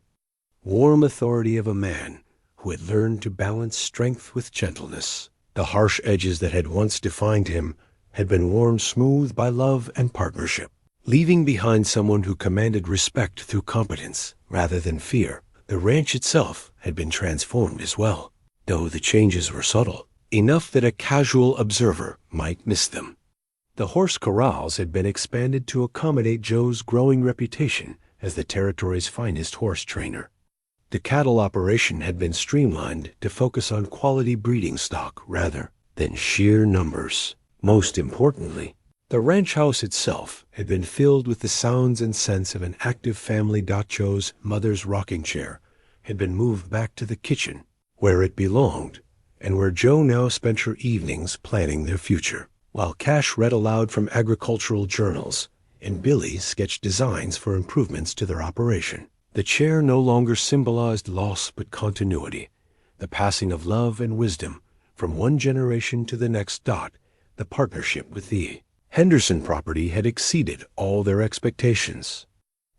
warm authority of a man who had learned to balance strength with gentleness. The harsh edges that had once defined him had been worn smooth by love and partnership. leaving behind someone who commanded respect through competence rather than fear. The ranch itself had been transformed as well, though the changes were subtle, enough that a casual observer might miss them. The horse corrals had been expanded to accommodate Joe's growing reputation as the territory's finest horse trainer. The cattle operation had been streamlined to focus on quality breeding stock rather than sheer numbers. Most importantly, the ranch house itself had been filled with the sounds and scents of an active family. Joe's mother's rocking chair had been moved back to the kitchen, where it belonged, and where Joe now spent her evenings planning their future, while Cash read aloud from agricultural journals and Billy sketched designs for improvements to their operation. The chair no longer symbolized loss but continuity, the passing of love and wisdom from one generation to the next. The partnership with the Henderson property had exceeded all their expectations.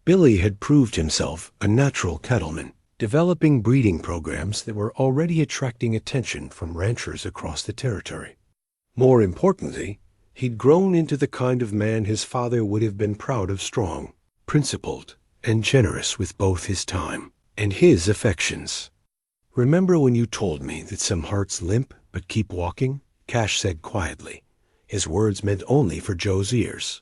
Billy had proved himself a natural cattleman, developing breeding programs that were already attracting attention from ranchers across the territory. More importantly, he'd grown into the kind of man his father would have been proud of: strong, principled, and generous with both his time and his affections. "Remember when you told me that some hearts limp but keep walking?" Cash said quietly. His words meant only for Joe's ears.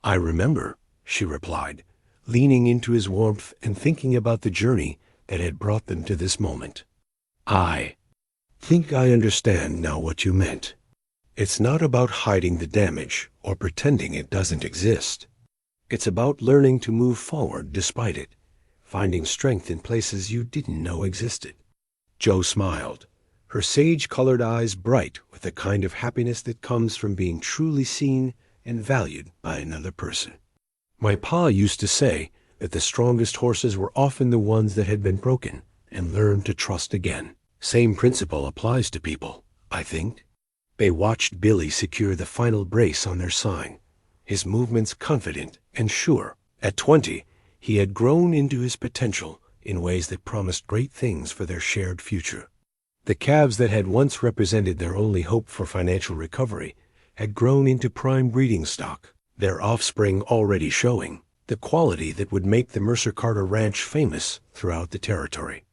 "I remember," she replied, leaning into his warmth and thinking about the journey that had brought them to this moment. "I think I understand now what you meant. It's not about hiding the damage or pretending it doesn't exist. It's about learning to move forward despite it, finding strength in places you didn't know existed." Joe smiled, her sage-colored eyes bright with the kind of happiness that comes from being truly seen and valued by another person. "My pa used to say that the strongest horses were often the ones that had been broken and learned to trust again. Same principle applies to people, I think." They watched Billy secure the final brace on their sign, his movements confident and sure. At 20, he had grown into his potential in ways that promised great things for their shared future. The calves that had once represented their only hope for financial recovery had grown into prime breeding stock, their offspring already showing the quality that would make the Mercer ranch famous throughout the territory.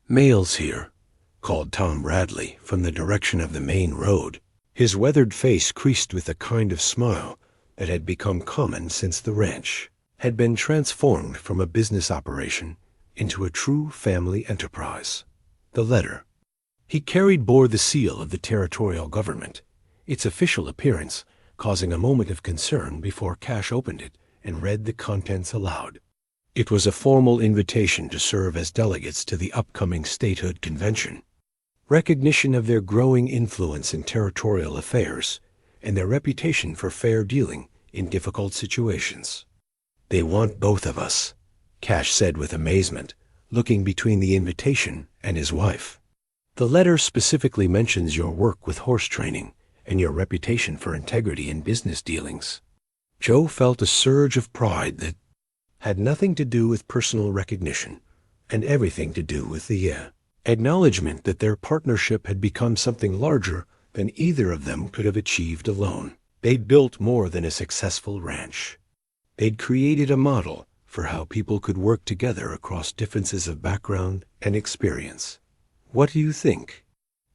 "Mail's here," called Tom Bradley from the direction of the main road, his weathered face creased with the kind of smile that had become common since the ranch had been transformed from a business operation into a true family enterprise. The letter he carried bore the seal of the territorial government, its official appearance causing a moment of concern before Cash opened it and read the contents aloud. It was a formal invitation to serve as delegates to the upcoming statehood convention, recognition of their growing influence in territorial affairs and their reputation for fair dealing in difficult situations. "They want both of us," Cash said with amazement, looking between the invitation and his wife. "The letter specifically mentions your work with horse training and your reputation for integrity in business dealings." Joe felt a surge of pride that had nothing to do with personal recognition and everything to do with the acknowledgement that their partnership had become something larger than either of them could have achieved alone. They'd built more than a successful ranch. They'd created a model for how people could work together across differences of background and experience. "What do you think?"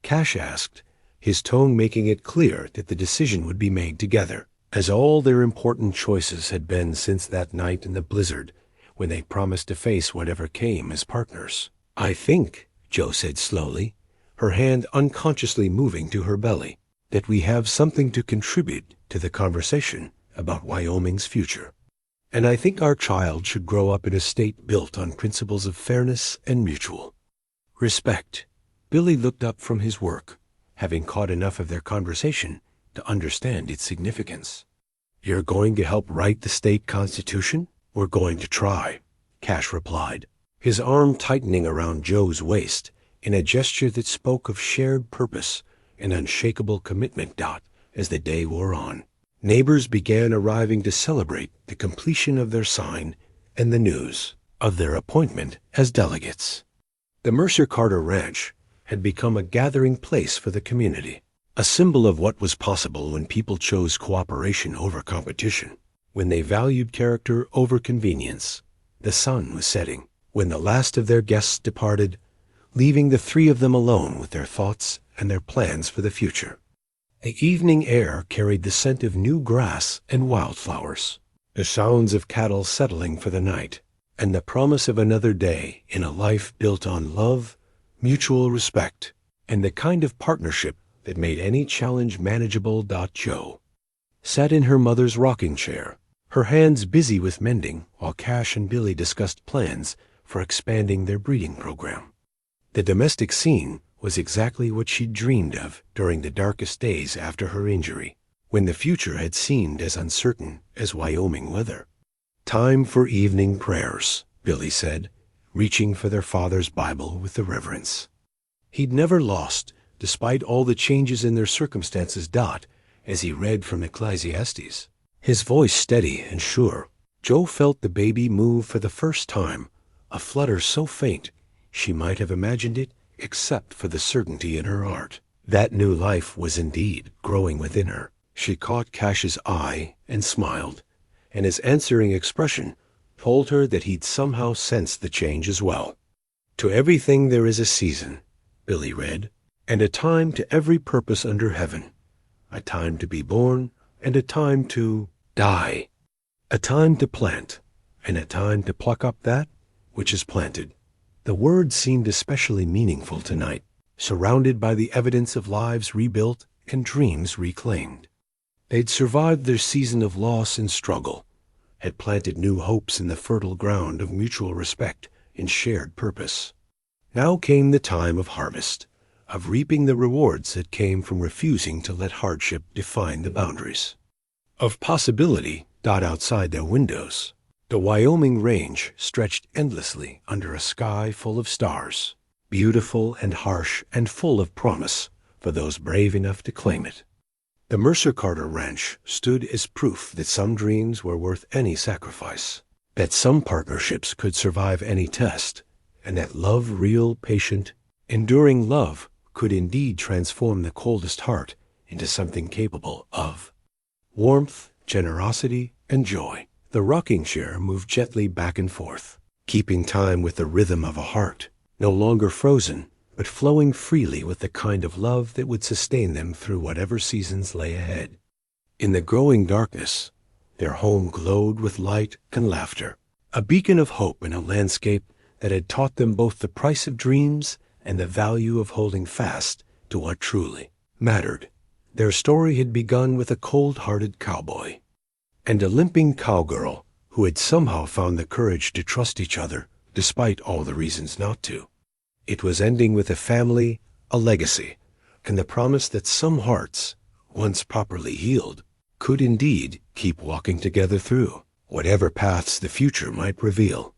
Cash asked, his tone making it clear that the decision would be made together, as all their important choices had been since that night in the blizzard when they promised to face whatever came as partners. "I think," Joe said slowly, her hand unconsciously moving to her belly, "that we have something to contribute to the conversation about Wyoming's future. And I think our child should grow up in a state built on principles of fairness and mutual respect." Billy looked up from his work, having caught enough of their conversation to understand its significance. "You're going to help write the state constitution?" "We're going to try," Cash replied, his arm tightening around Joe's waist in a gesture that spoke of shared purpose and unshakable commitment. As the day wore on, neighbors began arriving to celebrate the completion of their sign and the news of their appointment as delegates. The Mercer Ranch had become a gathering place for the community, a symbol of what was possible when people chose cooperation over competition. when they valued character over convenience. The sun was setting when the last of their guests departed, leaving the three of them alone with their thoughts and their plans for the future. The evening air carried the scent of new grass and wildflowers, the sounds of cattle settling for the night, and the promise of another day in a life built on love, mutual respect, and the kind of partnership that made any challenge manageable. Jo sat in her mother's rocking chair, her hands busy with mending, while Cash and Billy discussed plans for expanding their breeding program. The domestic scene was exactly what she'd dreamed of during the darkest days after her injury, when the future had seemed as uncertain as Wyoming weather. "Time for evening prayers," Billy said, reaching for their father's Bible with the reverence he'd never lost, despite all the changes in their circumstances. As he read from Ecclesiastes, his voice steady and sure, Jo felt the baby move for the first time, a flutter so faint she might have imagined it except for the certainty in her heart. That new life was indeed growing within her. She caught Cash's eye and smiled, and his answering expression told her that he'd somehow sensed the change as well. "To everything there is a season," Billy read, "and a time to every purpose under heaven. A time to be born, and a time to die. A time to plant, and a time to pluck up that which is planted." The words seemed especially meaningful tonight, surrounded by the evidence of lives rebuilt and dreams reclaimed. They'd survived their season of loss and struggle, had planted new hopes in the fertile ground of mutual respect and shared purpose. Now came the time of harvest, of reaping the rewards that came from refusing to let hardship define the boundaries. Of possibility outside their windows. The Wyoming range stretched endlessly under a sky full of stars, beautiful and harsh and full of promise for those brave enough to claim it. The Mercer ranch stood as proof that some dreams were worth any sacrifice, that some partnerships could survive any test, and that love, real, patient, enduring love, could indeed transform the coldest heart into something capable of warmth, generosity, and joy. The rocking chair moved gently back and forth, keeping time with the rhythm of a heart, no longer frozen, but flowing freely with the kind of love that would sustain them through whatever seasons lay ahead. In the growing darkness, their home glowed with light and laughter, a beacon of hope in a landscape that had taught them both the price of dreams and the value of holding fast to what truly mattered. Their story had begun with a cold-hearted cowboy and a limping cowgirl who had somehow found the courage to trust each other despite all the reasons not to. It was ending with a family, a legacy, and the promise that some hearts, once properly healed, could indeed keep walking together through whatever paths the future might reveal.